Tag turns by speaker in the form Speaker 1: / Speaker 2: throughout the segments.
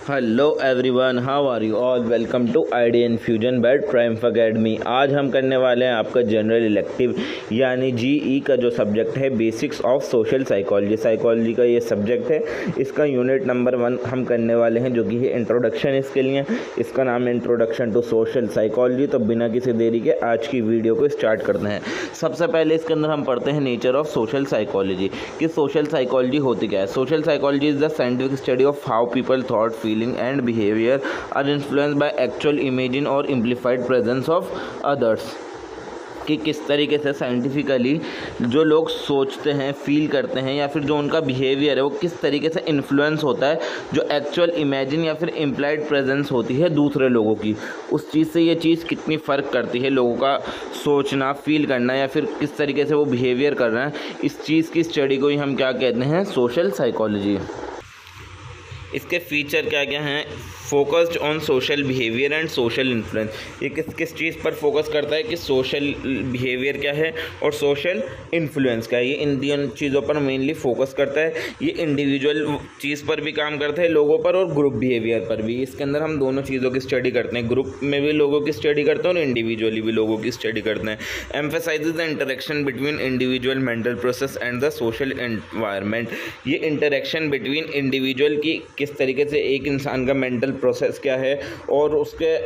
Speaker 1: Hello everyone, how are you all. Welcome to Idea Infusion by Triumph Academy. आज हम करने वाले हैं आपका जनरल इलेक्टिव यानी जीई का जो सब्जेक्ट है basics of social psychology. Psychology का ये सब्जेक्ट है, इसका यूनिट नंबर 1 हम करने वाले हैं जो कि है इंट्रोडक्शन। इसके लिए इसका नाम है इंट्रोडक्शन टू सोशल साइकोलॉजी। तो बिना किसी देरी के आज की वीडियो को स्टार्ट करते हैं। सबसे पहले इसके अंदर हम पढ़ते हैं नेचर ऑफ सोशल साइकोलॉजी कि सोशल साइकोलॉजी होती क्या है। Social psychology is the scientific study of how people thought, feeling and behavior are influenced by actual imagine or amplified presence of others। कि किस तरीके से साइंटिफिकली जो लोग सोचते हैं, फील करते हैं या फिर जो उनका बिहेवियर है वो किस तरीके से इन्फ्लुएंस होता है जो एक्चुअल इमेजिन या फिर इम्प्लाइड प्रेजेंस होती है दूसरे लोगों की, उस चीज़ से ये चीज़ कितनी फ़र्क करती है लोगों का सोचना, फील करना या फिर किस तरीके से वो बिहेवियर कर रहे हैं। इस चीज़ की स्टडी को ही हम क्या कहते हैं, सोशल साइकोलॉजी। इसके फीचर क्या क्या हैं? Focused on social behaviour and social influence. ये किस किस चीज़ पर फोकस करता है कि सोशल बिहेवियर क्या है और सोशल इन्फ्लुएंस क्या है। ये इन तीन चीज़ों पर मेनली फोकस करता है। ये इंडिविजुअल चीज़ पर भी काम करता है, लोगों पर, और ग्रुप बिहेवियर पर भी। इसके अंदर हम दोनों चीज़ों की स्टडी करते हैं, ग्रुप में भी लोगों की स्टडी करते हैं और इंडिविजुअली भी लोगों की स्टडी करते हैं। Emphasises the interaction between individual mental process and the social environment. ये इंटरेक्शन बिटवीन इंडिविजुअल की किस तरीके से एक इंसान का मेंटल प्रोसेस क्या है और उसके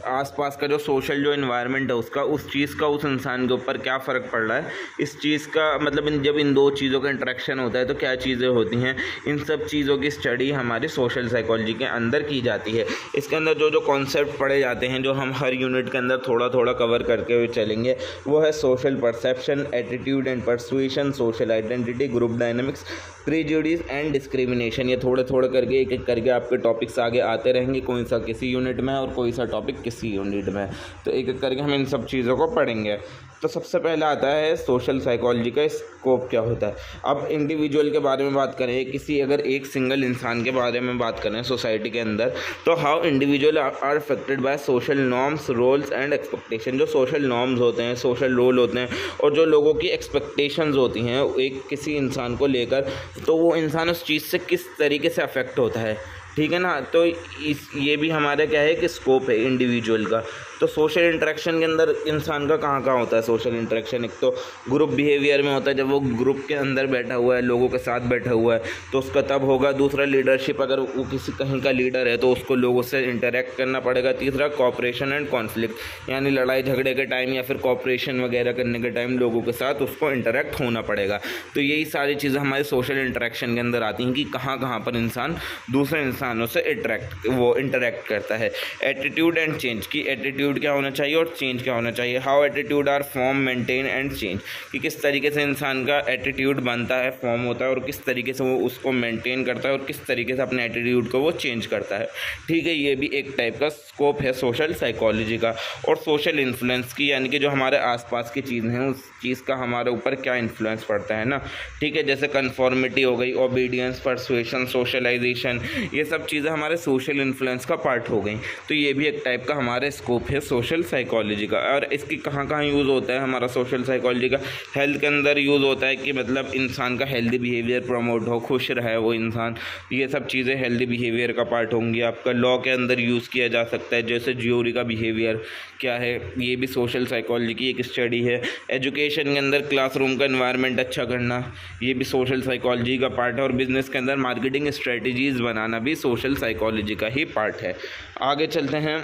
Speaker 1: आसपास का जो सोशल जो इन्वायरमेंट है उसका, उस चीज़ का उस इंसान के ऊपर क्या फ़र्क पड़ रहा है। इस चीज़ का मतलब जब इन दो चीज़ों का इंटरेक्शन होता है तो क्या चीज़ें होती हैं, इन सब चीज़ों की स्टडी हमारी सोशल साइकोलॉजी के अंदर की जाती है। इसके अंदर जो जो कॉन्सेप्ट पढ़े जाते हैं, जो हम हर यूनिट के अंदर थोड़ा थोड़ा कवर करके हुए चलेंगे, वो है social perception, attitude and persuasion, social identity, group dynamics, prejudice and discrimination. ये थोड़े थोड़े करके एक एक करके आपके टॉपिक्स आगे आते रहेंगे, कोई सा किसी यूनिट में और कोई सा टॉपिक किसी यूनिट में। तो एक एक करके हम इन सब चीज़ों को पढ़ेंगे। तो सबसे पहला आता है सोशल साइकोलॉजी का स्कोप क्या होता है। अब इंडिविजुअल के बारे में बात करें, किसी अगर एक सिंगल इंसान के बारे में बात करें सोसाइटी के अंदर, तो how individual are affected by social norms, roles and expectation. जो सोशल नॉर्म्स होते हैं, सोशल रोल होते हैं और जो लोगों की एक्सपेक्टेशंस होती हैं एक किसी इंसान को लेकर, तो वो इंसान उस चीज़ से किस तरीके से अफेक्ट होता है, ठीक है ना। तो ये भी हमारा क्या है कि स्कोप है इंडिविजुअल का। तो सोशल इंटरेक्शन के अंदर इंसान का कहाँ कहाँ होता है सोशल इंटरेक्शन। एक तो ग्रुप बिहेवियर में होता है, जब वो ग्रुप के अंदर बैठा हुआ है, लोगों के साथ बैठा हुआ है, तो उसका तब होगा। दूसरा लीडरशिप, अगर वो किसी कहीं का लीडर है तो उसको लोगों से इंटरेक्ट करना पड़ेगा। तीसरा कॉपरेशन एंड कॉन्फ्लिक्ट, यानी लड़ाई झगड़े के टाइम या फिर कॉपरेशन वगैरह करने के टाइम लोगों के साथ उसको इंटरेक्ट होना पड़ेगा। तो यही सारी चीज़ें हमारे सोशल इंटरेक्शन के अंदर आती हैं कि कहाँ कहाँ पर इंसान दूसरे इंसानों से इंटरेक्ट करता है। एटीट्यूड एंड चेंज, की एटीट्यूड क्या होना चाहिए और चेंज क्या होना चाहिए। How attitude are form, maintain and change, कि किस तरीके से इंसान का एटीट्यूड बनता है, फॉर्म होता है और किस तरीके से वो उसको मेंटेन करता है और किस तरीके से अपने एटीट्यूड को वो चेंज करता है, ठीक है। ये भी एक टाइप का स्कोप है सोशल साइकोलॉजी का। और सोशल इन्फ्लुएंस की, यानी कि जो हमारे आसपास की चीज़ें हैं उस चीज़ का हमारे ऊपर क्या इन्फ्लुएंस पड़ता है ना, ठीक है। जैसे कन्फॉर्मिटी हो गई, ओबीडियंस, परसुएशन, सोशलाइजेशन, ये सब चीज़ें हमारे सोशल इन्फ्लुएंस का पार्ट हो गई। तो ये भी एक टाइप का हमारा स्कोप है सोशल साइकोलॉजी का। और इसकी कहाँ कहाँ यूज़ होता है हमारा सोशल साइकोलॉजी का। हेल्थ के अंदर यूज़ होता है कि मतलब इंसान का हेल्दी बिहेवियर प्रमोट हो, खुश रहे वो इंसान, ये सब चीज़ें हेल्दी बिहेवियर का पार्ट होंगी। आपका लॉ के अंदर यूज़ किया जा सकता है, जैसे ज्यूरी का बिहेवियर क्या है, ये भी सोशल साइकोलॉजी की एक स्टडी है। एजुकेशन के अंदर क्लासरूम का एनवायरनमेंट अच्छा करना, ये भी सोशल साइकोलॉजी का पार्ट है। और बिजनेस के अंदर मार्केटिंग स्ट्रेटजीज़ बनाना भी सोशल साइकोलॉजी का ही पार्ट है। आगे चलते हैं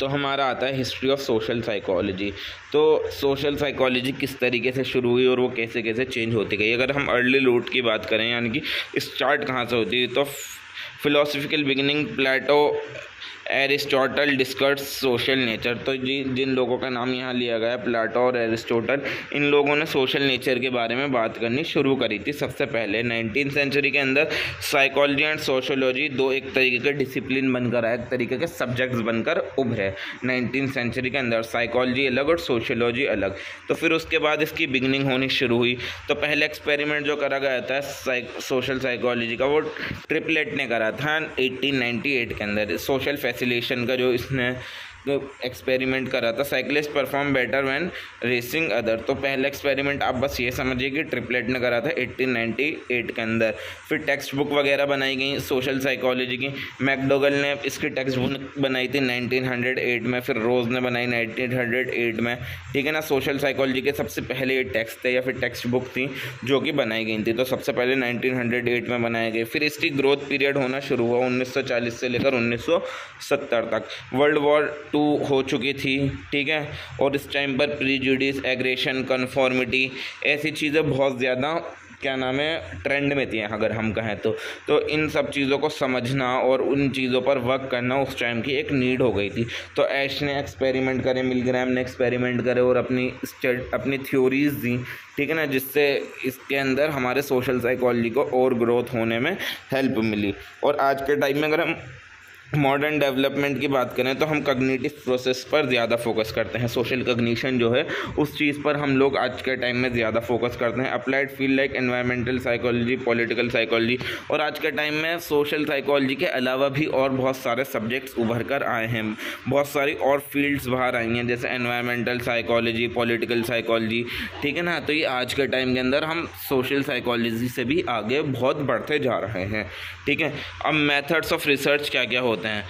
Speaker 1: तो हमारा आता है हिस्ट्री ऑफ सोशल साइकोलॉजी। तो सोशल साइकोलॉजी किस तरीके से शुरू हुई और वो कैसे कैसे चेंज होती गई। अगर हम अर्ली रूट की बात करें, यानी कि स्टार्ट कहाँ से होती है, तो फिलोसफिकल बिगिनिंग, प्लेटो, एरिस्टोटल डिस्कस सोशल नेचर। तो जिन लोगों का नाम यहाँ लिया गया है, प्लेटो और एरिस्टोटल, इन लोगों ने सोशल नेचर के बारे में बात करनी शुरू करी थी सबसे पहले। 19वीं सेंचुरी के अंदर साइकोलॉजी एंड सोशोलॉजी दो एक तरीके के डिसिप्लिन बनकर आए, एक तरीके के सब्जेक्ट्स बनकर उभरे 19वीं सेंचुरी के अंदर। साइकोलॉजी अलग और सोशोलॉजी अलग। तो फिर उसके बाद इसकी बिगनिंग होनी शुरू हुई। तो पहले एक्सपेरिमेंट जो करा गया था सोशल साइकोलॉजी का, वो ट्रिपलेट ने करा था 1898 के अंदर। सोशल फैसिलेशन का जो इसने एक्सपेरिमेंट करा था। Cyclist perform better when racing other. तो पहला एक्सपेरिमेंट आप बस ये समझिए कि ट्रिपलेट ने करा था 1898 के अंदर। फिर टेक्स्ट बुक वगैरह बनाई गई सोशल साइकोलॉजी की। मैकडोगल ने इसकी टेक्स्ट बुक बनाई थी 1908 में, फिर रोज ने बनाई 1908 में, ठीक है ना। सोशल साइकोलॉजी के सबसे पहले ये टेक्स्ट थे या फिर टेक्स्ट बुक थी जो कि बनाई गई थी, तो सबसे पहले 1908 में बनाए गए। फिर इसकी ग्रोथ पीरियड होना शुरू हुआ 1940 से लेकर 1970 तक। वर्ल्ड वॉर 2 हो चुकी थी, ठीक है, और इस टाइम पर प्रीजुडिस, एग्रेशन, कन्फॉर्मिटी ऐसी चीज़ें बहुत ज़्यादा क्या नाम है ट्रेंड में थी अगर हम कहें तो इन सब चीज़ों को समझना और उन चीज़ों पर वर्क करना उस टाइम की एक नीड हो गई थी। तो ऐश ने एक्सपेरिमेंट करे, मिलग्राम ने एक्सपेरिमेंट करे और अपनी थ्योरीज दी, ठीक है ना, जिससे इसके अंदर हमारे सोशल साइकोलॉजी को और ग्रोथ होने में हेल्प मिली। और आज के टाइम में अगर हम मॉडर्न डेवलपमेंट की बात करें तो हम कॉग्निटिव प्रोसेस पर ज़्यादा फोकस करते हैं। सोशल कॉग्निशन जो है उस चीज़ पर हम लोग आज के टाइम में ज़्यादा फोकस करते हैं। Applied field like environmental psychology, political psychology, और आज के टाइम में सोशल साइकोलॉजी के अलावा भी और बहुत सारे सब्जेक्ट्स उभर कर आए हैं, बहुत सारी और फील्ड्स बाहर आई हैं, जैसे एनवायरमेंटल साइकोलॉजी, पॉलिटिकल साइकोलॉजी, ठीक है ना। तो ये आज के टाइम के अंदर हम सोशल साइकोलॉजी से भी आगे बहुत बढ़ते जा रहे हैं, ठीक है। अब मेथड्स ऑफ रिसर्च क्या क्या होते हैं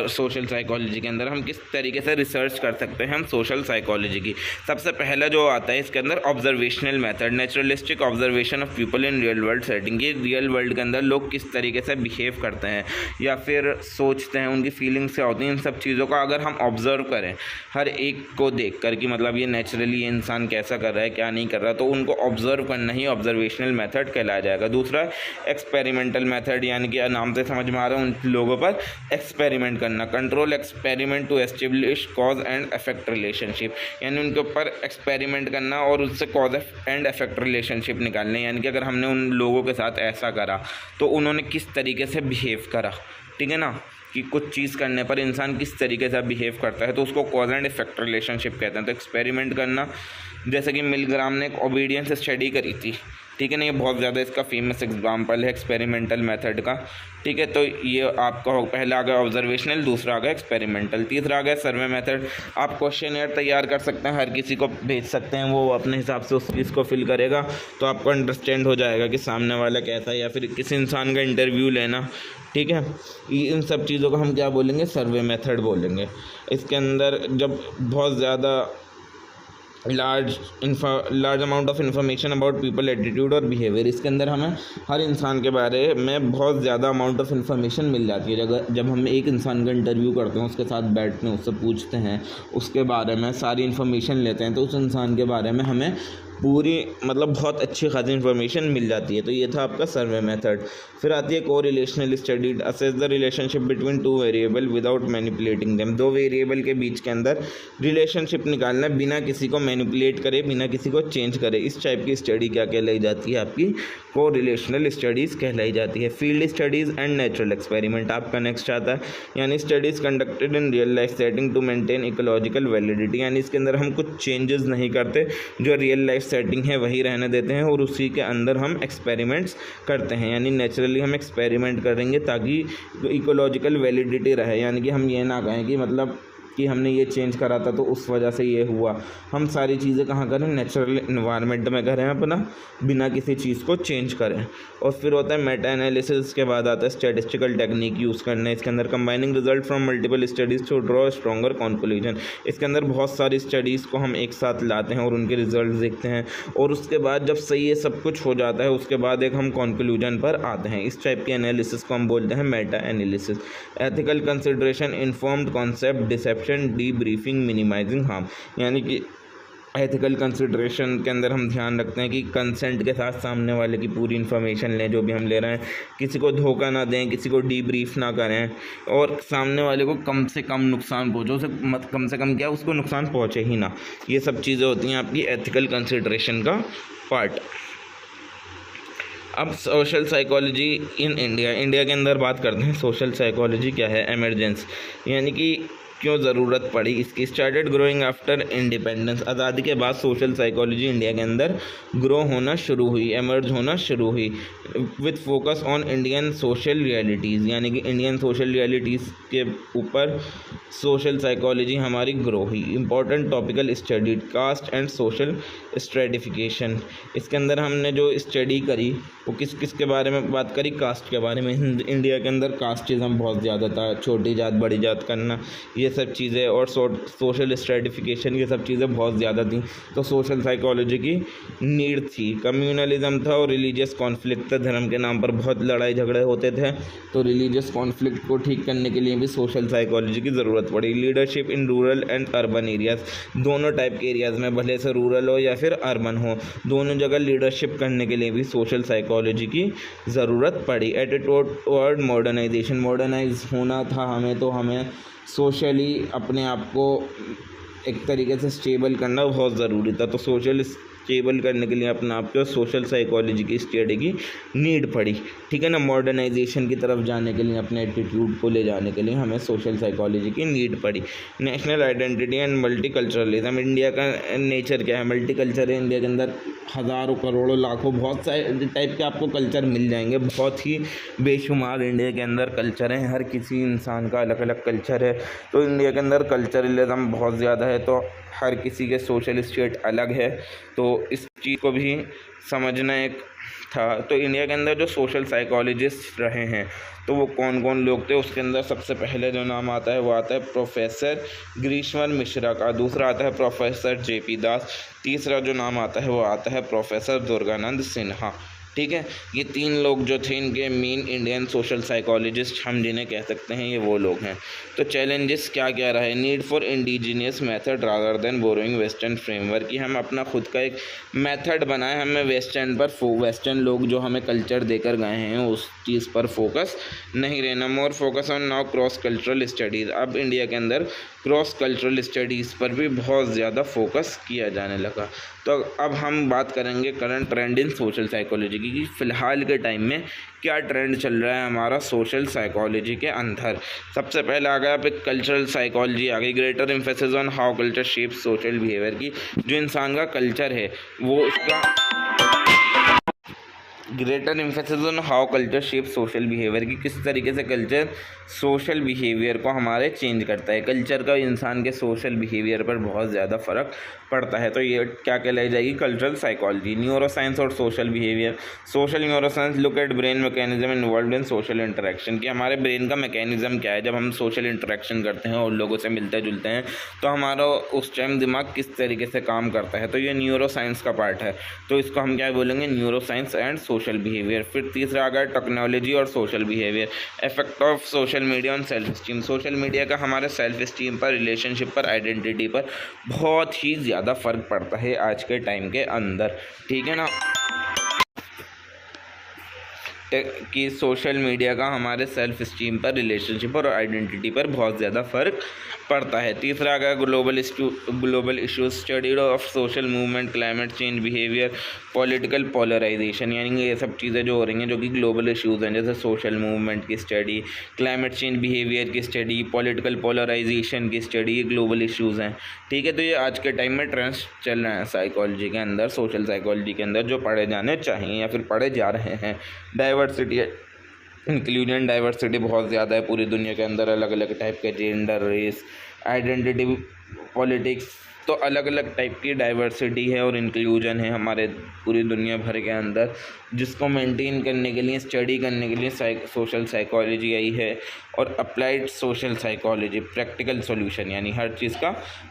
Speaker 1: सोशल साइकोलॉजी के अंदर, हम किस तरीके से रिसर्च कर सकते हैं हम सोशल साइकोलॉजी की। सबसे पहला जो आता है इसके अंदर observational method, naturalistic observation of people in real world setting. ये रियल वर्ल्ड के अंदर लोग किस तरीके से बिहेव करते हैं या फिर सोचते हैं, उनकी फीलिंग्स क्या होती हैं, इन सब चीज़ों का अगर हम ऑब्जर्व करें हर एक को देख कर कि मतलब ये नेचुरली ये इंसान कैसा कर रहा है क्या नहीं कर रहा, तो उनको ऑब्जर्व करना ही ऑब्जर्वेशनल मेथड कहलाया जाएगा। दूसरा एक्सपेरिमेंटल मेथड, यानी कि नाम से समझ में आ रहा है उन लोगों पर एक्सपेरिमेंट करना। Control experiment to establish cause and effect relationship, यानी उनके ऊपर एक्सपेरिमेंट करना और उससे कॉज एंड इफेक्ट रिलेशनशिप निकालने, यानी कि अगर हमने उन लोगों के साथ ऐसा करा तो उन्होंने किस तरीके से बिहेव करा, ठीक है ना, कि कुछ चीज़ करने पर इंसान किस तरीके से बिहेव करता है, तो उसको कॉज एंड इफेक्ट रिलेशनशिप कहते हैं। तो एक्सपेरिमेंट करना, जैसे कि मिलग्राम ने एक ओबीडियंस स्टडी करी थी, ठीक है ना, ये बहुत ज़्यादा इसका फेमस एग्जाम्पल है एक्सपेरिमेंटल मेथड का, ठीक है। तो ये आपका पहला आ गया ऑब्जर्वेशनल, दूसरा आ गया एक्सपेरिमेंटल, तीसरा आ गया सर्वे मेथड। आप क्वेश्चनर तैयार कर सकते हैं, हर किसी को भेज सकते हैं, वो अपने हिसाब से उस चीज़ को फिल करेगा, तो आपको अंडरस्टैंड हो जाएगा कि सामने वाला कैसा है, या फिर किसी इंसान का इंटरव्यू लेना, ठीक है। इन सब चीज़ों को हम क्या बोलेंगे, सर्वे मेथड बोलेंगे। इसके अंदर जब बहुत ज़्यादा large amount of information about people attitude और बिहेवियर, इसके अंदर हमें हर इंसान के बारे में बहुत ज़्यादा अमाउंट ऑफ इन्फॉर्मेशन मिल जाती है। जब हम एक इंसान का इंटरव्यू करते हैं, उसके साथ बैठते हैं, उससे पूछते हैं, उसके बारे में सारी इन्फॉर्मेशन लेते हैं, तो उस इंसान के बारे में हमें पूरी मतलब बहुत अच्छी खासी इन्फॉर्मेशन मिल जाती है। तो ये था आपका सर्वे मेथड। फिर आती है correlational study, assess the relationship between two variable without manipulating them. दो वेरिएबल के बीच के अंदर रिलेशनशिप निकालना बिना किसी को मैनिपुलेट करे, बिना किसी को चेंज करे। इस टाइप की स्टडी क्या कहलाई जाती है, आपकी कोरिलेशनल स्टडीज़ कहलाई जाती है। Field studies and natural experiment आपका नेक्स्ट आता है, यानी studies conducted in real life setting to maintain ecological validity, यानी इसके अंदर हम कुछ चेंजेस नहीं करते, जो रियल लाइफ सेटिंग है वही रहने देते हैं और उसी के अंदर हम एक्सपेरिमेंट्स करते हैं। यानी नेचुरली हम एक्सपेरिमेंट करेंगे ताकि इकोलॉजिकल वैलिडिटी रहे, यानी कि हम ये ना कहें कि मतलब कि हमने ये चेंज करा था तो उस वजह से ये हुआ। हम सारी चीज़ें कहाँ करें, नेचुरल इन्वायरमेंट में करें अपना, बिना किसी चीज़ को चेंज करें। और फिर होता है मेटा एनालिसिस, के बाद आता है स्टैटिस्टिकल टेक्निक यूज़ करना। इसके अंदर combining result from multiple studies to draw stronger conclusion. इसके अंदर बहुत सारी स्टडीज़ को हम एक साथ लाते हैं और उनके रिजल्ट देखते हैं, और उसके बाद जब सही ये सब कुछ हो जाता है उसके बाद एक हम कंक्लूजन पर आते हैं। इस टाइप के एनालिसिस को हम बोलते हैं meta analysis. Ethical consideration, informed concept, deception, debriefing, minimizing harm, यानी कि एथिकल कंसिडरेशन के अंदर हम ध्यान रखते हैं कि कंसेंट के साथ सामने वाले की पूरी इन्फॉर्मेशन लें, जो भी हम ले रहे हैं, किसी को धोखा ना दें, किसी को डी ब्रीफ ना करें, और सामने वाले को कम से कम नुकसान पहुँचो, उसे कम से कम क्या उसको नुकसान पहुँचे ही ना। ये सब चीज़ें होती हैं आपकी एथिकल कंसिडरेशन का पार्ट। अब सोशल साइकोलॉजी इन इंडिया के अंदर बात करते हैं। सोशल साइकोलॉजी क्या है, एमरजेंस, यानी कि क्यों ज़रूरत पड़ी इसकी। स्टार्टेड ग्रोइंग आफ्टर इंडिपेंडेंस, आज़ादी के बाद सोशल साइकोलॉजी इंडिया के अंदर ग्रो होना शुरू हुई, एमर्ज होना शुरू हुई, with focus on Indian social realities, यानी कि इंडियन सोशल रियलिटीज़ के ऊपर सोशल साइकोलॉजी हमारी ग्रो हुई। Important topical study caste and social stratification. इसके अंदर हमने जो स्टडी करी वो किस किस के बारे में बात करी, कास्ट के बारे में। इंडिया के अंदर कास्टिज़म बहुत ज़्यादा था, छोटी जात बड़ी जात करना ये सब चीज़ें, और सोशल स्ट्रेटिफिकेशन ये सब चीज़ें बहुत ज़्यादा थी। तो सोशल साइकोलॉजी की नीड थी। कम्युनलिज्म था और रिलीजियस कॉन्फ्लिक्ट था, धर्म के नाम पर बहुत लड़ाई झगड़े होते थे, तो रिलीजियस कॉन्फ्लिक्ट को ठीक करने के लिए भी सोशल साइकोलॉजी की ज़रूरत पड़ी। Leadership in rural and urban areas, दोनों टाइप के एरियाज़ में, भले से रूरल हो या फिर अर्बन हो, दोनों जगह लीडरशिप करने के लिए भी सोशल साइकोलॉजी की ज़रूरत पड़ी। एटीट्यूड टुवर्ड मॉडर्नाइजेशन, मॉडर्नाइज होना था हमें, तो हमें सोशली अपने आप को एक तरीके से स्टेबल करना बहुत ज़रूरी था। तो सोशल स्टेबल करने के लिए अपने आप को सोशल साइकोलॉजी की स्टडी की नीड पड़ी, ठीक है ना। मॉडर्नाइजेशन की तरफ जाने के लिए, अपने एटीट्यूड को ले जाने के लिए हमें सोशल साइकोलॉजी की नीड पड़ी। National identity and multiculturalism, India का नेचर क्या है, मल्टीकल्चर है। इंडिया के अंदर हज़ारों करोड़ों लाखों बहुत सारे टाइप के आपको कल्चर मिल जाएंगे, बहुत ही बेशुमार इंडिया के अंदर कल्चर हैं, हर किसी इंसान का अलग अलग कल्चर है। तो इंडिया के अंदर कल्चरलिज्म बहुत ज़्यादा है, तो हर किसी के सोशल स्टेट अलग है, तो इस चीज़ को भी समझना एक था। तो इंडिया के अंदर जो सोशल साइकोलॉजिस्ट रहे हैं तो वो कौन कौन लोग थे, उसके अंदर सबसे पहले जो नाम आता है वो आता है प्रोफेसर ग्रीष्मर मिश्रा का, दूसरा आता है प्रोफेसर जेपी दास, तीसरा जो नाम आता है वो आता है प्रोफेसर दुर्गानंद सिन्हा, ठीक है। ये तीन लोग जो थे इनके मेन इंडियन सोशल साइकोलॉजिस्ट हम जिन्हें कह सकते हैं, ये वो लोग हैं। तो चैलेंजेस क्या क्या रहे, need for indigenous method rather than borrowing western framework, कि हम अपना खुद का एक मेथड बनाएं, हमें वेस्टर्न लोग जो हमें कल्चर देकर गए हैं उस चीज़ पर फोकस नहीं रहना। More focus on now cross cultural studies, अब इंडिया के अंदर क्रॉस कल्चरल स्टडीज़ पर भी बहुत ज़्यादा फोकस किया जाने लगा। तो अब हम बात करेंगे करंट ट्रेंड इन सोशल साइकोलॉजी की, कि फ़िलहाल के टाइम में क्या ट्रेंड चल रहा है हमारा सोशल साइकोलॉजी के अंदर। सबसे पहले आ गया पे कल्चरल साइकोलॉजी आ गई, greater emphasis on how culture shape social behaviour, की जो इंसान का कल्चर है वो उसका greater emphasis on how culture shape social behaviour, की किस तरीके से कल्चर सोशल बिहेवियर को हमारे चेंज करता है। कल्चर का इंसान के सोशल बिहेवियर पर बहुत ज़्यादा फ़र्क पड़ता है, तो ये क्या कहलाई जाएगी, कल्चरल साइकोलॉजी। न्यूरोसाइंस और social behaviour, social neuroscience look at brain mechanism involve in social interaction, कि हमारे ब्रेन का मैकेनिज्म क्या है, जब हम सोशल इंटरेक्शन करते हैं और लोगों से मिलते जुलते हैं तो हमारा उस टाइम दिमाग किस तरीके से काम करता है, तो ये न्यूरोसाइंस का पार्ट है, तो इसको हम क्या बोलेंगे, न्यूरोसाइंस एंड सोशल बिहेवियर। फिर तीसरा आ गया टेक्नोलॉजी और social behaviour, effect of social media on self esteem, social media का हमारे सेल्फ स्टीम पर, रिलेशनशिप पर, आइडेंटिटी पर बहुत ही ज़्यादा फ़र्क पड़ता है आज के टाइम के अंदर, ठीक है ना, कि सोशल मीडिया का हमारे सेल्फ स्टीम पर, रिलेशनशिप और आइडेंटिटी पर बहुत ज़्यादा फ़र्क पड़ता है। तीसरा आ गया global issues, study of social movement, climate change, behaviour, political polarization, यानी ये सब चीज़ें जो हो रही हैं जो कि ग्लोबल इश्यूज़ हैं, जैसे सोशल मूवमेंट की स्टडी, क्लाइमेट चेंज बिहेवियर की स्टडी, पॉलिटिकल पोलराइजेशन की स्टडी, ये ग्लोबल इश्यूज़ हैं, ठीक है। तो ये आज के टाइम में ट्रेंड्स चल रहे हैं साइकोलॉजी के अंदर, सोशल साइकोलॉजी के अंदर, जो पढ़े जाने चाहिए या फिर पढ़े जा रहे हैं। डाइवर्सिटी, इंक्लूजन डाइवर्सिटी बहुत ज़्यादा है पूरी दुनिया के अंदर, अलग अलग टाइप के जेंडर, रेस, आइडेंटिटी, पॉलिटिक्स, तो अलग अलग टाइप की डाइवर्सिटी है और इंक्लूजन है हमारे पूरी दुनिया भर के अंदर, जिसको मेंटेन करने के लिए, स्टडी करने के लिए सोशल साइकोलॉजी आई है। और applied social psychology, practical solution, यानी हर चीज़ का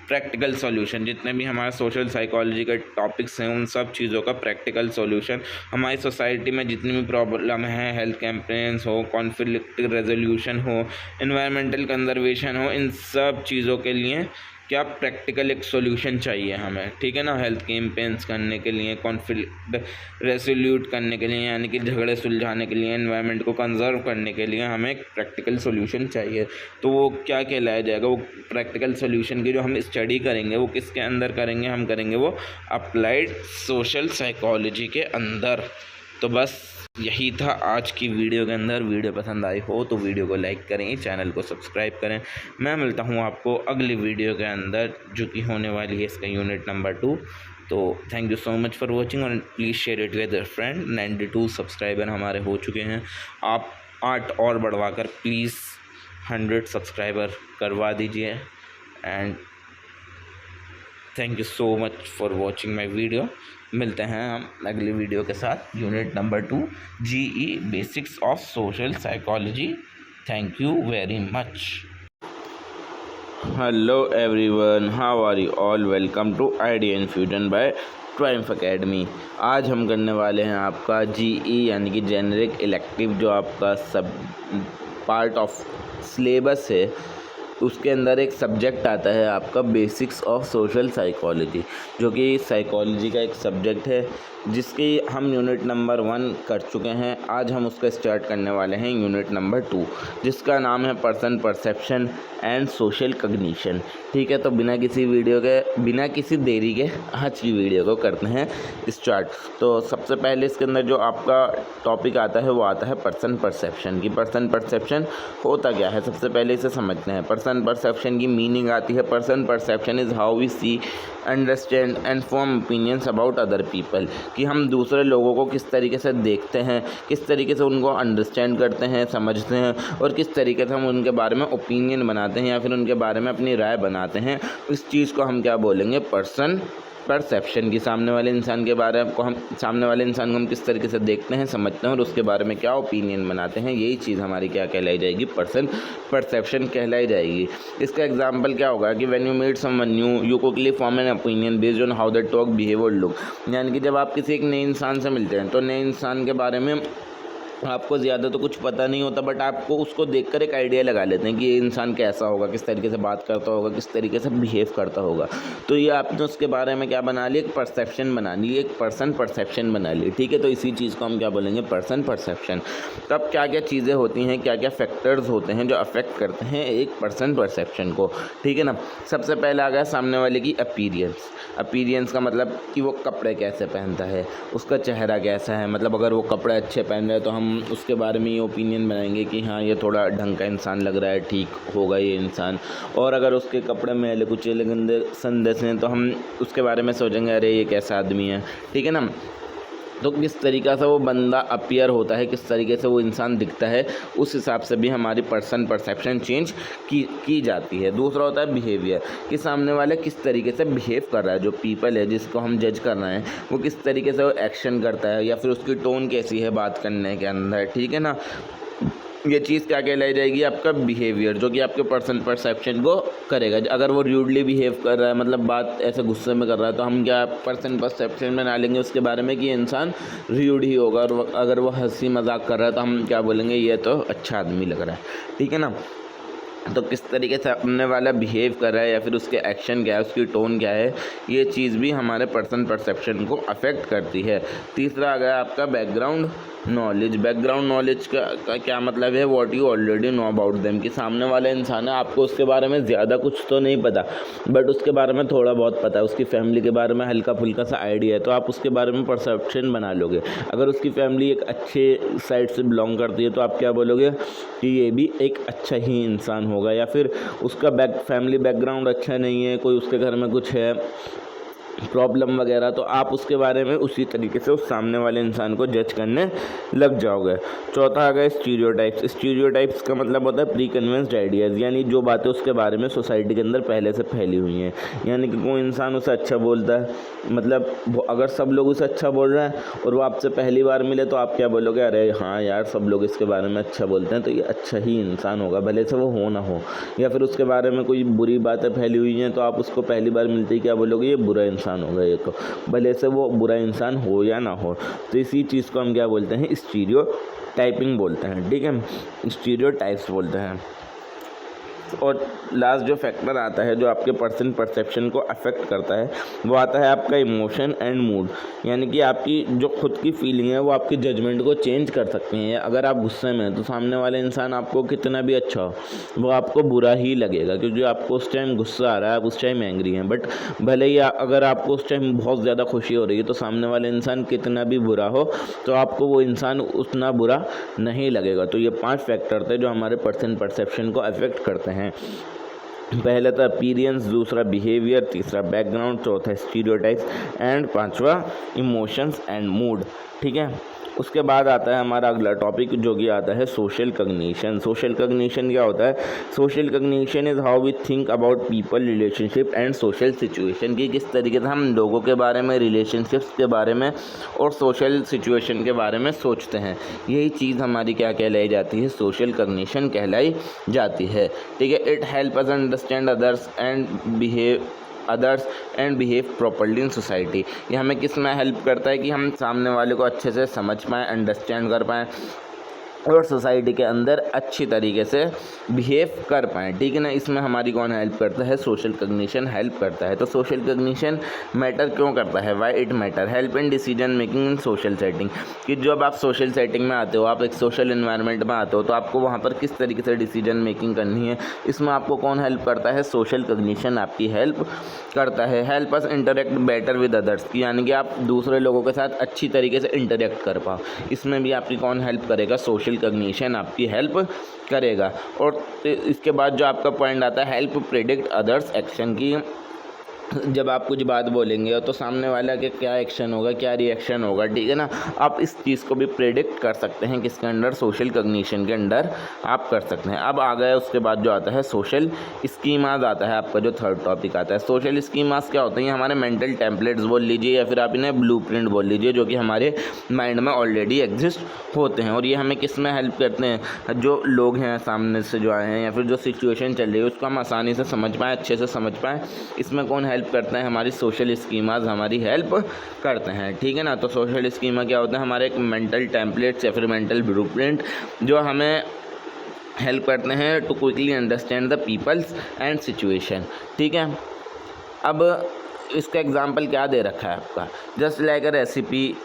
Speaker 1: प्रैक्टिकल सॉल्यूशन, जितने भी हमारे सोशल साइकोलॉजी के टॉपिक्स हैं उन सब चीज़ों का प्रैक्टिकल सॉल्यूशन। हमारी सोसाइटी में जितनी भी प्रॉब्लम है, हेल्थ कैंपेन्स हो, कॉन्फ्लिक्ट रेजोल्यूशन हो, एनवायरमेंटल कंजर्वेशन हो, इन सब चीज़ों के लिए क्या प्रैक्टिकल एक सॉल्यूशन चाहिए हमें, ठीक है ना। हेल्थ कैंपेन्स करने के लिए, कॉन्फ्लिक्ट रेजोल्यूट करने के लिए, यानी कि झगड़े सुलझाने के लिए, एनवायरनमेंट को कंजर्व करने के लिए हमें एक प्रैक्टिकल सॉल्यूशन चाहिए। तो वो क्या कहलाया जाएगा, वो प्रैक्टिकल सॉल्यूशन की जो हम स्टडी करेंगे वो किसके अंदर करेंगे, हम करेंगे वो अप्लाइड सोशल साइकोलॉजी के अंदर। तो बस यही था आज की वीडियो के अंदर। वीडियो पसंद आई हो तो वीडियो को लाइक करें, चैनल को सब्सक्राइब करें। मैं मिलता हूँ आपको अगली वीडियो के अंदर, जो कि होने वाली है इसका यूनिट नंबर 2। तो thank you so much for watching और please share it with your friend. 92 subscriber हमारे हो चुके हैं, आप 8 और बढ़वा कर प्लीज़ 100 सब्सक्राइबर करवा दीजिए। And thank you so much for watching my video. मिलते हैं हम अगली वीडियो के साथ। Unit number 2 GE basics of social psychology. Thank you very much. Hello everyone, how are you all? Welcome to Idea Infusion by Triumph Academy. आज हम करने वाले हैं आपका GE यानी कि जेनरिक इलेक्टिव, जो आपका सब पार्ट ऑफ सिलेबस है। उसके अंदर एक सब्जेक्ट आता है आपका बेसिक्स ऑफ सोशल साइकोलॉजी, जो कि साइकोलॉजी का एक सब्जेक्ट है जिसकी हम यूनिट नंबर 1 कर चुके हैं। आज हम उसका स्टार्ट करने वाले हैं यूनिट नंबर 2, जिसका नाम है person perception and social cognition. ठीक है, तो बिना किसी देरी के आज की वीडियो को करते हैं स्टार्ट। तो सबसे पहले इसके अंदर जो आपका टॉपिक आता है वो आता है पर्सन परसेप्शन की। पर्सन परसेप्शन होता क्या है, सबसे पहले इसे समझते हैं। पर्सन परसेप्शन की मीनिंग आती है, person perception is how we see, understand and form opinions about other people, कि हम दूसरे लोगों को किस तरीके से देखते हैं, किस तरीके से उनको अंडरस्टैंड करते हैं, समझते हैं, और किस तरीके से हम उनके बारे में ओपिनियन बनाते हैं या फिर उनके बारे में अपनी राय बनाते हैं। इस चीज़ को हम क्या बोलेंगे? पर्सन परसेप्शन की। सामने वाले इंसान को हम किस तरीके से देखते हैं, समझते हैं और उसके बारे में क्या ओपिनियन बनाते हैं, यही चीज़ हमारी क्या कहलाई जाएगी? पर्सन परसेप्शन कहलाई जाएगी। इसका एग्जांपल क्या होगा कि when you meet someone new you quickly form an opinion based on how they talk, behave और लुक। यानी कि जब आप किसी एक नए इंसान से मिलते हैं तो नए इंसान के बारे में आपको ज़्यादा तो कुछ पता नहीं होता, बट आपको उसको देखकर एक आइडिया लगा लेते हैं कि ये इंसान कैसा होगा, किस तरीके से बात करता होगा, किस तरीके से बिहेव करता होगा। तो ये आपने उसके बारे में क्या बना लिया? एक परसेप्शन बना ली, एक पर्सन परसेप्शन बना ली। ठीक है, तो इसी चीज़ को हम क्या बोलेंगे? Person perception. तो अब क्या क्या चीज़ें होती हैं, क्या क्या फैक्टर्स होते हैं जो अफेक्ट करते हैं एक पर्सन परसेप्शन को? ठीक है ना। सबसे पहले आ गया सामने वाले की अपीयरेंस। अपीयरेंस का मतलब कि वो कपड़े कैसे पहनता है, उसका चेहरा कैसा है। मतलब अगर वो कपड़े अच्छे पहन रहे हैं तो हम उसके बारे में ये ओपिनियन बनाएंगे कि हाँ, ये थोड़ा ढंग का इंसान लग रहा है, ठीक होगा ये इंसान। और अगर उसके कपड़े मैले कुचेले गंदे संदे से हैं तो हम उसके बारे में सोचेंगे अरे ये कैसा आदमी है। ठीक है ना। तो किस तरीक़ा से वो बंदा अपीयर होता है, किस तरीके से वो इंसान दिखता है, उस हिसाब से भी हमारी पर्सन परसेप्शन चेंज की जाती है। दूसरा होता है बिहेवियर, कि सामने वाला किस तरीके से बिहेव कर रहा है, जो पीपल है जिसको हम जज कर रहे हैं वो किस तरीके से वो एक्शन करता है या फिर उसकी टोन कैसी है बात करने के अंदर। ठीक है ना। ये चीज़ क्या कहलाई जाएगी? आपका बिहेवियर, जो कि आपके पर्सन परसेप्शन को करेगा। अगर वो र्यूडली बिहेव कर रहा है, मतलब बात ऐसे गुस्से में कर रहा है, तो हम क्या पर्सन परसेप्शन बना लेंगे उसके बारे में कि ये इंसान र्यूड ही होगा। और अगर वो हंसी मजाक कर रहा है तो हम क्या बोलेंगे? ये तो अच्छा आदमी लग रहा है। ठीक है ना। तो किस तरीके से सामने वाला बिहेव कर रहा है या फिर उसके एक्शन क्या है, उसकी टोन क्या है, ये चीज़ भी हमारे पर्सन परसेप्शन को अफेक्ट करती है। तीसरा आ गया आपका बैकग्राउंड नॉलेज। बैकग्राउंड नॉलेज का क्या मतलब है? What you already know about them, कि सामने वाला इंसान है, आपको उसके बारे में ज़्यादा कुछ तो नहीं पता बट उसके बारे में थोड़ा बहुत पता है, उसकी फैमिली के बारे में हल्का फुल्का सा आइडिया है, तो आप उसके बारे में परसेप्शन बना लोगे। अगर उसकी फैमिली एक अच्छे साइड से बिलोंग करती है तो आप क्या बोलोगे? कि ये भी एक अच्छा ही इंसान होगा। या फिर उसका फैमिली बैकग्राउंड अच्छा नहीं है, कोई उसके घर में कुछ है प्रॉब्लम वगैरह, तो आप उसके बारे में उसी तरीके से उस सामने वाले इंसान को जज करने लग जाओगे। चौथा आ गया स्टीरियोटाइप्स। स्टीरियोटाइप्स का मतलब होता है प्री कन्विंस्ड आइडियाज़, यानी जो बातें उसके बारे में सोसाइटी के अंदर पहले से फैली हुई हैं। यानी कि कोई इंसान उसे अच्छा बोलता है, मतलब अगर सब लोग उसे अच्छा बोल रहे हैं और वो आपसे पहली बार मिले तो आप क्या बोलोगे? अरे हाँ यार, सब लोग इसके बारे में अच्छा बोलते हैं तो ये अच्छा ही इंसान होगा, भले से वो हो ना हो। या फिर उसके बारे में कोई बुरी बातें फैली हुई हैं तो आप उसको पहली बार मिलते ही क्या बोलोगे? ये बुरा इंसान होगा, ये तो भले से वो बुरा इंसान हो या ना हो। तो इसी चीज़ को हम क्या बोलते हैं? स्टीरियोटाइपिंग बोलते हैं। ठीक है, स्टीरियोटाइप्स बोलते हैं। और लास्ट जो फैक्टर आता है जो आपके पर्सन परसेप्शन को अफेक्ट करता है वो आता है आपका इमोशन एंड मूड। यानी कि आपकी जो खुद की फीलिंग है वो आपकी जजमेंट को चेंज कर सकती हैं। अगर आप गुस्से में हैं तो सामने वाले इंसान आपको कितना भी अच्छा हो वो आपको बुरा ही लगेगा, क्योंकि आपको उस टाइम गुस्सा आ रहा है, आप उस टाइम एंग्री हैं। बट भले ही अगर आपको उस टाइम बहुत ज़्यादा खुशी हो रही है तो सामने वाले इंसान कितना भी बुरा हो तो आपको वो इंसान उतना बुरा नहीं लगेगा। तो ये 5 फैक्टर थे जो हमारे पर्सन परसेप्शन को अफेक्ट करते हैं। पहला था अपीयरेंस, दूसरा बिहेवियर, तीसरा बैकग्राउंड, चौथा स्टीरियोटाइप्स एंड पांचवा इमोशंस एंड मूड। ठीक है, उसके बाद आता है हमारा अगला टॉपिक जो कि आता है सोशल कॉग्निशन। सोशल कॉग्निशन क्या होता है? Social cognition is how we think about people, relationship and social situation, कि किस तरीके से हम लोगों के बारे में, रिलेशनशिप्स के बारे में और सोशल सिचुएशन के बारे में सोचते हैं। यही चीज़ हमारी क्या कहलाई जाती है? सोशल कॉग्निशन कहलाई जाती है। ठीक है। It help us understand others and behave properly in society. ये हमें किस में हेल्प करता है? कि हम सामने वाले को अच्छे से समझ पाएँ, अंडरस्टैंड कर पाएँ और सोसाइटी के अंदर अच्छी तरीके से बिहेव कर पाएँ। ठीक है ना। इसमें हमारी कौन हेल्प करता है? सोशल कॉग्निशन हेल्प करता है। तो सोशल कॉग्निशन मैटर क्यों करता है? Why it matter? Help in decision making in social setting, कि जब आप सोशल सेटिंग में आते हो, आप एक सोशल इन्वायरमेंट में आते हो, तो आपको वहाँ पर किस तरीके से डिसीजन मेकिंग करनी है, इसमें आपको कौन हेल्प करता है? सोशल कॉग्निशन आपकी हेल्प करता है। Help us interact better with others, की यानी कि आप दूसरे लोगों के साथ अच्छी तरीके से इंटरेक्ट कर पाओ। इसमें भी आपकी कौन हेल्प करेगा? सोशल कॉग्निशन आपकी हेल्प करेगा। और इसके बाद जो आपका पॉइंट आता है हेल्प प्रेडिक्ट अदर्स एक्शन, की जब आप कुछ बात बोलेंगे तो सामने वाला के क्या एक्शन होगा, क्या रिएक्शन होगा। ठीक है ना। आप इस चीज़ को भी प्रेडिक्ट कर सकते हैं, किसके अंडर? सोशल कॉग्निशन के अंडर आप कर सकते हैं। अब आ गया उसके बाद जो आता है सोशल स्कीमाज आता है, आपका जो थर्ड टॉपिक आता है। सोशल स्कीमाज क्या होते हैं? हमारे मेंटल टेम्पलेट्स बोल लीजिए या फिर आप इन्हें ब्लूप्रिंट बोल लीजिए, जो कि हमारे माइंड में ऑलरेडी एग्जिस्ट होते हैं। और ये हमें किस में हेल्प करते हैं? जो लोग हैं सामने से जो आए हैं या फिर जो सिचुएशन चल रही है उसको हम आसानी से समझ पाएँ, अच्छे से समझ पाएँ। इसमें कौन हेल्प करते हैं? हमारी सोशल स्कीमाज हमारी हेल्प करते हैं। ठीक है ना। तो सोशल स्कीमा क्या होता है? हमारे एक मेंटल टेम्पलेट्स या फिर मेंटल ब्लूप्रिंट जो हमें हेल्प करते हैं to quickly understand the peoples and situation. ठीक है। अब इसका एग्जांपल क्या दे रखा है आपका? Just like a recipe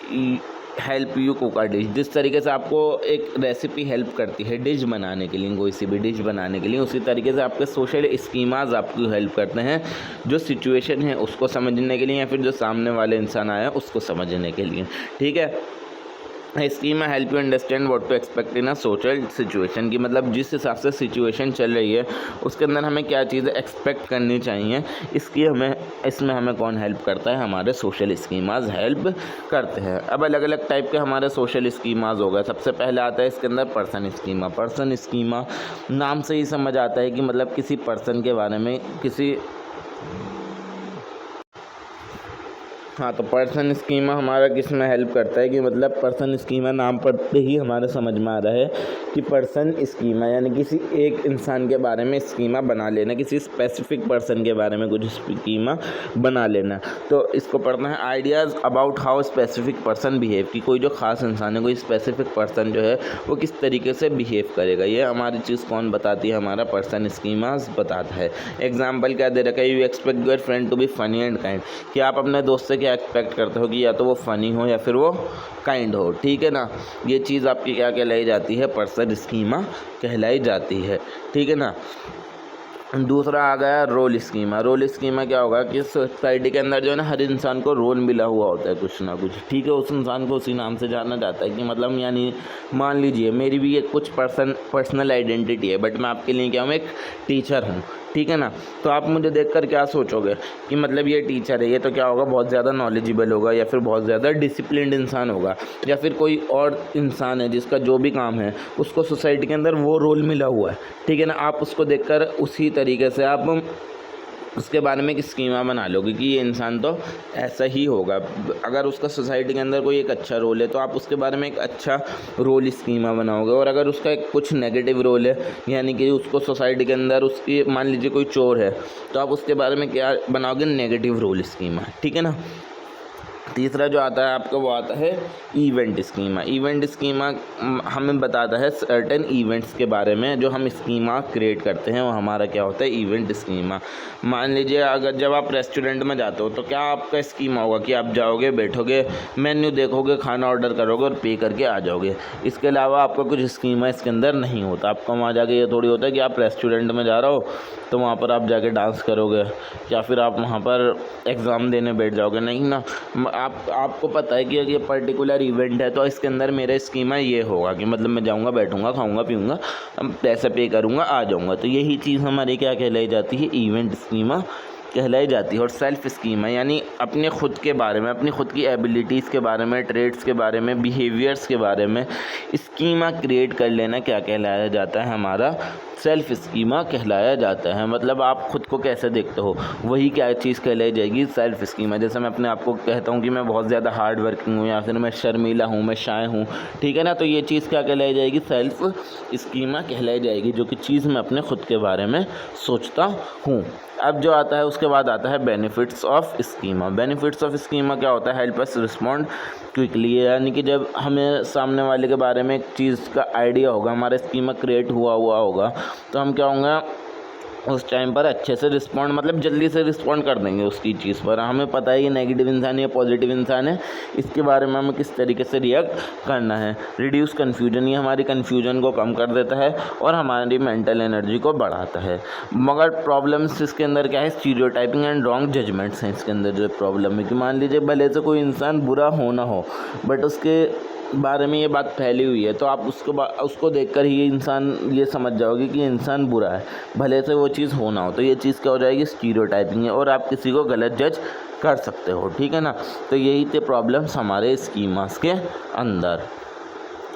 Speaker 1: help you cook a dish. जिस तरीके से आपको एक रेसिपी हेल्प करती है डिश बनाने के लिए, कोई सी भी डिश बनाने के लिए, उसी तरीके से आपके सोशल स्कीमाज आपकी हेल्प करते हैं जो सिचुएशन है उसको समझने के लिए या फिर जो सामने वाले इंसान आया उसको समझने के लिए। ठीक है। Schema help you understand what to expect in a social situation, की मतलब जिस हिसाब से सिचुएशन चल रही है उसके अंदर हमें क्या चीज़ें एक्सपेक्ट करनी चाहिए, इसमें हमें कौन हेल्प करता है? हमारे सोशल स्कीमाज हेल्प करते हैं। अब अलग अलग टाइप के हमारे सोशल स्कीमाज हो गए। सबसे पहले आता है इसके अंदर पर्सन स्कीमा। पर्सन स्कीमा नाम से ही समझ आता है कि मतलब किसी पर्सन के बारे में तो पर्सन स्कीमा हमारा किस में हेल्प करता है? कि मतलब पर्सन स्कीमा नाम पढ़ते ही हमारे समझ में आ रहा है कि पर्सन स्कीमा यानी किसी एक इंसान के बारे में स्कीमा बना लेना, किसी स्पेसिफिक पर्सन के बारे में कुछ स्कीमा बना लेना। तो इसको पढ़ना है ideas about how specific person behave, कि कोई जो खास इंसान है, कोई स्पेसिफिक पर्सन जो है वो किस तरीके से बिहेव करेगा। ये हमारी चीज़ कौन बताती है? हमारा पर्सन स्कीमाज बताता है। एग्जाम्पल क्या दे रखा है? You expect your friend to be funny and kind, कि आप अपने दोस्त से क्या एक्सपेक्ट करते हो? कि या तो वो फ़नी हो या फिर वो काइंड हो। ठीक है ना। ये चीज़ आपकी क्या कहलाई जाती है? पर्सन स्कीमा कहलाई जाती है। ठीक है ना। दूसरा आ गया रोल स्कीमा। रोल स्कीमा क्या होगा? कि सोसाइटी के अंदर जो है ना हर इंसान को रोल मिला हुआ होता है कुछ ना कुछ। ठीक है। उस इंसान को उसी नाम से जाना जाता है, कि मतलब यानी मान लीजिए मेरी भी एक कुछ पर्सनल आइडेंटिटी है, बट मैं आपके लिए क्या हूँ? एक टीचर हूँ। ठीक है ना। तो आप मुझे देखकर क्या सोचोगे? कि मतलब ये टीचर है, ये तो क्या होगा? बहुत ज़्यादा नॉलेजेबल होगा या फिर बहुत ज़्यादा डिसिप्लिन्ड इंसान होगा, या फिर कोई और इंसान है जिसका जो भी काम है उसको सोसाइटी के अंदर वो रोल मिला हुआ है। ठीक है ना। आप उसको देखकर उसी तरीके से आप उसके बारे में एक स्कीमा बना लोगे कि ये इंसान तो ऐसा ही होगा। अगर उसका सोसाइटी के अंदर कोई एक अच्छा रोल है तो आप उसके बारे में एक अच्छा रोल स्कीमा बनाओगे, और अगर उसका एक कुछ नेगेटिव रोल है यानी कि उसको सोसाइटी के अंदर उसकी मान लीजिए कोई चोर है तो आप उसके बारे में क्या बनाओगे? Negative role schema. ठीक है ना। तीसरा जो आता है आपका वो आता है इवेंट स्कीमा। इवेंट स्कीमा हमें बताता है सर्टेन इवेंट्स के बारे में जो हम स्कीमा क्रिएट करते हैं, वो हमारा क्या होता है? Event schema. मान लीजिए अगर जब आप रेस्टोरेंट में जाते हो तो क्या आपका स्कीमा होगा? कि आप जाओगे, बैठोगे, मेन्यू देखोगे, खाना ऑर्डर करोगे और पे करके आ जाओगे। इसके अलावा आपका कुछ स्कीमा इसके अंदर नहीं होता। आपका वहाँ जाके ये थोड़ी होता है कि आप रेस्टोरेंट में जा रहे हो तो वहाँ पर आप जाके डांस करोगे या फिर आप वहाँ पर एग्ज़ाम देने बैठ जाओगे। नहीं ना। आपको पता है कि ये पर्टिकुलर इवेंट है तो इसके अंदर मेरा स्कीमा ये होगा कि मतलब मैं जाऊंगा, बैठूंगा, खाऊंगा, पीऊंगा, पैसे पे करूंगा, आ जाऊंगा। तो यही चीज़ हमारी क्या कहलाई जाती है? इवेंट स्कीमा कहलाई जाती है। और सेल्फ स्कीमा यानी अपने खुद के बारे में, अपनी खुद की एबिलिटीज़ के बारे में, ट्रेड्स के बारे में, बिहेवियर्स के बारे में स्कीमा क्रिएट कर लेना क्या कहलाया जाता है, हमारा सेल्फ स्कीमा कहलाया जाता है। मतलब आप खुद को कैसे देखते हो वही क्या चीज़ कहलाई जाएगी, सेल्फ स्कीमा। जैसे मैं अपने आप को कहता हूँ कि मैं बहुत ज़्यादा हार्ड वर्किंग हूँ, या फिर मैं शर्मीला हूँ, मैं शाय हूँ, ठीक है ना, तो ये चीज़ क्या कहलाई जाएगी, सेल्फ स्कीमा कहलाई जाएगी, जो कि चीज़ मैं अपने खुद के बारे में सोचता हूँ। अब जो आता है उसके बाद आता है benefits of schema. Benefits of schema क्या होता है, हेल्प अस रिस्पॉन्ड क्विकली, यानी कि जब हमें सामने वाले के बारे में एक चीज़ का आइडिया होगा, हमारा स्कीमा क्रिएट हुआ होगा, तो हम क्या होंगे उस टाइम पर अच्छे से रिस्पॉन्ड, मतलब जल्दी से रिस्पॉन्ड कर देंगे उसकी चीज़ पर। हमें पता है ये नेगेटिव इंसान है, पॉजिटिव इंसान है, इसके बारे में हमें किस तरीके से रिएक्ट करना है। रिड्यूस कन्फ्यूजन, ये हमारी कन्फ्यूजन को कम कर देता है और हमारी मेंटल एनर्जी को बढ़ाता है। मगर प्रॉब्लम्स इसके अंदर क्या है, स्टीरियोटाइपिंग एंड रॉन्ग जजमेंट्स हैं इसके अंदर। जो प्रॉब्लम है कि मान लीजिए भले से कोई इंसान बुरा हो ना हो, बट उसके बारे में ये बात फैली हुई है, तो आप उसको देखकर ही ये इंसान ये समझ जाओगे कि ये इंसान बुरा है, भले से वो चीज़ हो ना हो। तो ये चीज़ क्या हो जाएगी, स्टीरियोटाइपिंग है, और आप किसी को गलत जज कर सकते हो, ठीक है ना। तो यही थे प्रॉब्लम्स हमारे स्कीमास के अंदर।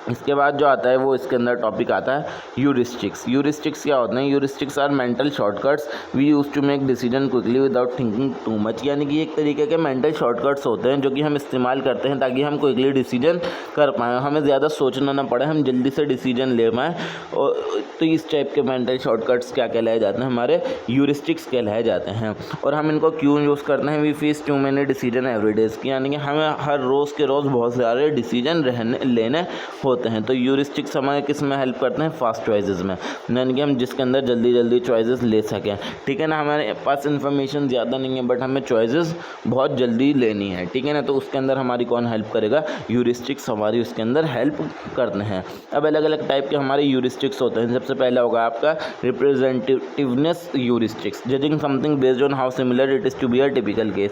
Speaker 1: इसके बाद जो आता है वो इसके अंदर टॉपिक आता है ह्यूरिस्टिक्स। ह्यूरिस्टिक्स क्या होते हैं, heuristics are mental shortcuts we use to make decision quickly without thinking too much, यानी कि एक तरीके के मेंटल शॉर्टकट्स होते हैं जो कि हम इस्तेमाल करते हैं ताकि हम क्विकली डिसीजन कर पाएँ, हमें ज़्यादा सोचना ना पड़े, हम जल्दी से डिसीजन ले पाएँ। और तो इस टाइप के मेंटल शॉर्टकट्स क्या कहलाए जाते हैं, हमारे ह्यूरिस्टिक्स कहलाए जाते हैं। और हम इनको क्यों यूज़ करते हैं, we face too many decision every days की, यानी कि हमें हर रोज़ के रोज़ बहुत सारे डिसीजन लेने होते हैं। तो ह्यूरिस्टिक्स हमें किस में हेल्प करते हैं, फास्ट चॉइसेस में, यानी कि हम जिसके अंदर जल्दी जल्दी चॉइसेस ले सकें, ठीक है ना। हमारे पास इन्फॉर्मेशन ज़्यादा नहीं है बट हमें चॉइसेस बहुत जल्दी लेनी है, ठीक है ना। तो उसके अंदर हमारी कौन हेल्प करेगा, ह्यूरिस्टिक्स हमारी उसके अंदर हेल्प करते हैं। अब अलग अलग टाइप के हमारे ह्यूरिस्टिक्स होते हैं। सबसे पहला होगा आपका representativeness heuristics, judging something based on how similar it is to be a typical case,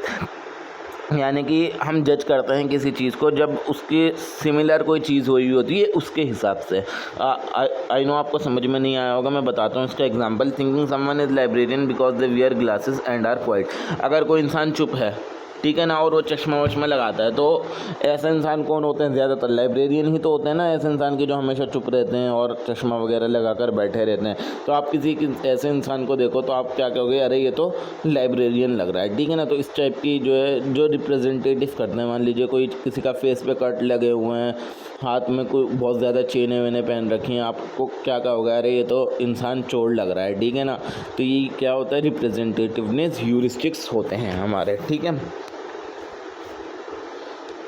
Speaker 1: यानी कि हम जज करते हैं किसी चीज़ को जब उसके सिमिलर कोई चीज़ हुई होती है उसके हिसाब से। आई नो आपको समझ में नहीं आया होगा, मैं बताता हूँ इसका example. Thinking someone is librarian because they wear glasses and are quiet, अगर कोई इंसान चुप है, ठीक है ना, और वो चश्मा वश्मा लगाता है, तो ऐसे इंसान कौन होते हैं, ज़्यादातर लाइब्रेरियन ही तो होते हैं ना, ऐसे इंसान के जो हमेशा चुप रहते हैं और चश्मा वगैरह लगाकर बैठे रहते हैं। तो आप किसी ऐसे इंसान को देखो तो आप क्या कहोगे, अरे ये तो लाइब्रेरियन लग रहा है, ठीक है ना। तो इस टाइप की जो है जो रिप्रेजेंटेटिव करते हैं, मान लीजिए कोई किसी का फेस पे कट लगे हुए हैं, हाथ में कोई बहुत ज़्यादा चेनें वेने पहन रखी हैं, आपको क्या कहोगे, अरे ये तो इंसान चोर लग रहा है, ठीक है ना। तो ये क्या होता है, रिप्रेजेंटेटिवनेस ह्यूरिस्टिक्स होते हैं हमारे, ठीक है।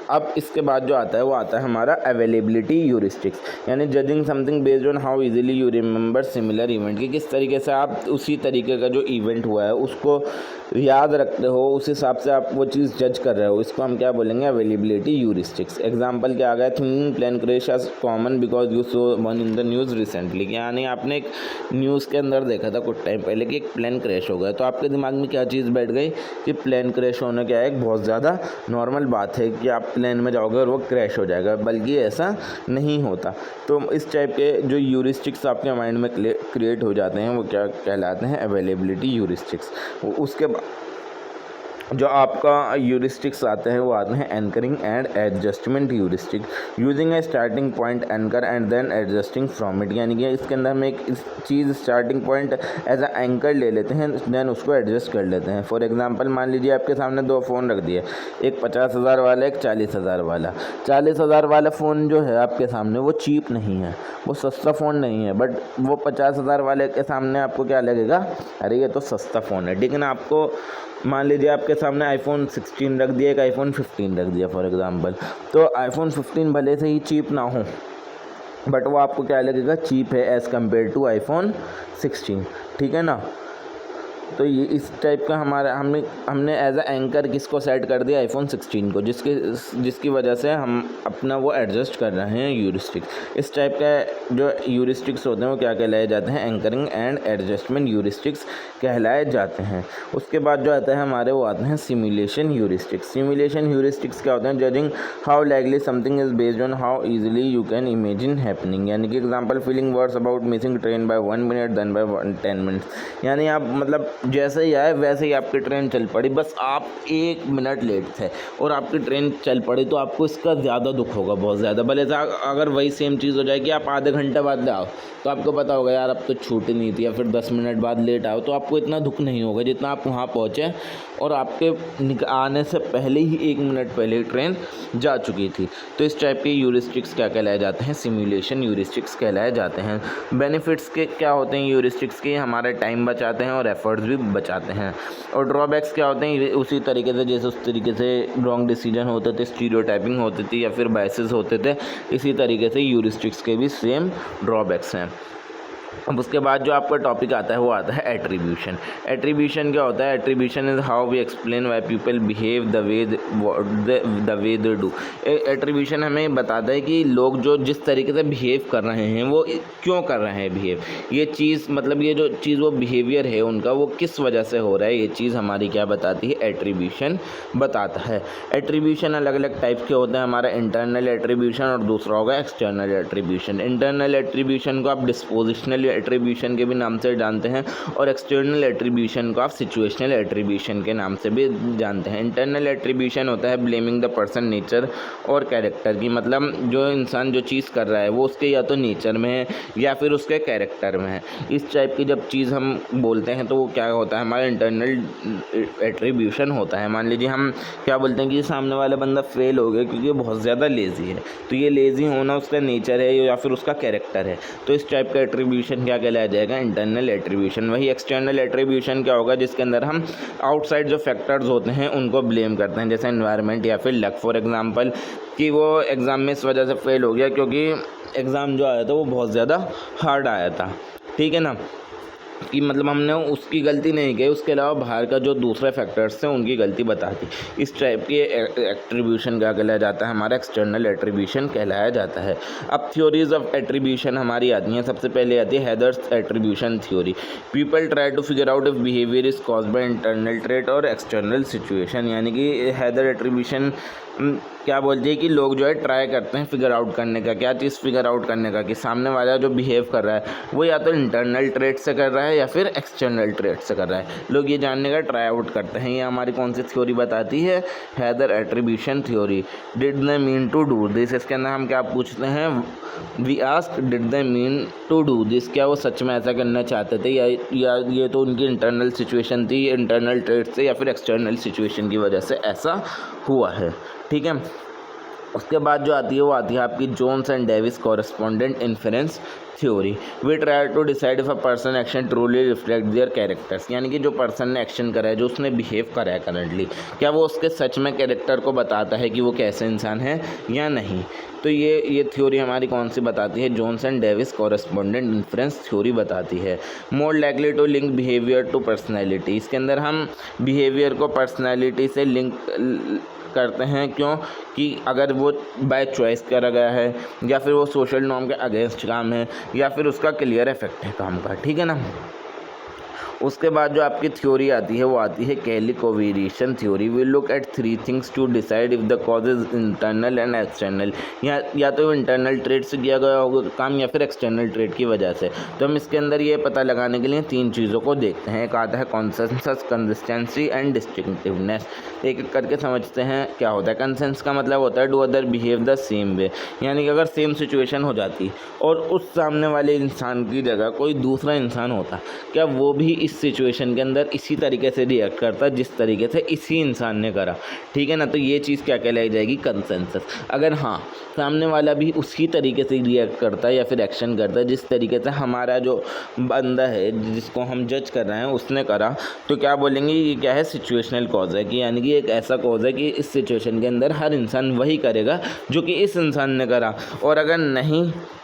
Speaker 1: अब इसके बाद जो आता है वो आता है हमारा अवेलेबिलिटी ह्यूरिस्टिक्स, यानी judging something based on how easily you remember similar event, कि किस तरीके से आप उसी तरीके का जो इवेंट हुआ है उसको याद रखते हो, उस हिसाब से आप वो चीज़ जज कर रहे हो, इसको हम क्या बोलेंगे, अवेलेबिलिटी ह्यूरिस्टिक्स। एग्जांपल क्या आ गया, thinking plane crash as common because you saw one in the news recently, यानी आपने एक न्यूज़ के अंदर देखा था कुछ टाइम पहले कि एक प्लेन क्रैश हो गया, तो आपके दिमाग में क्या चीज़ बैठ गई कि प्लेन क्रैश होना क्या है, एक बहुत ज़्यादा नॉर्मल बात है कि आप प्लेन में जाओगे और वो क्रैश हो जाएगा, बल्कि ऐसा नहीं होता। तो इस टाइप के जो ह्यूरिस्टिक्स आपके माइंड में क्रिएट हो जाते हैं वो क्या कहलाते हैं, अवेलेबिलिटी ह्यूरिस्टिक्स। उसके जो आपका ह्यूरिस्टिक्स आते हैं वो आते हैं anchoring and adjustment heuristic, using a starting point anchor and then adjusting from it, यानी कि इसके अंदर हम एक चीज़ starting point as a anchor ले लेते हैं, देन उसको एडजस्ट कर लेते हैं। फॉर एग्जांपल मान लीजिए आपके सामने दो फ़ोन रख दिए, एक 50,000 वाला, एक 40,000 वाला। 40,000 वाला फ़ोन जो है आपके सामने वो चीप नहीं है, वो सस्ता फ़ोन नहीं है, बट वो 50,000 वाले के सामने आपको क्या लगेगा, अरे ये तो सस्ता फ़ोन है, ठीक है ना। आपको मान लीजिए आपके सामने आईफोन 16 रख दिया, एक आईफोन 15 रख दिया फॉर एग्जांपल, तो आईफोन 15 भले से ही चीप ना हो बट वो आपको क्या लगेगा, चीप है एज़ कम्पेयर टू आईफोन 16, ठीक है ना। तो ये इस टाइप का हमारा हमने एज अ एंकर किसको सेट कर दिया, आईफोन 16 को, जिसकी वजह से हम अपना वो एडजस्ट कर रहे हैं ह्यूरिस्टिक। इस टाइप का जो ह्यूरिस्टिक्स होते हैं वो क्या कहलाए जाते हैं, एंकरिंग एंड एडजस्टमेंट ह्यूरिस्टिक्स कहलाए जाते हैं। उसके बाद जो आता है हमारे वो आते हैं सिमुलेशन ह्यूरिस्टिक्स। सिमुलेशन ह्यूरिस्टिक्स क्या होते हैं, judging how likely something is based on how easily you can imagine happening, यानी कि example feeling worse about missing train by 1 minute then by 10 minutes, यानी आप मतलब जैसे ही आए वैसे ही आपकी ट्रेन चल पड़ी, बस आप 1 मिनट लेट थे और आपकी ट्रेन चल पड़ी, तो आपको इसका ज़्यादा दुख होगा, बहुत ज़्यादा। भले अगर वही सेम चीज़ हो जाए कि आप आधे घंटे बाद ले आओ, तो आपको पता होगा यार अब तो छूटी नहीं थी, या फिर 10 मिनट बाद लेट आओ, तो आपको इतना दुख नहीं होगा जितना आप वहाँ पहुँचे और आपके आने से पहले ही 1 मिनट पहले ही ट्रेन जा चुकी थी। तो इस टाइप के यूरिस्टिक्स क्या कहलाए जाते हैं? सिमुलेशन यूरिस्टिक्स कहलाए जाते हैं। बेनिफिट्स के क्या होते हैं यूरिस्टिक्स के? हमारा टाइम बचाते हैं और एफर्ट्स भी बचाते हैं। और ड्रॉबैक्स क्या होते हैं? उसी तरीके से जैसे उस तरीके से रॉन्ग डिसीजन होते थे, स्टीरियोटाइपिंग होती थी या फिर बायसेस होते थे, इसी तरीके से यूरिस्टिक्स के भी सेम ड्रॉबैक्स हैं। अब उसके बाद जो आपका टॉपिक आता है वो आता है एट्रीब्यूशन। एट्रीब्यूशन क्या होता है? Attribution is how we explain why people behave the way they do. Attribution हमें बताता है कि लोग जो जिस तरीके से बिहेव कर रहे हैं वो क्यों कर रहे हैं बिहेव, ये चीज़ मतलब ये जो चीज़ वो बिहेवियर है उनका वो किस वजह से हो रहा है, ये चीज़ हमारी क्या बताती है? एट्रीब्यूशन बताता है। एट्रीब्यूशन अलग अलग टाइप के होते हैं। हमारा इंटरनल एट्रीब्यूशन और दूसरा होगा एक्सटर्नल एट्रीब्यूशन। इंटरनल एट्रीब्यूशन को आप डिस्पोजिशनल एट्रीब्यूशन के भी नाम से जानते हैं और एक्सटर्नल एट्रीब्यूशन को आप सिचुएशनल एट्रीब्यूशन के नाम से भी जानते हैं। इंटरनल एट्रीब्यूशन होता है ब्लेमिंग द पर्सन नेचर और कैरेक्टर की, मतलब जो इंसान जो चीज़ कर रहा है वो उसके या तो नेचर में है या फिर उसके कैरेक्टर में है। इस टाइप की जब चीज़ हम बोलते हैं तो वो क्या होता है? हमारा इंटरनल एट्रीब्यूशन होता है। मान लीजिए हम क्या बोलते हैं कि सामने वाला बंदा फेल हो गया क्योंकि बहुत ज़्यादा लेज़ी है, तो ये लेज़ी होना उसका नेचर है या फिर उसका कैरेक्टर है, तो इस टाइप का एट्रीब्यूशन क्या कहलाया जाएगा? Internal attribution. वही एक्सटर्नल एट्रीब्यूशन क्या होगा? जिसके अंदर हम आउटसाइड जो फैक्टर्स होते हैं उनको ब्लेम करते हैं, जैसे एनवायरनमेंट या फिर लक। फॉर एग्जांपल कि वो एग्ज़ाम में इस वजह से फेल हो गया क्योंकि एग्ज़ाम जो आया था वो बहुत ज़्यादा हार्ड आया था, ठीक है ना, कि मतलब हमने उसकी गलती नहीं की, उसके अलावा बाहर का जो दूसरे फैक्टर्स थे उनकी गलती बता दी। इस टाइप की एट्रीब्यूशन क्या कहलाया जाता है? हमारा एक्सटर्नल एट्रीब्यूशन कहलाया जाता है। अब थ्योरीज ऑफ एट्रीब्यूशन हमारी आती हैं। सबसे पहले आती है Heider's attribution theory. People try to figure out if behaviour is caused by internal trait और एक्सटर्नल सिचुएशन, यानी कि हैदर एट्रीब्यूशन क्या बोलती है कि लोग जो है ट्राई करते हैं फिगर आउट करने का। क्या चीज़ फिगर आउट करने का? कि सामने वाला जो बिहेव कर रहा है वो या तो इंटरनल ट्रेट से कर रहा है या फिर एक्सटर्नल ट्रेट से कर रहा है। लोग ये जानने का ट्राई आउट करते हैं। ये हमारी कौन सी थ्योरी बताती है? Heider attribution theory. Did they mean to do this, इसके अंदर हम क्या पूछते हैं? We ask did they mean to do this, क्या वो सच में ऐसा करना चाहते थे या ये तो उनकी इंटरनल सिचुएशन थी, इंटरनल ट्रेट से या फिर एक्सटर्नल सिचुएशन की वजह से ऐसा हुआ है, ठीक है। उसके बाद जो आती है वो आती है आपकी Jones and Davis correspondent inference theory. We try to decide if a person action truly reflect their characters, यानी कि जो पर्सन ने एक्शन करा है, जो उसने बिहेव करा है करंटली, क्या वो उसके सच में कैरेक्टर को बताता है कि वो कैसे इंसान है या नहीं। तो ये थ्योरी हमारी कौन सी बताती है? Jones and Davis correspondent inference theory बताती है। More likely to link behaviour to personality, इसके अंदर हम बिहेवियर को पर्सनैलिटी से लिंक करते हैं। क्यों? कि अगर वो बाय चॉइस करा गया है या फिर वो सोशल नॉर्म के अगेंस्ट काम है या फिर उसका क्लियर इफेक्ट है काम का, ठीक है ना। उसके बाद जो आपकी थ्योरी आती है वो आती है Kelley covariation theory. We look at 3 things to decide if the cause is internal and external, या तो इंटरनल ट्रेड से किया गया होगा काम या फिर एक्सटर्नल ट्रेड की वजह से। तो हम इसके अंदर ये पता लगाने के लिए 3 चीज़ों को देखते हैं। एक आता है कॉन्सेंसस, कंसिस्टेंसी एंड डिस्टिंक्टिवनेस। एक एक करके समझते हैं क्या होता है। कंसेंस का मतलब होता है do other behave the same way, यानी कि अगर सेम सिचुएशन हो जाती और उस सामने वाले इंसान की जगह कोई दूसरा इंसान होता, क्या वो भी इस सिचुएशन के अंदर इसी तरीके से रिएक्ट करता जिस तरीके से इसी इंसान ने करा, ठीक है ना। तो ये चीज़ क्या कहलाई जाएगी? कंसेंसस। अगर हाँ सामने वाला भी उसी तरीके से रिएक्ट करता है या फिर एक्शन करता है जिस तरीके से हमारा जो बंदा है जिसको हम जज कर रहे हैं उसने करा, तो क्या बोलेंगे? ये क्या है? सिचुएशनल कॉज है, कि यानी कि एक ऐसा कॉज है कि इस सिचुएशन के अंदर हर इंसान वही करेगा जो कि इस इंसान ने करा। और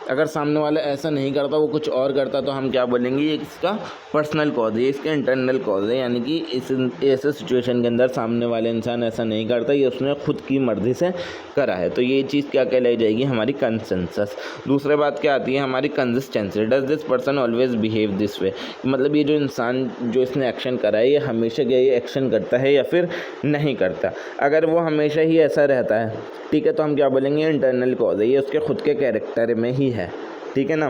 Speaker 1: अगर सामने वाला ऐसा नहीं करता, वो कुछ और करता, तो हम क्या बोलेंगे? ये इसका पर्सनल कॉज है, इसका इंटरनल कॉज है, यानी कि इस ऐसे सिचुएशन के अंदर सामने वाले इंसान ऐसा नहीं करता, ये उसने खुद की मर्जी से करा है। तो ये चीज़ क्या कहलाई जाएगी? हमारी कंसेंसस। दूसरी बात क्या आती है? हमारी consistency. Does this person always behave this way, मतलब ये जो इंसान जो इसने एक्शन करा है ये हमेशा ये एक्शन करता है या फिर नहीं करता। अगर वो हमेशा ही ऐसा रहता है, ठीक है, तो हम क्या बोलेंगे? इंटरनल कॉज है, ये उसके खुद के कैरेक्टर में ही है, ठीक है ना।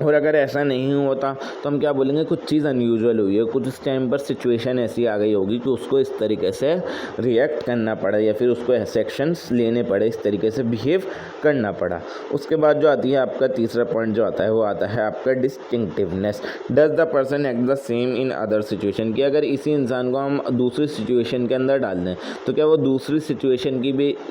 Speaker 1: और अगर ऐसा नहीं होता तो हम क्या बोलेंगे, कुछ चीज़ अनयूजुअल हुई है, कुछ इस टाइम पर सिचुएशन ऐसी आ गई होगी कि उसको इस तरीके से रिएक्ट करना पड़ा या फिर उसको ऐसे एक्शंस लेने पड़े, इस तरीके से बिहेव करना पड़ा। उसके बाद जो आती है आपका तीसरा पॉइंट जो आता है वो आता है आपका distinctiveness. Does the person act the same in other situation, कि अगर इसी इंसान को हम दूसरी सिचुएशन के अंदर डाल दें तो क्या वो दूसरी सिचुएशन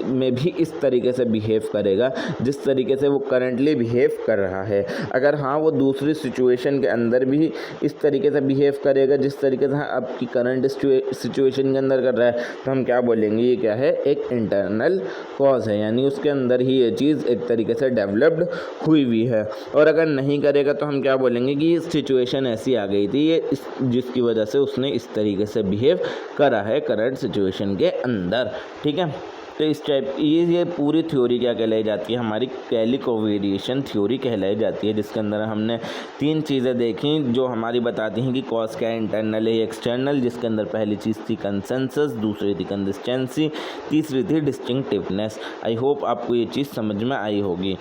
Speaker 1: में भी इस तरीके से बिहेव करेगा जिस तरीके से वो करंटली बिहेव कर रहा है। अगर हाँ वो दूसरी सिचुएशन के अंदर भी इस तरीके से बिहेव करेगा जिस तरीके से आपकी करंट सिचुएशन के अंदर कर रहा है तो हम क्या बोलेंगे, ये क्या है, एक इंटरनल कॉज है, यानी उसके अंदर ही ये चीज़ एक तरीके से डेवलप्ड हुई हुई है। और अगर नहीं करेगा तो हम क्या बोलेंगे कि सिचुएशन ऐसी आ गई थी जिसकी वजह से उसने इस तरीके से बिहेव करा है करंट सिचुएशन के अंदर। ठीक है, तो इस टाइप ये पूरी थ्योरी क्या कहलाई जाती है, हमारी कैली कोवेरिएशन थ्योरी कहलाई जाती है, जिसके अंदर हमने 3 चीज़ें देखी जो हमारी बताती हैं कि कॉज क्या है, इंटरनल है एक्सटर्नल, जिसके अंदर पहली चीज़ थी कंसेंसस, दूसरी थी कंसिस्टेंसी, तीसरी थी डिस्टिंक्टिवनेस। आई होप आपको ये चीज़ समझ में आई होगी।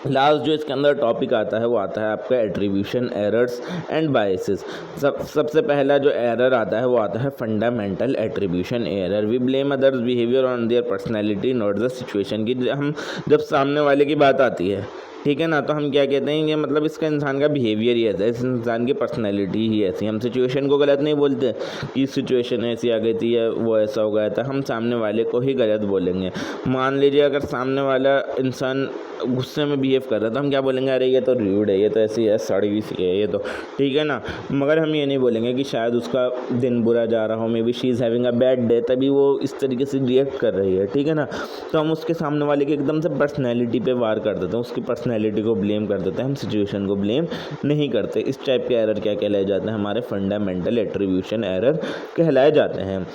Speaker 1: लास्ट जो इसके अंदर टॉपिक आता है वो आता है आपका एट्रीब्यूशन एरर्स एंड बायसेस। सबसे पहला जो एरर आता है वो आता है fundamental attribution error. We blame others behaviour on their personality not the situation. की हम जब सामने वाले की बात आती है, ठीक है ना, तो हम क्या कहते हैं कि मतलब इसका इंसान का बिहेवियर ही ऐसा है, इस इंसान की पर्सनैलिटी ही ऐसी। हम सिचुएशन को गलत नहीं बोलते कि सिचुएशन ऐसी आ गई थी या वो ऐसा हो गया था, हम सामने वाले को ही गलत बोलेंगे। मान लीजिए अगर सामने वाला इंसान गुस्से में बिहेव कर रहा है तो हम क्या बोलेंगे, अरे ये तो र्यूड है, ये तो ऐसी है, सड़ी हुई सी है ये तो, ठीक है ना। मगर हम ये नहीं बोलेंगे कि शायद उसका दिन बुरा जा रहा हो, may be she is having a bad day, तभी वो इस तरीके से रिएक्ट कर रही है, ठीक है ना। तो हम उसके सामने वाले के एकदम से पर्सनैलिटी पे वार कर देते हैं, उसकी पर्सनैलिटी को ब्लेम कर देते हैं, हम सिचुएशन को ब्लेम नहीं करते। इस टाइप के एरर क्या कहलाए जाते हैं, हमारे फंडामेंटल एट्रीब्यूशन एरर कहलाए जाते हैं।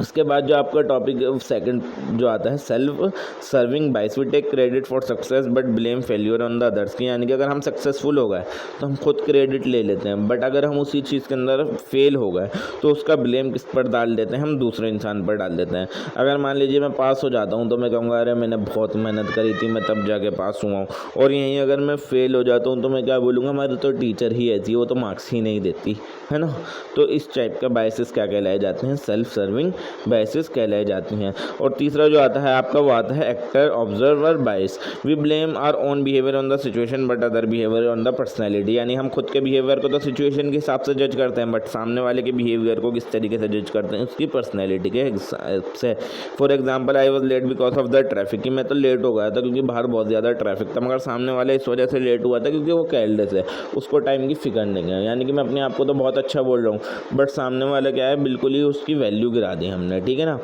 Speaker 1: उसके बाद जो आपका टॉपिक सेकंड जो आता है self serving bias. We take credit for success but blame failure on the others. की यानी कि अगर हम सक्सेसफुल हो गए तो हम खुद क्रेडिट ले लेते हैं, बट अगर हम उसी चीज़ के अंदर फेल हो गए तो उसका ब्लेम किस पर डाल देते हैं, हम दूसरे इंसान पर डाल देते हैं। अगर मान लीजिए मैं पास हो जाता हूँ तो मैं कहूँगा अरे मैंने बहुत मेहनत करी थी, मैं तब जाके पास हुआ हूँ। और यहीं अगर मैं फेल हो जाता हूँ तो मैं क्या बोलूँगा, हमारी तो टीचर ही ऐसी है, वो तो मार्क्स ही नहीं देती है ना। तो इस टाइप का बाइसेस क्या कहलाए जाते हैं, सेल्फ सर्विंग बाइसेस कहलाई जाती हैं। और तीसरा जो आता है आपका वो आता है actor observer bias. We blame our own behaviour on the situation but other behaviour on the personality. यानी हम खुद के बिहेवियर को तो सिचुएशन के हिसाब से जज करते हैं, बट सामने वाले के बिहेवियर को किस तरीके से जज करते हैं, उसकी पर्सनैलिटी के हिसाब से। For example I was late because of the traffic, कि मैं तो लेट हो गया था क्योंकि बाहर बहुत ज़्यादा ट्रैफिक था, मगर सामने वाला इस वजह से लेट हुआ था क्योंकि वो केयरलेस है, उसको टाइम की फिक्र नहीं है। यानी कि मैं अपने आप को तो बहुत अच्छा बोल रहा हूँ बट सामने वाला क्या है, बिल्कुल ही उसकी वैल्यू गिरा दी हमने, ठीक है ना।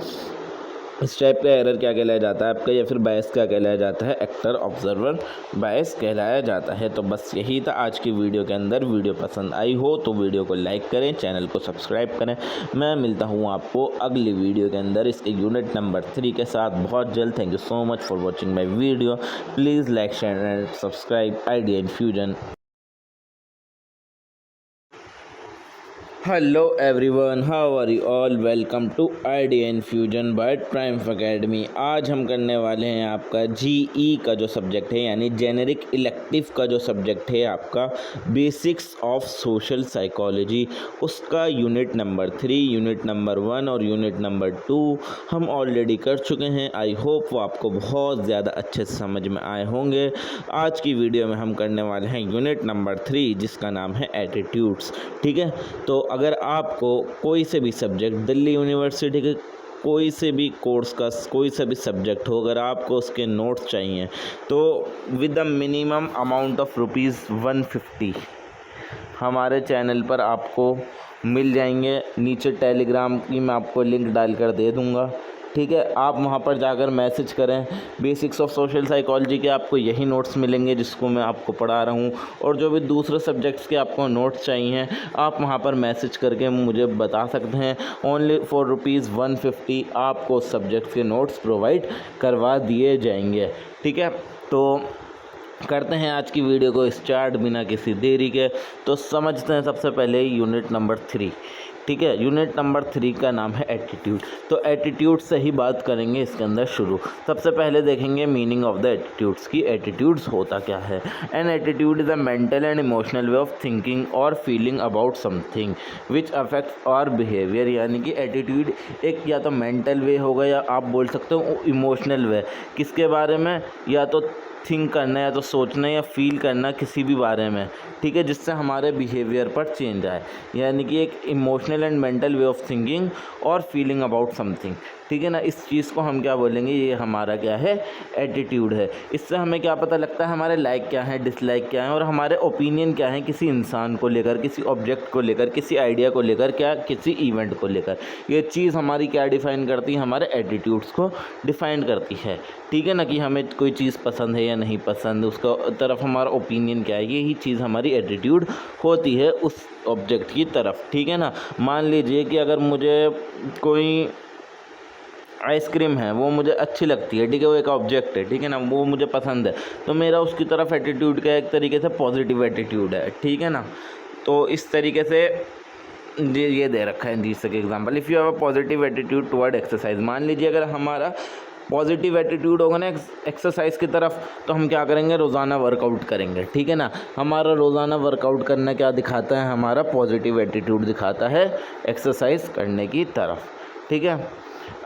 Speaker 1: इस टाइप का एरर क्या कहलाया जाता है आपका, या फिर बायस क्या कहलाया जाता है, एक्टर ऑब्जर्वर बायस कहलाया जाता है। तो बस यही था आज की वीडियो के अंदर। वीडियो पसंद आई हो तो वीडियो को लाइक करें, चैनल को सब्सक्राइब करें। मैं मिलता हूँ आपको अगली वीडियो के अंदर इसके यूनिट नंबर 3 के साथ बहुत जल्द। Thank you so much for watching my video. Please like share and subscribe Idea Infusion. Hello everyone, how are you all, welcome to Idea Infusion by Triumph Academy. आज हम करने वाले हैं आपका जीई का जो सब्जेक्ट है, यानी जेनेरिक इलेक्टिव का जो सब्जेक्ट है आपका बेसिक्स ऑफ सोशल साइकोलॉजी, उसका यूनिट नंबर 3, यूनिट नंबर 1 और यूनिट नंबर 2 हम ऑलरेडी कर चुके हैं। आई होप वो आपको बहुत ज़्यादा अच्छे से समझ में आए होंगे। आज की वीडियो में हम करने वाले हैं यूनिट नंबर 3 जिसका नाम है एटीट्यूड्स, ठीक है। तो अगर आपको कोई से भी सब्जेक्ट दिल्ली यूनिवर्सिटी के कोई से भी कोर्स का कोई सा भी सब्जेक्ट हो, अगर आपको उसके नोट्स चाहिए तो with the minimum amount of ₹150 हमारे चैनल पर आपको मिल जाएंगे। नीचे टेलीग्राम की मैं आपको लिंक डाल कर दे दूँगा, ठीक है। आप वहाँ पर जाकर मैसेज करें। बेसिक्स ऑफ सोशल साइकोलॉजी के आपको यही नोट्स मिलेंगे जिसको मैं आपको पढ़ा रहा हूँ, और जो भी दूसरे सब्जेक्ट्स के आपको नोट्स चाहिए आप वहाँ पर मैसेज करके मुझे बता सकते हैं। ओनली फॉर ₹150 आपको उस सब्जेक्ट के नोट्स प्रोवाइड करवा दिए जाएंगे, ठीक है। तो करते हैं आज की वीडियो को स्टार्ट बिना किसी देरी के। तो समझते हैं सबसे पहले यूनिट नंबर 3, ठीक है। यूनिट नंबर 3 का नाम है एटीट्यूड। तो एटीट्यूड से ही बात करेंगे इसके अंदर शुरू। सबसे पहले देखेंगे मीनिंग ऑफ द एटीट्यूड्स की एटीट्यूड्स होता क्या है। An attitude is a mental and emotional way of thinking और feeling about something which affects our behaviour. यानी कि एटीट्यूड एक या तो मेंटल वे होगा या आप बोल सकते हो इमोशनल वे, किसके बारे में, या तो थिंक करना या तो सोचना या फील करना किसी भी बारे में, ठीक है, जिससे हमारे बिहेवियर पर चेंज आए। यानी कि एक emotional and mental way of thinking और फीलिंग अबाउट समथिंग, ठीक है ना। इस चीज़ को हम क्या बोलेंगे, ये हमारा क्या है, एटीट्यूड है। इससे हमें क्या पता लगता है हमारे लाइक क्या हैं, डिसलाइक क्या हैं और हमारे ओपिनियन क्या हैं किसी इंसान को लेकर, किसी ऑब्जेक्ट को लेकर, किसी आइडिया को लेकर, क्या किसी इवेंट को लेकर। ये चीज़ हमारी क्या डिफ़ाइन करती है, हमारे एटीट्यूड्स को डिफ़ाइन करती है, ठीक है ना, कि हमें कोई चीज़ पसंद है या नहीं पसंद, उसका तरफ हमारा ओपिनियन क्या है, यही चीज़ हमारी एटीट्यूड होती है उस ऑब्जेक्ट की तरफ, ठीक है ना। मान लीजिए कि अगर मुझे कोई आइसक्रीम है वो मुझे अच्छी लगती है, ठीक है, वो एक ऑब्जेक्ट है, ठीक है ना, वो मुझे पसंद है, तो मेरा उसकी तरफ एटीट्यूड का एक तरीके से पॉजिटिव एटीट्यूड है, ठीक है ना। तो इस तरीके से ये दे रखा है जी इसका example, if you have a positive attitude toward exercise. मान लीजिए अगर हमारा पॉजिटिव एटीट्यूड होगा ना एक्सरसाइज की तरफ, तो हम क्या करेंगे, रोज़ाना वर्कआउट करेंगे, ठीक है ना। हमारा रोज़ाना वर्कआउट करना क्या दिखाता है, हमारा पॉजिटिव एटीट्यूड दिखाता है एक्सरसाइज करने की तरफ, ठीक है।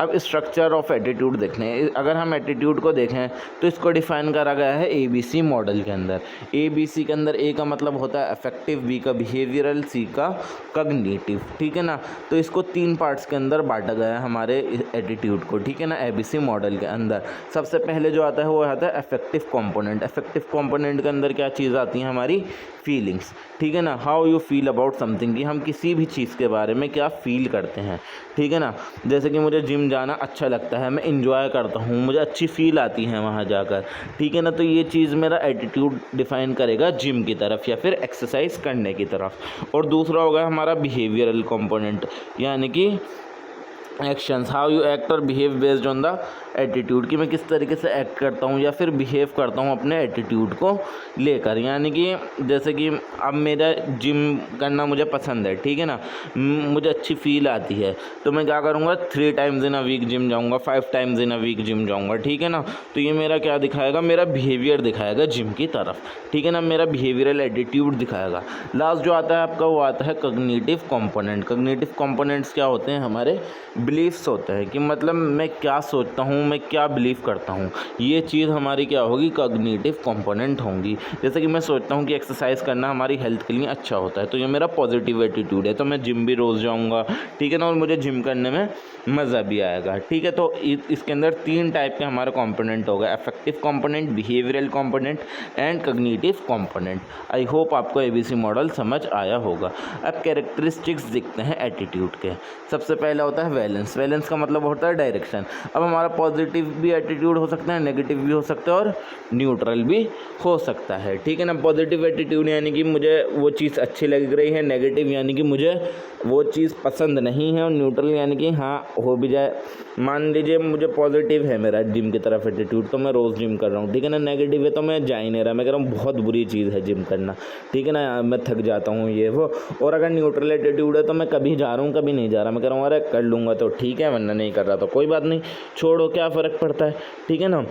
Speaker 1: अब स्ट्रक्चर ऑफ एटीट्यूड देखने, अगर हम एटीट्यूड को देखें तो इसको डिफ़ाइन करा गया है ABC मॉडल के अंदर। ABC के अंदर A का मतलब होता है अफेक्टिव, B का बिहेवियरल, C का कॉग्निटिव, ठीक है ना। तो इसको 3 पार्ट्स के अंदर बांटा गया है हमारे एटीट्यूड को, ठीक है ना, ABC मॉडल के अंदर। सबसे पहले जो आता है वो आता है अफेक्टिव कंपोनेंट। अफेक्टिव कंपोनेंट के अंदर क्या चीज़ आती है, हमारी फीलिंग्स, ठीक है ना, how you feel about something, कि हम किसी भी चीज़ के बारे में क्या फील करते हैं, ठीक है ना। जैसे कि मुझे जिम जाना अच्छा लगता है, मैं इंजॉय करता हूँ, मुझे अच्छी फील आती है वहाँ जाकर, ठीक है ना। तो ये चीज़ मेरा एटीट्यूड डिफ़ाइन करेगा जिम की तरफ या फिर एक्सरसाइज करने की तरफ। और दूसरा होगा हमारा बिहेवियरल कंपोनेंट, यानी कि एक्शंस, हाउ यू एक्ट और behave based on the attitude, कि मैं किस तरीके से एक्ट करता हूँ या फिर बिहेव करता हूँ अपने एटीट्यूड को लेकर। यानी कि जैसे कि अब मेरा जिम करना मुझे पसंद है, ठीक है ना, मुझे अच्छी फील आती है, तो मैं क्या करूँगा, 3 times in a week gym जाऊँगा, 5 times in a week gym जाऊँगा, ठीक है ना। तो ये मेरा क्या दिखाएगा, मेरा बिहेवियर दिखाएगा जिम की तरफ, ठीक है ना, मेरा बिहेवियरल एटीट्यूड दिखाएगा। लास्ट जो आता है आपका वो आता है कॉग्निटिव कंपोनेंट। कॉग्निटिव कंपोनेंट्स क्या होते हैं, हमारे बिलीफ्स होते हैं, कि मतलब मैं क्या सोचता हूँ, मैं क्या बिलीव करता हूँ, ये चीज़ हमारी क्या होगी, कॉग्निटिव कंपोनेंट होंगी। जैसे कि मैं सोचता हूँ कि एक्सरसाइज करना हमारी हेल्थ के लिए अच्छा होता है, तो ये मेरा पॉजिटिव एटीट्यूड है, तो मैं जिम भी रोज़ जाऊँगा, ठीक है ना, और मुझे जिम करने में मज़ा भी आएगा, ठीक है। तो इसके अंदर 3 टाइप के हमारे कंपोनेंट हो गए, affective component, behavioural component and cognitive component. I hope आपको ABC मॉडल समझ आया होगा। अब कैरेक्टरिस्टिक्स दिखते हैं एटीट्यूड के। सबसे पहला होता है वैलेंस। वैलेंस का मतलब होता है डायरेक्शन। अब हमारा पॉजिटिव भी एटीट्यूड हो सकता है, नेगेटिव भी हो सकता है और न्यूट्रल भी हो सकता है, ठीक है ना। पॉजिटिव एटीट्यूड यानी कि मुझे वो चीज़ अच्छी लग रही है, नेगेटिव यानी कि मुझे वो चीज़ पसंद नहीं है, और न्यूट्रल यानी कि हाँ हो भी जाए। मान लीजिए मुझे पॉजिटिव है मेरा जिम की तरफ एटीट्यूड, तो मैं रोज़ जिम कर रहा हूँ, ठीक है ना। नेगेटिव है तो मैं जा ही नहीं रहा, मैं कह रहा हूँ बहुत बुरी चीज़ है जिम करना, ठीक है ना, मैं थक जाता हूँ ये वो। और अगर न्यूट्रल एटीट्यूड है तो मैं कभी जा रहा हूँ कभी नहीं जा रहा, मैं कह रहा हूँ अरे कर लूँगा तो ठीक है, वरना नहीं कर रहा तो कोई बात नहीं, छोड़ो, क्या फ़र्क पड़ता है, ठीक है ना।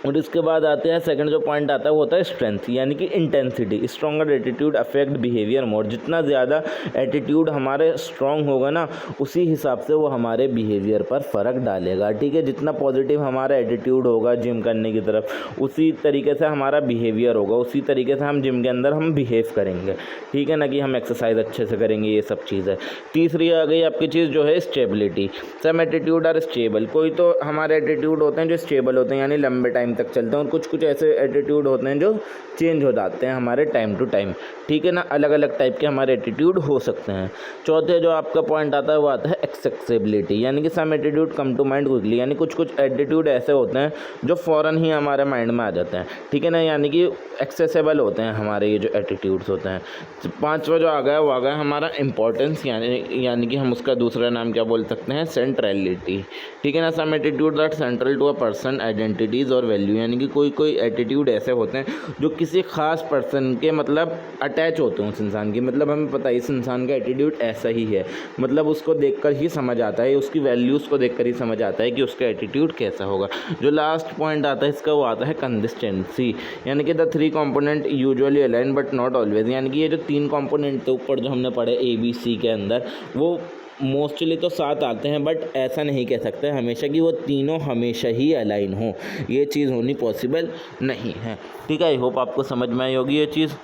Speaker 1: और इसके बाद आते हैं सेकंड जो पॉइंट आता है वो होता है स्ट्रेंथ, यानी कि intensity. Stronger attitude affect behaviour more. जितना ज़्यादा एटीट्यूड हमारे स्ट्रॉन्ग होगा ना, उसी हिसाब से वो हमारे बिहेवियर पर फ़र्क डालेगा, ठीक है। जितना पॉजिटिव हमारा एटीट्यूड होगा जिम करने की तरफ, उसी तरीके से हमारा बिहेवियर होगा, उसी तरीके से हम जिम के अंदर हम बिहेव करेंगे, ठीक है ना, कि हम एक्सरसाइज अच्छे से करेंगे, ये सब चीज़ है। तीसरी आ गई आपकी चीज़ जो है stability. Some attitude are stable. कोई तो हमारे एटीट्यूड होते हैं जो स्टेबल होते हैं, यानी लंबे टाइम तक चलते हैं, और कुछ कुछ ऐसे एटीट्यूड होते हैं जो चेंज हो जाते हैं हमारे टाइम टू टाइम, ठीक है ना। अलग अलग टाइप के हमारे एटीट्यूड हो सकते हैं। चौथे जो आपका पॉइंट आता है वो आता है एक्सेसिबिलिटी, यानी कि some attitude come to mind quickly, यानी कुछ कुछ एटीट्यूड ऐसे होते हैं जो फ़ौरन ही हमारे माइंड में आ जाते हैं, ठीक है ना, यानी कि एक्सेसिबल होते हैं हमारे ये जो एटीट्यूड्स होते हैं। पांचवा जो आ गया वो आ गया हमारा इंपॉर्टेंस, यानी कि हम उसका दूसरा नाम क्या बोल सकते हैं, सेंट्रलिटी, ठीक है ना। Some attitude that central to a person identities और वैल्यू, यानी कि कोई कोई एटीट्यूड ऐसे होते हैं जो किसी ख़ास पर्सन के मतलब अटैच होते हैं उस इंसान की, मतलब हमें पता है इस इंसान का एटीट्यूड ऐसा ही है, मतलब उसको देखकर ही समझ आता है, उसकी वैल्यूज़ को देखकर ही समझ आता है कि उसका एटीट्यूड कैसा होगा। जो लास्ट पॉइंट आता है इसका वो आता है कंसिस्टेंसी, यानी कि the 3 component usually align but not always, यानी कि ये जो 3 कंपोनेंट थे ऊपर जो हमने पढ़े ABC के अंदर, वो मोस्टली तो साथ आते हैं, बट ऐसा नहीं कह सकते हमेशा कि वो तीनों हमेशा ही अलाइन हो, ये चीज़ होनी पॉसिबल नहीं है। ठीक है, आई होप आपको समझ में आई होगी ये चीज़।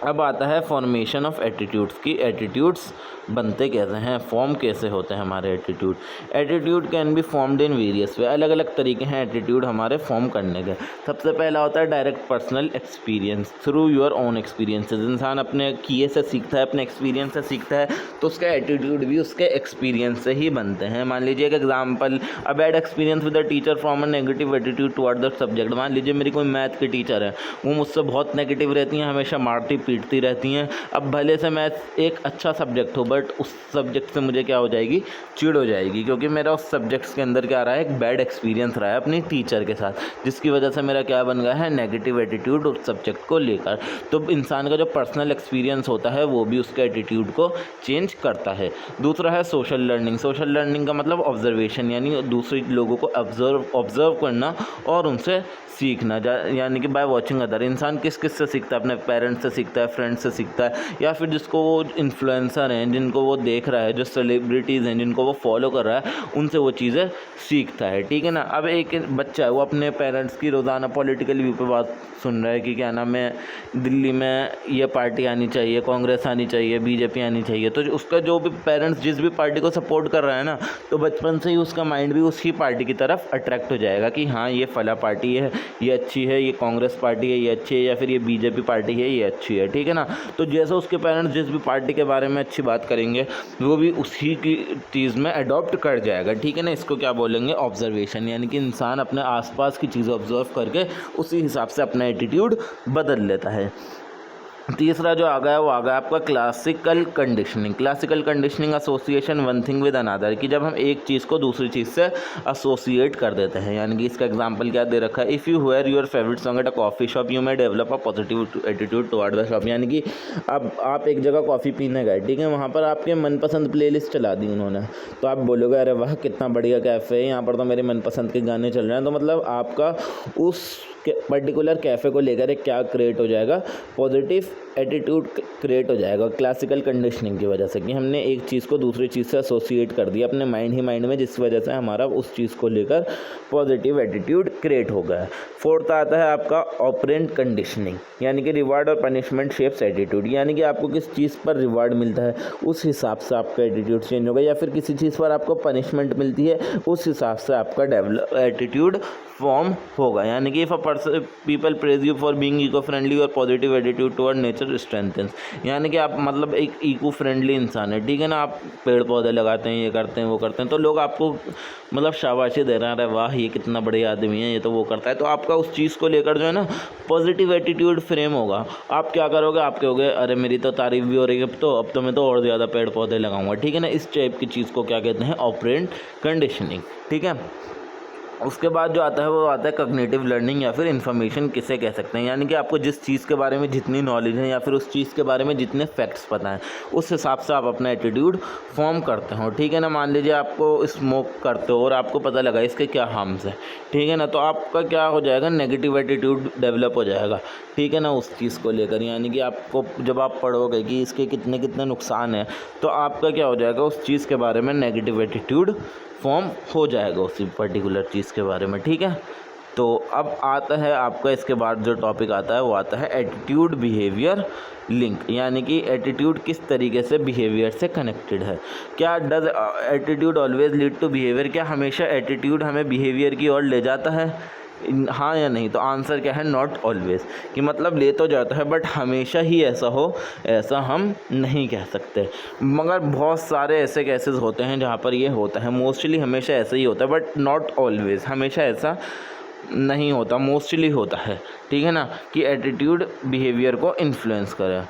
Speaker 1: अब आता है फॉर्मेशन ऑफ एटीट्यूड्स की एटीट्यूड्स बनते कैसे हैं, फॉर्म कैसे होते हैं हमारे attitude. Attitude can be formed in various वे, अलग अलग तरीके हैं एटीट्यूड हमारे फॉर्म करने के। सबसे पहला होता है direct personal experience, through your own experiences. इंसान अपने किए से सीखता है, अपने एक्सपीरियंस से सीखता है, तो उसका एटीट्यूड भी उसके एक्सपीरियंस से ही बनते हैं। मान लीजिए एक example, a bad experience with a teacher from a negative attitude toward the subject. मान लीजिए मेरी कोई मैथ की टीचर है, वो मुझसे बहुत नेगेटिव रहती हैं, हमेशा मारती पीटती रहती हैं। अब भले से मैथ एक अच्छा सब्जेक्ट हो, बट उस सब्जेक्ट से मुझे क्या हो जाएगी, चिढ़ हो जाएगी, क्योंकि मेरा उस सब्जेक्ट्स के अंदर क्या रहा है, एक बैड एक्सपीरियंस रहा है अपनी टीचर के साथ, जिसकी वजह से मेरा क्या बन गया है, नेगेटिव एटीट्यूड उस सब्जेक्ट को लेकर। तो इंसान का जो पर्सनल एक्सपीरियंस होता है वो भी उसके एटीट्यूड को चेंज करता है। दूसरा है सोशल लर्निंग। सोशल लर्निंग का मतलब ऑब्जर्वेशन, यानी दूसरे लोगों को ऑब्जर्व करना और उनसे सीखना, यानी कि बाय वॉचिंग अदर। इंसान किस किस से सीखता है, अपने पेरेंट्स से सीखता है, फ्रेंड्स से सीखता है, या फिर जिसको वो इन्फ्लुएंसर हैं, जिनको वो देख रहा है, जो सेलिब्रिटीज़ हैं जिनको वो फॉलो कर रहा है, उनसे वो चीज़ें सीखता है। ठीक है ना। अब एक बच्चा है, वो अपने पेरेंट्स की रोज़ाना पॉलिटिकल व्यू पे बात सुन रहा है कि क्या नाम है, दिल्ली में ये पार्टी आनी चाहिए, कांग्रेस आनी चाहिए, बीजेपी आनी चाहिए। तो उसका जो भी पेरेंट्स जिस भी पार्टी को सपोर्ट कर रहा है ना, तो बचपन से ही उसका माइंड भी उसी पार्टी की तरफ अट्रैक्ट हो जाएगा कि हाँ ये फला पार्टी है, ये अच्छी है, ये कांग्रेस पार्टी है, ये अच्छी है, या फिर ये बीजेपी पार्टी है, ये अच्छी है। ठीक है ना। तो जैसे उसके पेरेंट्स जिस भी पार्टी के बारे में अच्छी बात करेंगे, वो भी उसी की चीज़ में अडॉप्ट कर जाएगा। ठीक है ना। इसको क्या बोलेंगे, ऑब्जर्वेशन, यानी कि इंसान अपने आसपास की चीज़ें ऑब्जर्व करके उसी हिसाब से अपना एटीट्यूड बदल लेता है। तीसरा जो आ गया वो आ गया आपका classical conditioning. Classical conditioning association one thing with another, कि जब हम एक चीज़ को दूसरी चीज़ से एसोसिएट कर देते हैं। यानी कि इसका एग्जांपल क्या दे रखा है, if you wear your favourite song at a coffee shop you may develop a positive attitude toward the shop. यानी कि अब आप एक जगह कॉफ़ी पीने गए, ठीक है, वहाँ पर आपके मनपसंद प्लेलिस्ट चला दी उन्होंने, तो आप बोलोगे अरे वाह कितना बढ़िया कैफ़े है, यहाँ पर तो मेरे मनपसंद के गाने चल रहे हैं। तो मतलब आपका उस पर्टिकुलर कैफ़े को लेकर एक क्या क्रिएट हो जाएगा, पॉजिटिव एटीट्यूड क्रिएट हो जाएगा क्लासिकल कंडीशनिंग की वजह से, कि हमने एक चीज़ को दूसरी चीज़ से एसोसिएट कर दिया अपने माइंड में, जिस वजह से हमारा उस चीज़ को लेकर पॉजिटिव एटीट्यूड क्रिएट हो गया। फोर्थ आता है आपका ऑपरेंट कंडीशनिंग, यानी कि रिवार्ड और पनिशमेंट शेप्स एटीट्यूड, यानी कि आपको किस चीज़ पर रिवार्ड मिलता है उस हिसाब से आपका एटीट्यूड चेंज होगा, या फिर किसी चीज़ पर आपको पनिशमेंट मिलती है उस हिसाब से आपका एटीट्यूड फॉर्म होगा। यानी कि if a people praise you for being eco friendly और positive attitude toward nature strengthens, यानी कि आप मतलब एक इको फ्रेंडली इंसान है, ठीक है ना, आप पेड़ पौधे लगाते हैं, ये करते हैं, वो करते हैं, तो लोग आपको मतलब शाबाशी दे रहे हैं, अरे वाह ये कितना बढ़िया आदमी है, ये तो वो करता है। तो आपका उस चीज़ को लेकर जो है ना पॉजिटिव एटीट्यूड फ्रेम होगा। आप क्या करोगे, आप कहोगे अरे मेरी तो तारीफ भी हो रही है, अब तो मैं तो और ज़्यादा पेड़ पौधे लगाऊंगा। ठीक है ना। इस टाइप की चीज़ को क्या कहते हैं, ऑपरेंट कंडीशनिंग। ठीक है। उसके बाद जो आता है वो आता है कॉग्निटिव लर्निंग, या फिर इन्फॉर्मेशन किसे कह सकते हैं, यानी कि आपको जिस चीज़ के बारे में जितनी नॉलेज है या फिर उस चीज़ के बारे में जितने फैक्ट्स पता हैं उस हिसाब से आप अपना एटीट्यूड फॉर्म करते हो। ठीक है ना। मान लीजिए आपको स्मोक करते हो और आपको पता लगा इसके क्या हार्म्स है, ठीक है ना, तो आपका क्या हो जाएगा, नेगेटिव एटीट्यूड डेवलप हो जाएगा। ठीक है ना, उस चीज़ को लेकर, यानी कि आपको जब आप पढ़ोगे कि इसके कितने कितने नुकसान हैं, तो आपका क्या हो जाएगा, उस चीज़ के बारे में नेगेटिव एटीट्यूड फॉर्म हो जाएगा उसी पर्टिकुलर चीज़ के बारे में। ठीक है। तो अब आता है आपका इसके बाद जो टॉपिक आता है वो आता है एटीट्यूड बिहेवियर लिंक, यानी कि एटीट्यूड किस तरीके से बिहेवियर से कनेक्टेड है। क्या does attitude always lead to behaviour, क्या हमेशा एटीट्यूड हमें बिहेवियर की ओर ले जाता है, हाँ या नहीं। तो आंसर क्या है, नॉट ऑलवेज, कि मतलब ले तो जाता है बट हमेशा ही ऐसा हो ऐसा हम नहीं कह सकते। मगर बहुत सारे ऐसे केसेस होते हैं जहाँ पर ये होता है, मोस्टली हमेशा ऐसा ही होता है बट नॉट ऑलवेज, हमेशा ऐसा नहीं होता, मोस्टली होता है। ठीक है ना, कि एटीट्यूड बिहेवियर को इन्फ्लुएंस करे।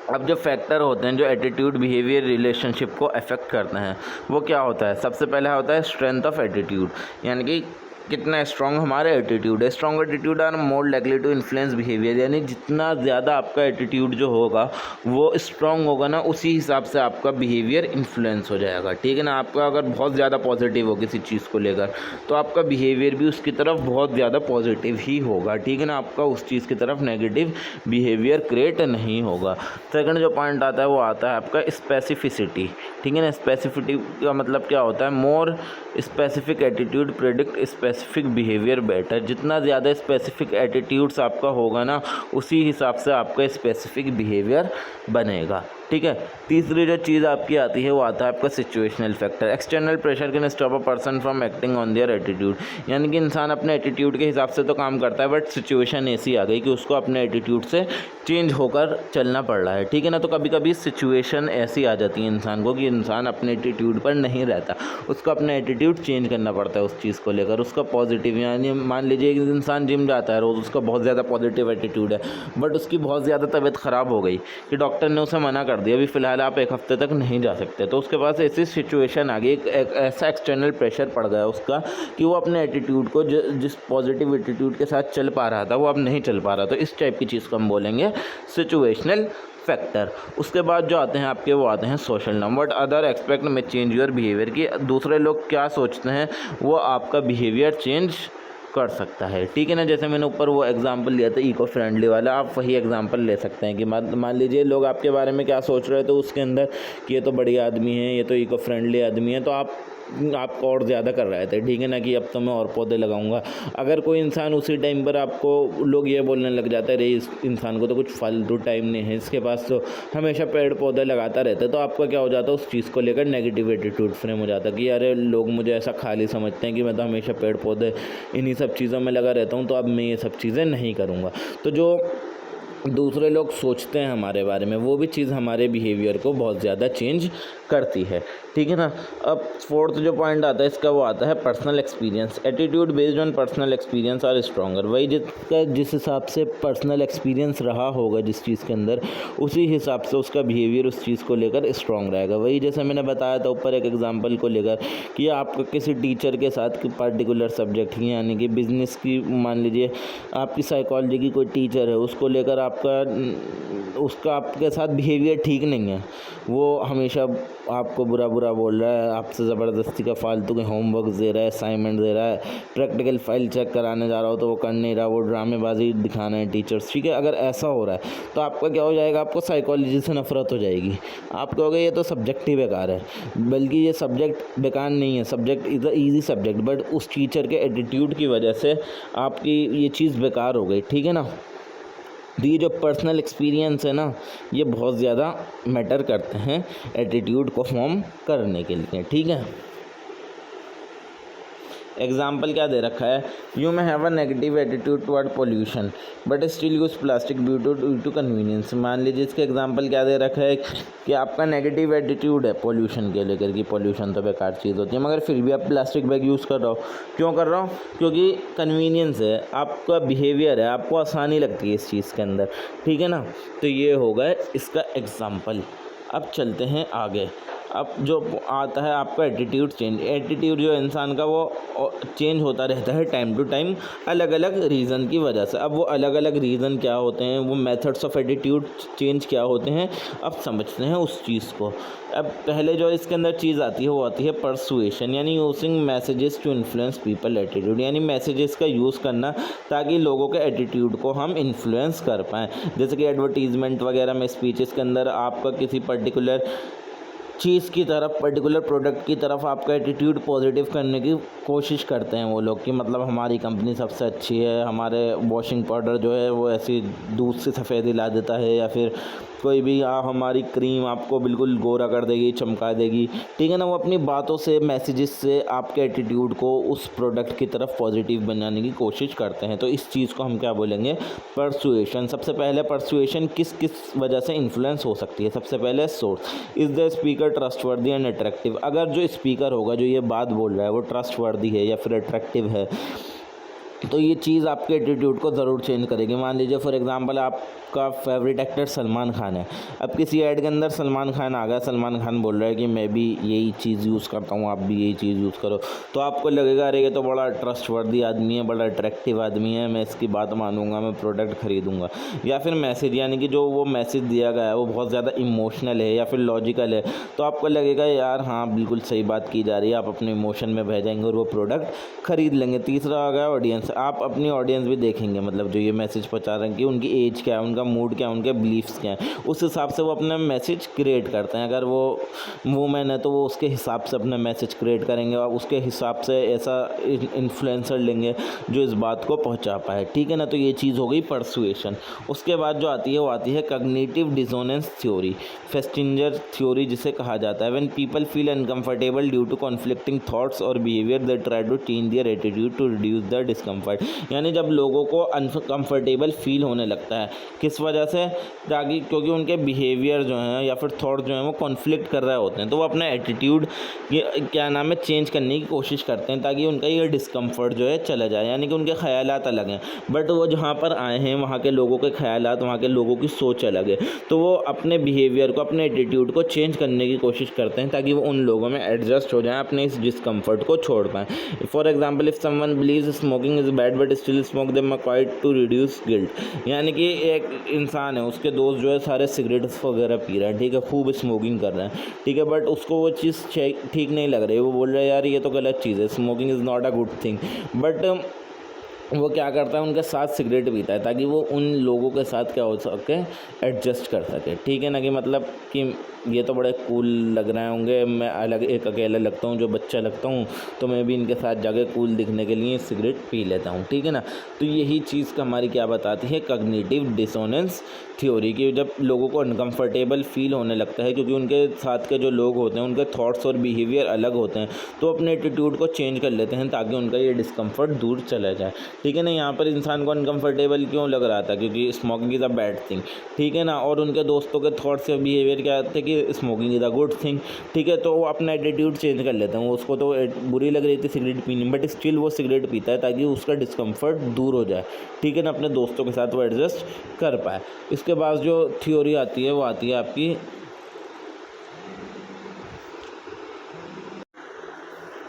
Speaker 1: अब जो फैक्टर होते हैं जो एटीट्यूड बिहेवियर रिलेशनशिप को अफेक्ट करते हैं वो क्या होता है, सबसे पहला होता है स्ट्रेंथ ऑफ एटीट्यूड, यानी कि कितना स्ट्रॉन्ग हमारा एटीट्यूड है। Strong attitude are more likely to influence behaviour, यानी जितना ज़्यादा आपका एटीट्यूड जो होगा वो स्ट्रॉन्ग होगा ना, उसी हिसाब से आपका बिहेवियर इन्फ्लुएंस हो जाएगा। ठीक है ना। आपका अगर बहुत ज़्यादा पॉजिटिव हो किसी चीज़ को लेकर तो आपका बिहेवियर भी उसकी तरफ बहुत ज़्यादा पॉजिटिव ही होगा। ठीक है ना। आपका उस चीज़ की तरफ नेगेटिव बिहेवियर क्रिएट नहीं होगा। सेकंड जो पॉइंट आता है वो आता है आपका स्पेसिफिसिटी। ठीक है ना। स्पेसिफिसिटी का मतलब क्या होता है? More specific attitude predict specific behaviour better. जितना ज़्यादा स्पेसिफिक एटीट्यूड्स आपका होगा ना, उसी हिसाब से आपका स्पेसिफिक बिहेवियर बनेगा। ठीक है। तीसरी जो चीज़ आपकी आती है वो आता है आपका situational factor. External pressure can stop a person from acting on their attitude, यानी कि इंसान अपने एटीट्यूड के हिसाब से तो काम करता है, बट सिचुएशन ऐसी आ गई कि उसको अपने एटीट्यूड से चेंज होकर चलना पड़ रहा है। ठीक है ना। तो कभी कभी सिचुएशन ऐसी आ जाती है इंसान को कि इंसान अपने एटीट्यूड पर नहीं रहता, उसको अपना एटीट्यूड चेंज करना पड़ता है उस चीज़ को लेकर। उसका पॉजिटिव, यानी मान लीजिए एक इंसान जिम जाता है रोज़, उसका बहुत ज़्यादा पॉजिटिव एटीट्यूड है, बट उसकी बहुत ज़्यादा तबीयत ख़राब हो गई कि डॉक्टर ने उसे मना कर दिया, अभी फ़िलहाल आप 1 हफ्ते तक नहीं जा सकते। तो उसके पास ऐसी सिचुएशन आ गई, एक ऐसा एक्सटर्नल प्रेशर पड़ गया उसका कि वो अपने एटीट्यूड को जिस पॉजिटिव एटीट्यूड के साथ चल पा रहा था वो अब नहीं चल पा रहा। तो इस टाइप की चीज़ को हम बोलेंगे सिचुएशनल फैक्टर। उसके बाद जो आते हैं आपके वो आते हैं social norm. What other expect में चेंज योर बिहेवियर, कि दूसरे लोग क्या सोचते हैं वो आपका बिहेवियर चेंज कर सकता है। ठीक है ना। जैसे मैंने ऊपर वो एग्जांपल लिया था इको फ्रेंडली वाला, आप वही एग्जांपल ले सकते हैं कि मान लीजिए लोग आपके बारे में क्या सोच रहे हैं, तो उसके अंदर कि ये तो बढ़िया आदमी है, ये तो इको फ्रेंडली आदमी है, तो आपको और ज़्यादा कर रहे थे। ठीक है ना। कि अब तो मैं और पौधे लगाऊंगा। अगर कोई इंसान उसी टाइम पर आपको लोग ये बोलने लग जाता है, रे इस इंसान को तो कुछ फालतू टाइम नहीं है, इसके पास तो हमेशा पेड़ पौधे लगाता रहता है, तो आपका क्या हो जाता है, उस चीज़ को लेकर नेगेटिव एटीट्यूड फ्रेम हो जाता है कि अरे लोग मुझे ऐसा खाली समझते हैं कि मैं तो हमेशा पेड़ पौधे इन्हीं सब चीज़ों में लगा रहता हूँ, तो अब मैं ये सब चीज़ें नहीं करूँगा। तो जो दूसरे लोग सोचते हैं हमारे बारे में, वो भी चीज़ हमारे बिहेवियर को बहुत ज़्यादा चेंज करती है। ठीक है ना। अब फोर्थ जो पॉइंट आता है इसका वो आता है personal experience. Attitude based on personal experience are stronger. वही जिस हिसाब से पर्सनल एक्सपीरियंस रहा होगा जिस चीज़ के अंदर, उसी हिसाब से उसका बिहेवियर उस चीज़ को लेकर स्ट्रॉन्ग रहेगा। वही जैसे मैंने बताया था ऊपर एक एग्जांपल को लेकर कि आपका किसी टीचर के साथ पर्टिकुलर सब्जेक्ट की, यानी कि बिजनेस की, मान लीजिए आपकी साइकोलॉजी की कोई टीचर है, उसको लेकर उसका आपके साथ बिहेवियर ठीक नहीं है, वो हमेशा आपको बुरा बोल रहा है, आपसे ज़बरदस्ती का फालतू के होमवर्क दे रहा है, असाइनमेंट दे रहा है, प्रैक्टिकल फाइल चेक कराने जा रहा हो तो वो कर नहीं रहा, वो ड्रामेबाजी दिखाना है टीचर्स। ठीक है। अगर ऐसा हो रहा है तो आपका क्या हो जाएगा, आपको साइकोलॉजी से नफरत हो जाएगी। आप कहोगे ये तो सब्जेक्ट ही बेकार है, बल्कि ये सब्जेक्ट बेकार नहीं है, subject is a easy subject, but उस टीचर के एटीट्यूड की वजह से आपकी ये चीज़ बेकार हो गई। ठीक है ना। तो ये जो पर्सनल एक्सपीरियंस है ना, ये बहुत ज़्यादा मैटर करते हैं एटीट्यूड को फॉर्म करने के लिए। ठीक है। एग्जाम्पल क्या दे रखा है, you may have a negative attitude toward pollution but still use plastic due to convenience. मान लीजिए इसके एग्जाम्पल क्या दे रखा है कि आपका नेगेटिव एटीट्यूड है पोल्यूशन के लेकर कि पोल्यूशन तो बेकार चीज़ होती है, मगर फिर भी आप प्लास्टिक बैग यूज़ कर रहे हो। क्यों कर रहा हूँ? क्योंकि कन्वीनियंस है, आपका बिहेवियर है, आपको आसानी लगती है इस चीज़ के अंदर। ठीक है ना। तो ये होगा इसका एग्ज़ाम्पल। अब चलते हैं आगे। अब जो आता है आपका एटीट्यूड चेंज। एटीट्यूड जो इंसान का वो चेंज होता रहता है टाइम टू टाइम, अलग अलग रीज़न की वजह से। अब वो अलग अलग रीज़न क्या होते हैं, वो मेथड्स ऑफ एटीट्यूड चेंज क्या होते हैं, अब समझते हैं उस चीज़ को। अब पहले जो इसके अंदर चीज़ आती है वो आती है परसुएशन, यानी using messages to influence people attitude, यानी मैसेजेस का यूज़ करना ताकि लोगों के एटीट्यूड को हम इन्फ्लुएंस कर पाएँ। जैसे कि एडवर्टीज़मेंट वगैरह में, स्पीचेस के अंदर आपका किसी पर्टिकुलर चीज़ की तरफ, पर्टिकुलर प्रोडक्ट की तरफ आपका एटीट्यूड पॉजिटिव करने की कोशिश करते हैं वो लोग कि मतलब हमारी कंपनी सबसे अच्छी है, हमारे वॉशिंग पाउडर जो है वो ऐसी दूध से सफ़ेदी ला देता है, या फिर कोई भी हमारी क्रीम आपको बिल्कुल गोरा कर देगी, चमका देगी। ठीक है ना। वो अपनी बातों से, मैसेजेस से आपके एटीट्यूड को उस प्रोडक्ट की तरफ पॉजिटिव बनाने की कोशिश करते हैं। तो इस चीज़ को हम क्या बोलेंगे, परसुएशन। सबसे पहले परसुएशन किस वजह से इन्फ्लुएंस हो सकती है। सबसे पहले source, is the speaker trustworthy and attractive. अगर जो स्पीकर होगा जो ये बात बोल रहा है वो ट्रस्टवर्दी है या फिर अट्रैक्टिव है, तो ये चीज़ आपके एटीट्यूड को ज़रूर चेंज करेगी। मान लीजिए फॉर एग्जांपल आपका फेवरेट एक्टर सलमान खान है, अब किसी ऐड के अंदर सलमान खान आ गया, सलमान खान बोल रहा है कि मैं भी यही चीज़ यूज़ करता हूँ, आप भी यही चीज़ यूज़ करो, तो आपको लगेगा अरे ये तो बड़ा ट्रस्टवर्दी आदमी है, बड़ा अट्रैक्टिव आदमी है, मैं इसकी बात मानूंगा, मैं प्रोडक्ट खरीदूंगा। या फिर मैसेज, यानी कि जो वो मैसेज दिया गया है वो बहुत ज़्यादा इमोशनल है या फिर लॉजिकल है, तो आपको लगेगा यार हाँ बिल्कुल सही बात की जा रही है, आप अपने इमोशन में बह जाएंगे और वो प्रोडक्ट खरीद लेंगे। तीसरा आ गया ऑडियंस, आप अपनी ऑडियंस भी देखेंगे, मतलब जो ये मैसेज पहुंचा रहे हैं कि उनकी एज क्या है, उनका मूड क्या है, उनके बिलीफ्स क्या हैं, उस हिसाब से वो अपना मैसेज क्रिएट करते हैं। अगर वो वूमेन है तो वो उसके हिसाब से अपना मैसेज क्रिएट करेंगे और उसके हिसाब से ऐसा इन्फ्लुएंसर लेंगे जो इस बात को पहुंचा पाए, ठीक है ना। तो ये चीज़ हो गई परसुएशन। उसके बाद जो आती है वो आती है cognitive dissonance theory, Festinger theory जिसे कहा जाता है। When people feel uncomfortable due to conflicting thoughts और behaviour they try to change their attitude to reduce the discomfort. यानी जब लोगों को अनकंफर्टेबल फील होने लगता है, किस वजह से, ताकि क्योंकि उनके बिहेवियर जो हैं या फिर थॉट जो हैं वो कॉन्फ्लिक्ट कर रहे होते हैं, तो वो अपना एटीट्यूड क्या नाम है चेंज करने की कोशिश करते हैं ताकि उनका ये डिस्कम्फर्ट जो है चला जाए। यानी कि उनके ख्यालात अलग हैं, बट वो जहाँ पर आए हैं वहाँ के लोगों के ख्यालात, वहाँ के लोगों की सोच अलग है, तो वो अपने बिहेवियर को, अपने एटीट्यूड को चेंज करने की कोशिश करते हैं ताकि वो उन लोगों में एडजस्ट हो जाएं, अपने इस डिस्कम्फर्ट को छोड़ पाएँ। For example, if someone believes smoking is bad but still smoke them quite to reduce guilt. यानी कि एक इंसान है, उसके दोस्त जो है सारे सिगरेट्स वगैरह पी रहे हैं, ठीक है, खूब स्मोकिंग कर रहे हैं, ठीक है, बट उसको वो चीज़ ठीक नहीं लग रही है, वो बोल रहा है यार ये तो गलत चीज़ है, smoking is not a good thing, but वो क्या करता है, उनके साथ सिगरेट पीता है ताकि वो उन लोगों के साथ क्या हो सके, एडजस्ट कर सके, ठीक है ना। कि मतलब कि ये तो बड़े कूल लग रहे होंगे, मैं अलग एक अकेला लगता हूँ, जो बच्चा लगता हूँ, तो मैं भी इनके साथ जाके कूल दिखने के लिए सिगरेट पी लेता हूँ, ठीक है ना। तो यही चीज़ का हमारी क्या बताती है, कॉग्निटिव डिसोनेंस थ्योरी, कि जब लोगों को अनकंफर्टेबल फील होने लगता है क्योंकि उनके साथ के जो लोग होते हैं उनके थॉट्स और बिहेवियर अलग होते हैं, तो अपने एटीट्यूड को चेंज कर लेते हैं ताकि उनका ये डिस्कम्फर्ट दूर चला जाए, ठीक है ना। यहाँ पर इंसान को अनकंफर्टेबल क्यों लग रहा था, क्योंकि smoking is a bad thing, ठीक है ना, और उनके दोस्तों के थॉट्स या बिहेवियर क्या थे कि smoking is a good thing, ठीक है। तो वो अपना एटीट्यूड चेंज कर लेते हैं, उसको तो बुरी लग रही थी सिगरेट पीनी, बट स्टिल वो सिगरेट पीता है ताकि उसका डिस्कम्फर्ट दूर हो जाए, ठीक है ना, अपने दोस्तों के साथ वो एडजस्ट कर पाए। इसके बाद जो थ्योरी आती है वो आती है आपकी,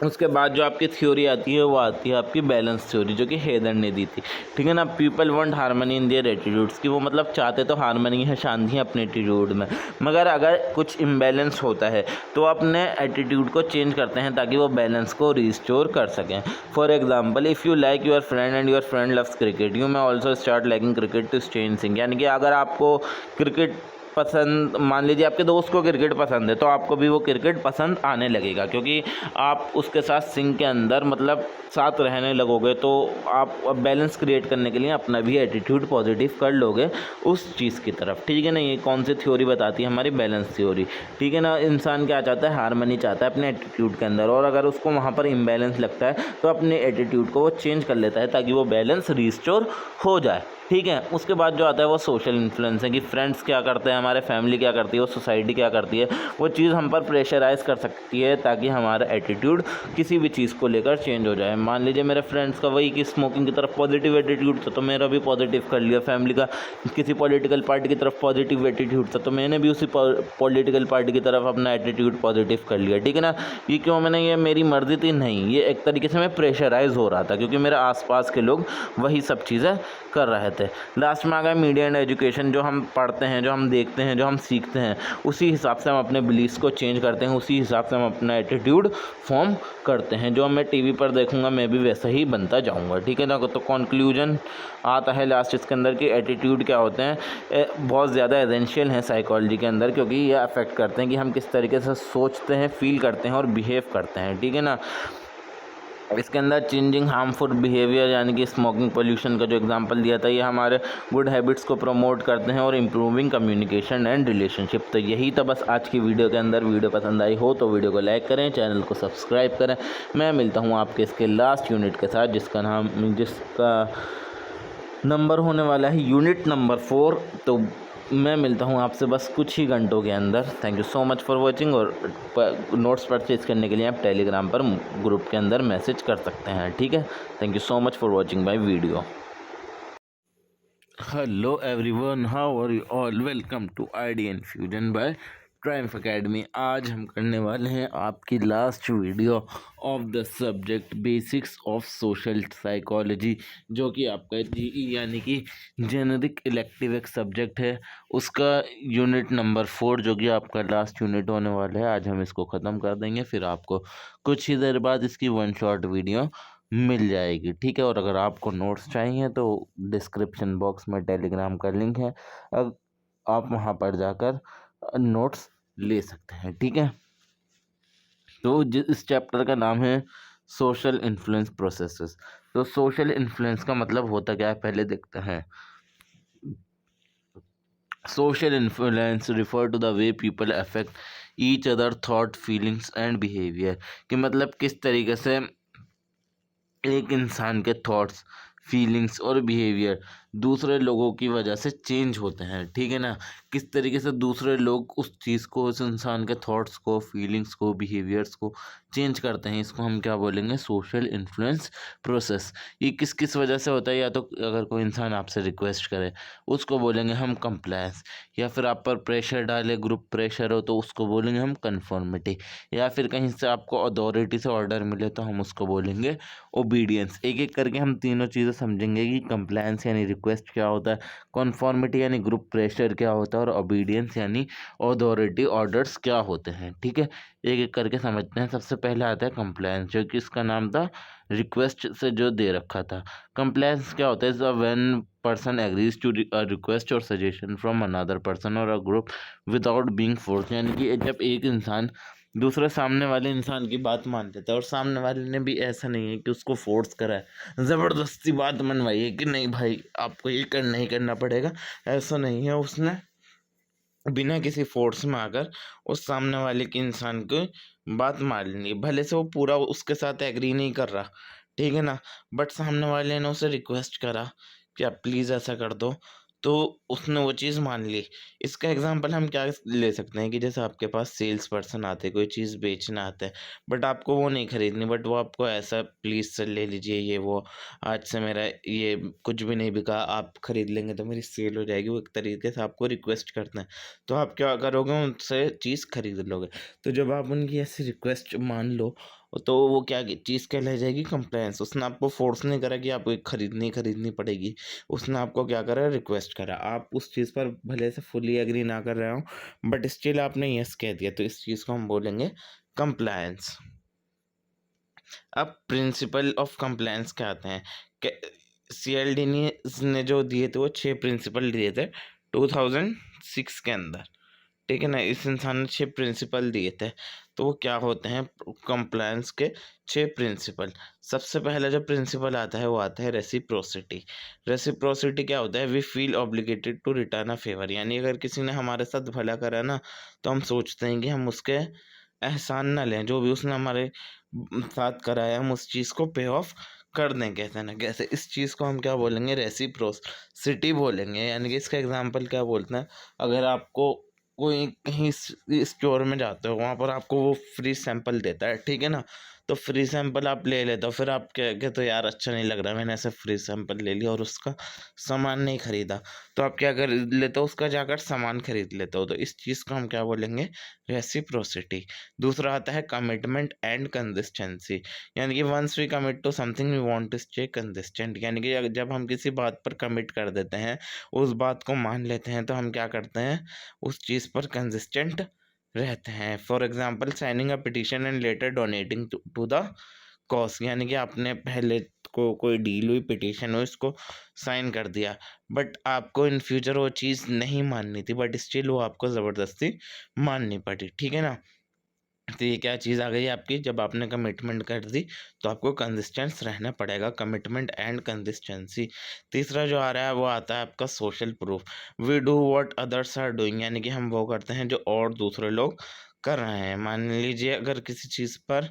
Speaker 1: उसके बाद जो आपकी थ्योरी आती है वो आती है आपकी बैलेंस थ्योरी, जो कि हेदर ने दी थी, ठीक है ना। People want harmony in their attitudes, कि वो मतलब चाहते तो हारमनी है, शांति है अपने एटीट्यूड में, मगर अगर कुछ इम्बैलेंस होता है तो अपने एटीट्यूड को चेंज करते हैं ताकि वो बैलेंस को रिस्टोर कर सकें। For example, if you like your friend and your friend loves cricket, you may also start liking cricket to stay in sync. यानी कि अगर आपको क्रिकेट पसंद, मान लीजिए आपके दोस्त को क्रिकेट पसंद है, तो आपको भी वो क्रिकेट पसंद आने लगेगा क्योंकि आप उसके साथ सिंक के अंदर मतलब साथ रहने लगोगे, तो आप बैलेंस क्रिएट करने के लिए अपना भी एटीट्यूड पॉजिटिव कर लोगे उस चीज़ की तरफ, ठीक है ना। ये कौन सी थ्योरी बताती है, हमारी बैलेंस थ्योरी, ठीक है ना। इंसान क्या चाहता है, हारमनी चाहता है अपने एटीट्यूड के अंदर, और अगर उसको वहाँ पर इम्बैलेंस लगता है तो अपने एटीट्यूड को वो चेंज कर लेता है ताकि वो बैलेंस रिस्टोर हो जाए, ठीक है। उसके बाद जो आता है वो सोशल इन्फ्लुएंस है, कि फ्रेंड्स क्या करते हैं, हमारे फैमिली क्या करती है, वो सोसाइटी क्या करती है, वो चीज़ हम पर प्रेशराइज़ कर सकती है ताकि हमारा एटीट्यूड किसी भी चीज़ को लेकर चेंज हो जाए। मान लीजिए मेरे फ्रेंड्स का वही कि स्मोकिंग की तरफ पॉजिटिव एटीट्यूड था तो मेरा भी पॉजिटिव कर लिया, फैमिली का किसी पॉलिटिकल पार्टी की तरफ पॉजिटिव एटीट्यूड था तो मैंने भी उसी पॉलिटिकल पार्टी की तरफ अपना एटीट्यूड पॉजिटिव कर लिया, ठीक है ना। ये क्यों, मैंने ये मेरी मर्जी थी नहीं, ये एक तरीके से मैं प्रेशराइज़ हो रहा था क्योंकि मेरे आसपास के लोग वही सब चीज़ें कर रहे थे। लास्ट में आ गया मीडिया एंड एजुकेशन, जो हम पढ़ते हैं, जो हम देखते हैं, जो हम सीखते हैं, उसी हिसाब से हम अपने बिलीफ्स को चेंज करते हैं, उसी हिसाब से हम अपना एटीट्यूड फॉर्म करते हैं। जो मैं टीवी पर देखूंगा मैं भी वैसा ही बनता जाऊंगा, ठीक है ना। तो कंक्लूजन आता है लास्ट इसके अंदर कि एटीट्यूड क्या होते हैं, बहुत ज़्यादा एसेंशियल हैं साइकोलॉजी के अंदर, क्योंकि ये अफेक्ट करते हैं कि हम किस तरीके से सोचते हैं, फील करते हैं और बिहेव करते हैं, ठीक है ना। इसके अंदर चेंजिंग हार्मफुल बिहेवियर, यानी कि स्मोकिंग, पोल्यूशन का जो एग्जांपल दिया था, ये हमारे गुड हैबिट्स को प्रमोट करते हैं और इम्प्रूविंग कम्युनिकेशन एंड रिलेशनशिप। तो यही था बस आज की वीडियो के अंदर। वीडियो पसंद आई हो तो वीडियो को लाइक करें, चैनल को सब्सक्राइब करें। मैं मिलता हूँ आपके इसके लास्ट यूनिट के साथ, जिसका नंबर होने वाला है यूनिट नंबर 4। तो मैं मिलता हूँ आपसे बस कुछ ही घंटों के अंदर। Thank you so much for watching. और नोट्स परचेज़ करने के लिए आप टेलीग्राम पर ग्रुप के अंदर मैसेज कर सकते हैं, ठीक है। Thank you so much for watching my video. Hello everyone, how are you all? Welcome to Idea Infusion by Triumph Academy. आज हम करने वाले हैं आपकी last video of the subject basics of social psychology, जो कि आपका जीई यानी कि जेनेरिक इलेक्टिव एक सब्जेक्ट है। उसका यूनिट नंबर 4 जो कि आपका लास्ट यूनिट होने वाला है। आज हम इसको ख़त्म कर देंगे, फिर आपको कुछ ही देर बाद इसकी वन शॉट वीडियो मिल जाएगी, ठीक है। और अगर आपको नोट्स चाहिए तो डिस्क्रिप्शन बॉक्स में टेलीग्राम का लिंक है, अब आप वहाँ पर जाकर नोट्स ले सकते हैं, ठीक है। तो इस चैप्टर का नाम है सोशल इन्फ्लुएंस प्रोसेसेस। तो सोशल इन्फ्लुएंस का मतलब होता क्या है, पहले देखते हैं। Social influence refer to the way people affect each other thought, feelings and behaviour. कि मतलब किस तरीके से एक इंसान के थॉट्स, फीलिंग्स और बिहेवियर दूसरे लोगों की वजह से चेंज होते हैं, ठीक है ना। किस तरीके से दूसरे लोग उस चीज़ को, उस इंसान के थॉट्स को, फीलिंग्स को, बिहेवियर्स को चेंज करते हैं, इसको हम क्या बोलेंगे? Social influence process. ये किस किस वजह से होता है? या तो अगर कोई इंसान आपसे रिक्वेस्ट करे उसको बोलेंगे हम कंप्लायंस, या फिर आप पर प्रेशर डाले, ग्रुप प्रेशर हो तो उसको बोलेंगे हम कन्फर्मिटी, या फिर कहीं से आपको अथॉरिटी से ऑर्डर मिले तो हम उसको बोलेंगे ओबीडियंस। एक एक करके हम तीनों चीज़ें समझेंगे कि कंप्लायंस यानी रिक्वेस्ट क्या होता है, कॉन्फॉर्मिटी यानी ग्रुप प्रेशर क्या होता है, और ओबीडियंस यानी अथॉरिटी ऑर्डर्स क्या होते हैं, ठीक है। एक एक करके समझते हैं। सबसे पहले आता है कंप्लायंस, जो कि इसका नाम था रिक्वेस्ट से जो दे रखा था। कंप्लायंस क्या होता है? When person agrees to request और सजेशन फ्रॉम अनदर पर्सन और a group without being force. यानी कि जब एक इंसान दूसरे सामने वाले इंसान की बात मान लेता है, और सामने वाले ने भी ऐसा नहीं है कि उसको फोर्स करा है, ज़बरदस्ती बात मनवाई है कि नहीं भाई आपको ये करना ही करना पड़ेगा, ऐसा नहीं है। उसने बिना किसी फोर्स में आकर उस सामने वाले के इंसान को बात मान ली, भले से वो पूरा उसके साथ एग्री नहीं कर रहा, ठीक है ना, बट सामने वाले ने उसे रिक्वेस्ट करा कि आप प्लीज़ ऐसा कर दो, तो उसने वो चीज़ मान ली। इसका एग्जांपल हम क्या ले सकते हैं कि जैसे आपके पास सेल्स पर्सन आते, कोई चीज़ बेचना आता है, बट आपको वो नहीं खरीदनी, बट वो आपको ऐसा प्लीज़ सर ले लीजिए ये वो, आज से मेरा ये कुछ भी नहीं बिका, आप खरीद लेंगे तो मेरी सेल हो जाएगी। वो एक तरीके से आपको रिक्वेस्ट करते हैं, तो आप क्या करोगे? उनसे चीज़ खरीद लोगे। तो जब आप उनकी ऐसी रिक्वेस्ट मान लो तो वो क्या चीज़ कहलाई जाएगी? कंप्लायंस। उसने आपको फोर्स नहीं करा कि आपको खरीदनी खरीदनी पड़ेगी, उसने आपको क्या करा? रिक्वेस्ट करा। आप उस चीज़ पर भले से फुली एग्री ना कर रहे हो, बट स्टिल आपने यस कह दिया, तो इस चीज़ को हम बोलेंगे कंप्लायंस। अब प्रिंसिपल ऑफ कंप्लायंस क्या आते हैं? सीएलडी ने जो दिए थे वो 6 प्रिंसिपल दिए थे 2006 के अंदर, ठीक है ना। इस इंसान ने 6 प्रिंसिपल दिए थे, तो वो क्या होते हैं? कंप्लायंस के 6 प्रिंसिपल। सबसे पहला जो प्रिंसिपल आता है वो आता है रेसिप्रोसिटी। रेसिप्रोसिटी क्या होता है? We feel obligated to return a favour. यानी अगर किसी ने हमारे साथ भला करा ना, तो हम सोचते हैं कि हम उसके एहसान ना लें, जो भी उसने हमारे साथ कराया हम उस चीज़ को पे ऑफ कर दें, कैसे ना कैसे। इस चीज़ को हम क्या बोलेंगे? रेसिप्रोसिटी बोलेंगे। यानी कि इसका एग्जांपल क्या बोलते हैं? अगर आपको कोई कहीं स्टोर में जाते हो, वहाँ पर आपको वो फ्री सैंपल देता है, ठीक है ना, तो फ्री सैंपल आप ले लेते हो, फिर आप कहते हो यार अच्छा नहीं लग रहा, मैंने ऐसे फ्री सैंपल ले लिया और उसका सामान नहीं खरीदा, तो आप क्या कर लेते हो? उसका जाकर सामान खरीद लेते हो। तो इस चीज़ को हम क्या बोलेंगे? रेसिप्रोसिटी। दूसरा आता है कमिटमेंट एंड कंसिस्टेंसी। यानी कि once we commit to something we want to stay consistent. यानी कि जब हम किसी बात पर कमिट कर देते हैं, उस बात को मान लेते हैं, तो हम क्या करते हैं? उस चीज़ पर कंसिस्टेंट रहते हैं। For example signing a petition and later donating to the cause. यानी कि आपने पहले को कोई डील हुई, पिटिशन हुई, इसको साइन कर दिया, बट आपको इन फ्यूचर वो चीज़ नहीं माननी थी, बट स्टिल वो आपको ज़बरदस्ती माननी पड़ी, ठीक है ना। तो ये क्या चीज़ आ गई आपकी? जब आपने कमिटमेंट कर दी तो आपको कंसिस्टेंस रहना पड़ेगा। Commitment and consistency. तीसरा जो आ रहा है वो आता है आपका social proof. We do what others are doing. यानी कि हम वो करते हैं जो और दूसरे लोग कर रहे हैं। मान लीजिए अगर किसी चीज़ पर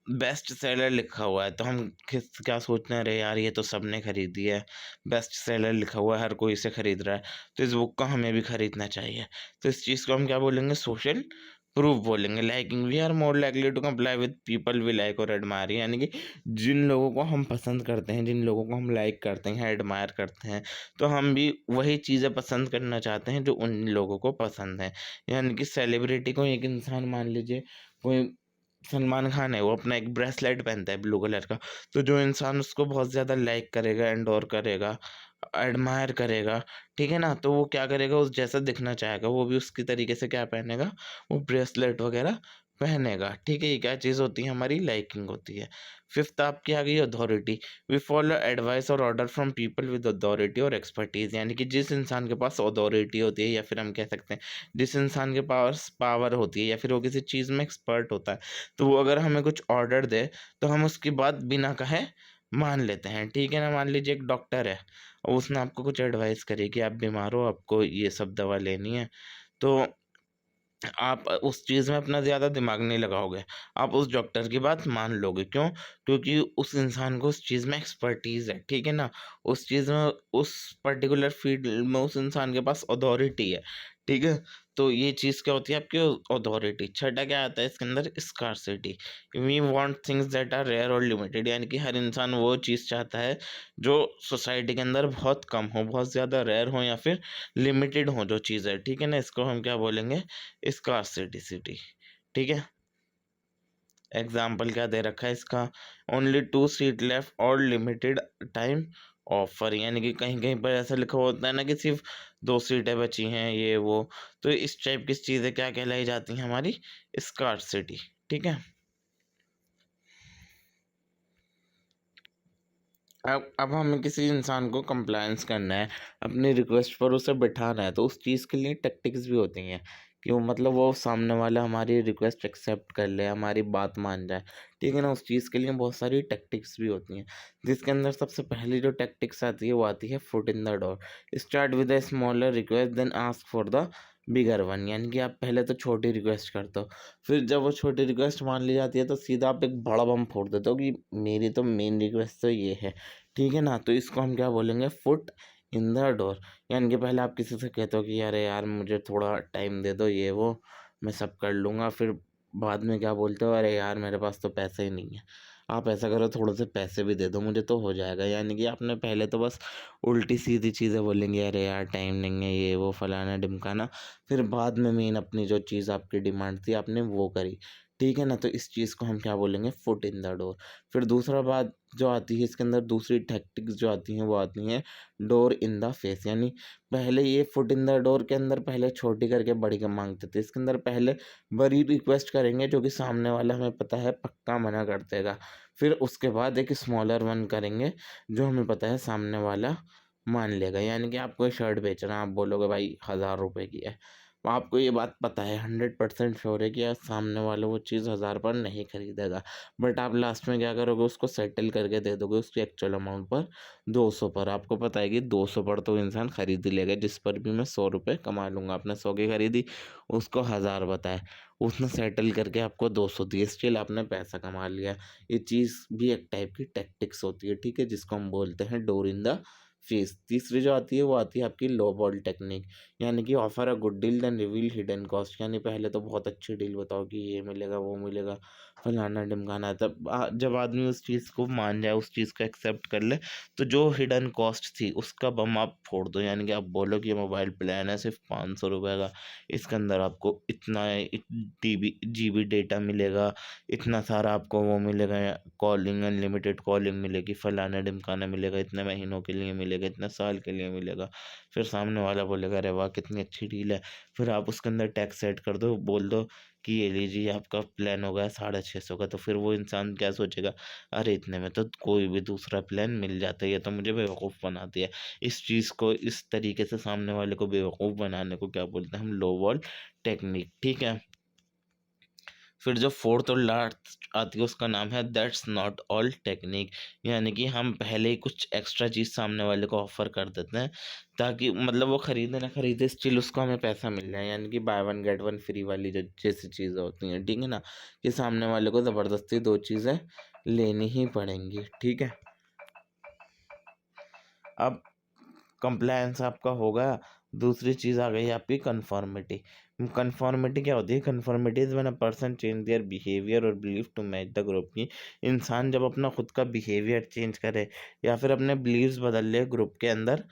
Speaker 1: बेस्ट सेलर लिखा हुआ है तो हम किस क्या सोचते हैं, अरे यार ये तो सबने खरीदी है, बेस्ट सेलर लिखा हुआ है, हर कोई इसे खरीद रहा है, तो इस बुक को हमें भी खरीदना चाहिए। तो इस चीज़ को हम क्या बोलेंगे, सोशल प्रूफ बोलेंगे। Liking we are more likely to comply with people we like और एडमायर, यानी कि जिन लोगों को हम पसंद करते हैं, जिन लोगों को हम लाइक करते हैं, एडमायर करते हैं, तो हम भी वही चीज़ें पसंद करना चाहते हैं जो उन लोगों को पसंद है। यानी कि सेलिब्रिटी को एक इंसान मान लीजिए, कोई सलमान खान है, वो अपना एक ब्रेसलेट पहनता है ब्लू कलर का, तो जो इंसान उसको बहुत ज़्यादा लाइक करेगा, एंडोर करेगा, एडमायर करेगा, ठीक है ना? तो वो क्या करेगा, उस जैसा दिखना चाहेगा, वो भी उसकी तरीके से क्या पहनेगा, वो ब्रेसलेट वगैरह पहनेगा, ठीक है? ये क्या चीज़ होती है, हमारी लाइकिंग होती है। फिफ्थ आपकी आ गई अथॉरिटी। वी फॉलो एडवाइस और order from people with authority और एक्सपर्टीज़, यानी कि जिस इंसान के पास अथॉरिटी होती है, या फिर हम कह सकते हैं जिस इंसान के पास पावर होती है, या फिर वो किसी चीज़ में एक्सपर्ट होता है, तो वो अगर हमें कुछ ऑर्डर दे तो हम उसकी बात बिना कहे मान लेते हैं, ठीक है ना? मान लीजिए एक डॉक्टर है और उसने आपको कुछ एडवाइस करी कि आप बीमार हो, आपको ये सब दवा लेनी है, तो आप उस चीज़ में अपना ज़्यादा दिमाग नहीं लगाओगे, आप उस डॉक्टर की बात मान लोगे। क्यों? क्योंकि उस इंसान को उस चीज़ में एक्सपर्टीज़ है, ठीक है ना? उस चीज़ में, उस पर्टिकुलर फ़ील्ड में उस इंसान के पास अथॉरिटी है, ठीक है? तो ये चीज़ क्या होती है, आपकी अथॉरिटी। छठा क्या आता है इसके अंदर, scarcity. We want things that are rare और लिमिटेड, यानी कि हर इंसान वो चीज़ चाहता है जो सोसाइटी के अंदर बहुत कम हो, बहुत ज़्यादा रेयर हो, या फिर लिमिटेड हो जो चीज़ है, ठीक है ना? इसको हम क्या बोलेंगे, स्कार्सिटी, ठीक है? एग्ज़ाम्पल क्या दे रखा है इसका, ओनली 2 सीट लेफ्ट और लिमिटेड टाइम ऑफर, यानी कि कहीं-कहीं पर ऐसा लिखा होता है ना कि सिर्फ़ 2 सीटें बची हैं, ये वो। तो इस टाइप की चीज़ें क्या कहलाई जाती हैं, हमारी स्कार्सिटी, ठीक है? अब हमें किसी इंसान को कंप्लायंस करना है, अपनी रिक्वेस्ट पर उसे बिठाना है, तो उस चीज़ के लिए टैक्टिक्स भी होती हैं कि वो, मतलब वो सामने वाला हमारी रिक्वेस्ट एक्सेप्ट कर ले, हमारी बात मान जाए, ठीक है ना? उस चीज़ के लिए बहुत सारी टैक्टिक्स भी होती हैं, जिसके अंदर सबसे पहली जो टैक्टिक्स आती है वो आती है foot in the door. Start with a smaller request then ask for the bigger one, यानी कि आप पहले तो छोटी रिक्वेस्ट करते हो, फिर जब वो छोटी रिक्वेस्ट मान ली जाती है तो सीधा आप एक बड़ा बम फोड़ देते हो कि मेरी तो मेन रिक्वेस्ट तो ये है, ठीक है ना? तो इसको हम क्या बोलेंगे, फुट इन द डोर। यानी कि पहले आप किसी से कहते हो कि अरे यार मुझे थोड़ा टाइम दे दो, ये वो मैं सब कर लूँगा, फिर बाद में क्या बोलते हो, अरे यार मेरे पास तो पैसे ही नहीं है। आप ऐसा करो, थोड़े से पैसे भी दे दो मुझे तो हो जाएगा। यानी कि आपने पहले तो बस उल्टी-सीधी चीज़ें बोलेंगे, अरे यार टाइम नहीं है, ये वो फलाना-ढिमकाना, फिर बाद में मेन अपनी जो चीज़ आपकी डिमांड थी आपने वो करी, ठीक है ना? तो इस चीज़ को हम क्या बोलेंगे, फुट इन द डोर। फिर दूसरा बात जो आती है इसके अंदर, दूसरी टैक्टिक्स जो आती हैं वो आती हैं डोर इन द फेस, यानी पहले ये फुट इन द डोर के अंदर पहले छोटी करके बड़ी का माँगते थे। इसके अंदर पहले बड़ी रिक्वेस्ट करेंगे जो कि सामने वाला हमें पता है पक्का मना कर देगा। फिर उसके बाद एक स्मॉलर वन करेंगे जो हमें पता है सामने वाला मान लेगा। यानी कि आप कोई शर्ट बेच रहे हैं, आप बोलोगे भाई ₹1000 की है। आपको ये बात पता है, 100% श्योर है कि यार सामने वाला वो चीज़ 1000 पर नहीं खरीदेगा। बट आप लास्ट में क्या करोगे, उसको सेटल करके दे दोगे उसकी एक्चुअल अमाउंट पर, 200 पर। आपको पता है कि 200 पर तो इंसान खरीद ही लेगा, जिस पर भी मैं ₹100 कमा लूँगा। आपने 100 की खरीदी, उसको 1000 बताए, उसने सेटल करके आपको 200 दिए, स्टिल आपने पैसा कमा लिया। ये चीज़ भी एक टाइप की टैक्टिक्स होती है, ठीक है? जिसको हम बोलते हैं डोर इन द फेस। तीसरी जो आती है वो आती है आपकी लो बॉल टेक्निक, यानी कि offer a good deal then reveal hidden cost, यानी पहले तो बहुत अच्छी डील बताओ कि ये मिलेगा, वो मिलेगा, फलाना-ढिमकाना। तब जब आदमी उस चीज़ को मान जाए, उस चीज़ को एक्सेप्ट कर ले, तो जो हिडन कॉस्ट थी उसका बम आप फोड़ दो। यानी कि आप बोलो कि ये मोबाइल प्लान है सिर्फ़ ₹500 का, इसके अंदर आपको इतना टीबी जीबी डेटा मिलेगा, इतना सारा आपको वो मिलेगा, कॉलिंग अनलिमिटेड कॉलिंग मिलेगी, फलाना-ढिमकाना मिलेगा, इतने महीनों के लिए मिलेगा, इतने साल के लिए मिलेगा। फिर सामने वाला बोलेगा अरे वाह! कितनी अच्छी डील है। फिर आप उसके अंदर टैक्स सेट कर दो, बोल दो कि ये लीजिए आपका प्लान हो गया 650 का, तो फिर वो इंसान क्या सोचेगा, अरे इतने में तो कोई भी दूसरा प्लान मिल जाता है, ये तो मुझे बेवकूफ़ बना दिया। इस चीज़ को, इस तरीके से सामने वाले को बेवकूफ़ बनाने को क्या बोलते हैं हम, लो बॉल टेक्निक, ठीक है? फिर जो फोर्थ और लास्ट आती है उसका नाम है दैट्स नॉट ऑल टेक्निक, यानी कि हम पहले ही कुछ एक्स्ट्रा चीज़ सामने वाले को ऑफर कर देते हैं ताकि मतलब वो खरीदे ना खरीदे स्टिल उसको हमें पैसा मिल जाए, यानी कि by one get one free वाली जो जैसी चीज़ें होती हैं, ठीक है ना, कि सामने वाले को ज़बरदस्ती दो चीज़ें लेनी ही पड़ेंगी, ठीक है। अब कंप्लायंस आपका होगा। दूसरी चीज़ आ गई आपकी कन्फर्मिटी। कन्फर्मिटी क्या होती है? Conformity is when a person change their behaviour और belief to match the group. की इंसान जब अपना खुद का बिहेवियर चेंज करे या फिर अपने बिलीव्स बदल ले ग्रुप के अंदर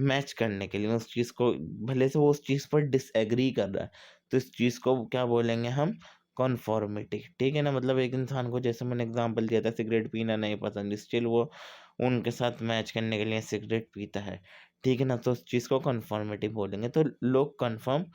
Speaker 1: मैच करने के लिए, उस चीज़ को भले से वो उस चीज़ पर डिसएग्री कर रहा है, तो इस चीज़ को क्या बोलेंगे हम? कन्फर्मिटी, ठीक है ना। मतलब एक इंसान को, जैसे मैंने एग्जांपल दिया था, सिगरेट पीना नहीं पसंद, स्टिल वो उनके साथ मैच करने के लिए सिगरेट पीता है, ठीक है ना, तो उस चीज़ को कन्फर्मिटी बोलेंगे। तो लोग कन्फर्म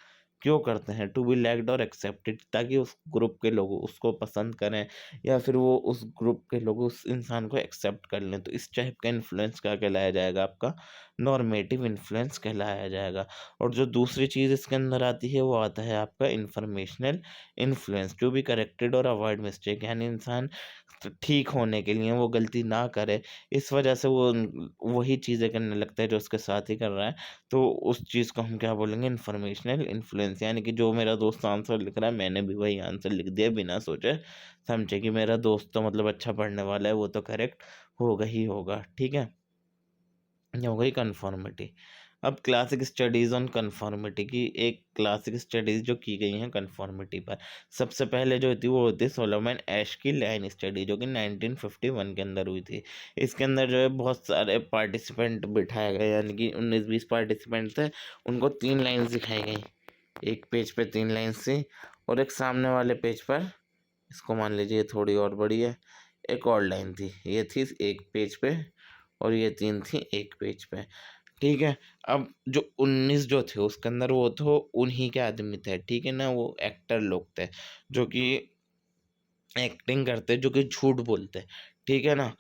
Speaker 1: क्यों करते हैं? टू बी लाइक्ड और एक्सेप्टेड, ताकि उस ग्रुप के लोग उसको पसंद करें या फिर वो उस ग्रुप के लोग उस इंसान को एक्सेप्ट कर लें। तो इस टाइप का इन्फ्लुएंस क्या कहलाया जाएगा? आपका नॉर्मेटिव इन्फ्लुएंस कहलाया जाएगा। और जो दूसरी चीज़ इसके अंदर आती है वो आता है आपका informational influence. To be corrected और अवॉइड मिस्टेक, यानी इंसान ठीक होने के लिए वो गलती ना करे, इस वजह से वो वही चीज़ें करने लगता है जो उसके साथ ही कर रहा है। तो उस चीज़ को हम क्या बोलेंगे? इन्फॉर्मेशनल इन्फ्लुएंस, यानी कि जो मेरा दोस्त आंसर लिख रहा है मैंने भी वही आंसर लिख दिया बिना सोचे समझे कि मेरा दोस्त तो मतलब अच्छा पढ़ने वाला है, वो तो करेक्ट होगा ही होगा, ठीक है। ये हो गई कन्फॉर्मिटी। अब क्लासिक स्टडीज़ ऑन कन्फॉर्मिटी की एक क्लासिक स्टडीज़ जो की गई हैं कन्फॉर्मिटी पर, सबसे पहले जो होती है वो होती है सोलोमन एश की लाइन स्टडी, जो कि 1951 के अंदर हुई थी। इसके अंदर जो है बहुत सारे पार्टिसिपेंट बिठाए गए, यानी कि 19-20 पार्टिसिपेंट थे, उनको 3 लाइन्स दिखाई गई। एक पेज पे 3 लाइन्स थी और एक सामने वाले पेज पर, इसको मान लीजिए थोड़ी और बड़ी है, एक और लाइन थी। ये थी एक पेज पे और ये 3 थी एक पेज पे, ठीक है। अब जो 19 जो थे उसके अंदर वो तो उन्हीं के आदमी थे, ठीक है ना, वो एक्टर लोग थे जो कि एक्टिंग करते, जो कि झूठ बोलते, ठीक है ना।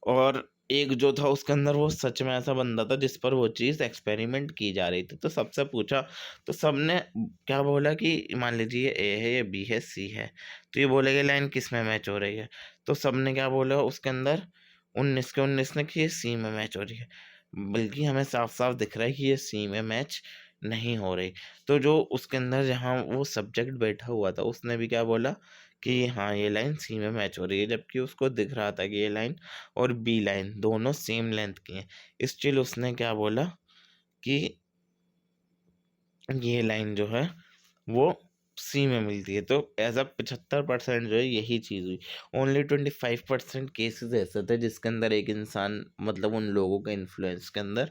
Speaker 1: और एक जो था उसके अंदर वो सच में ऐसा बंदा था जिस पर वो चीज़ एक्सपेरिमेंट की जा रही थी। तो सबसे पूछा तो सबने क्या बोला कि मान लीजिए ये ए है, ये बी है, सी है, तो ये बोलेगा लाइन किस में मैच हो रही है? तो सबने क्या बोला उसके अंदर? 19 के 19 ने कि ये सी में मैच हो रही है, बल्कि हमें साफ-साफ दिख रहा है कि ये सी में मैच नहीं हो रही। तो जो उसके अंदर जहाँ वो सब्जेक्ट बैठा हुआ था उसने भी क्या बोला कि हाँ, ये लाइन सी में मैच हो रही है, जबकि उसको दिख रहा था कि ये लाइन और बी लाइन दोनों सेम लेंथ की हैं। स्टिल उसने क्या बोला कि ये लाइन जो है वो सी में मिलती है। तो एज़ अ 75% जो है यही चीज़ हुई। ओनली 25% केसेस ऐसे थे जिसके अंदर एक इंसान मतलब उन लोगों के इन्फ्लुएंस के अंदर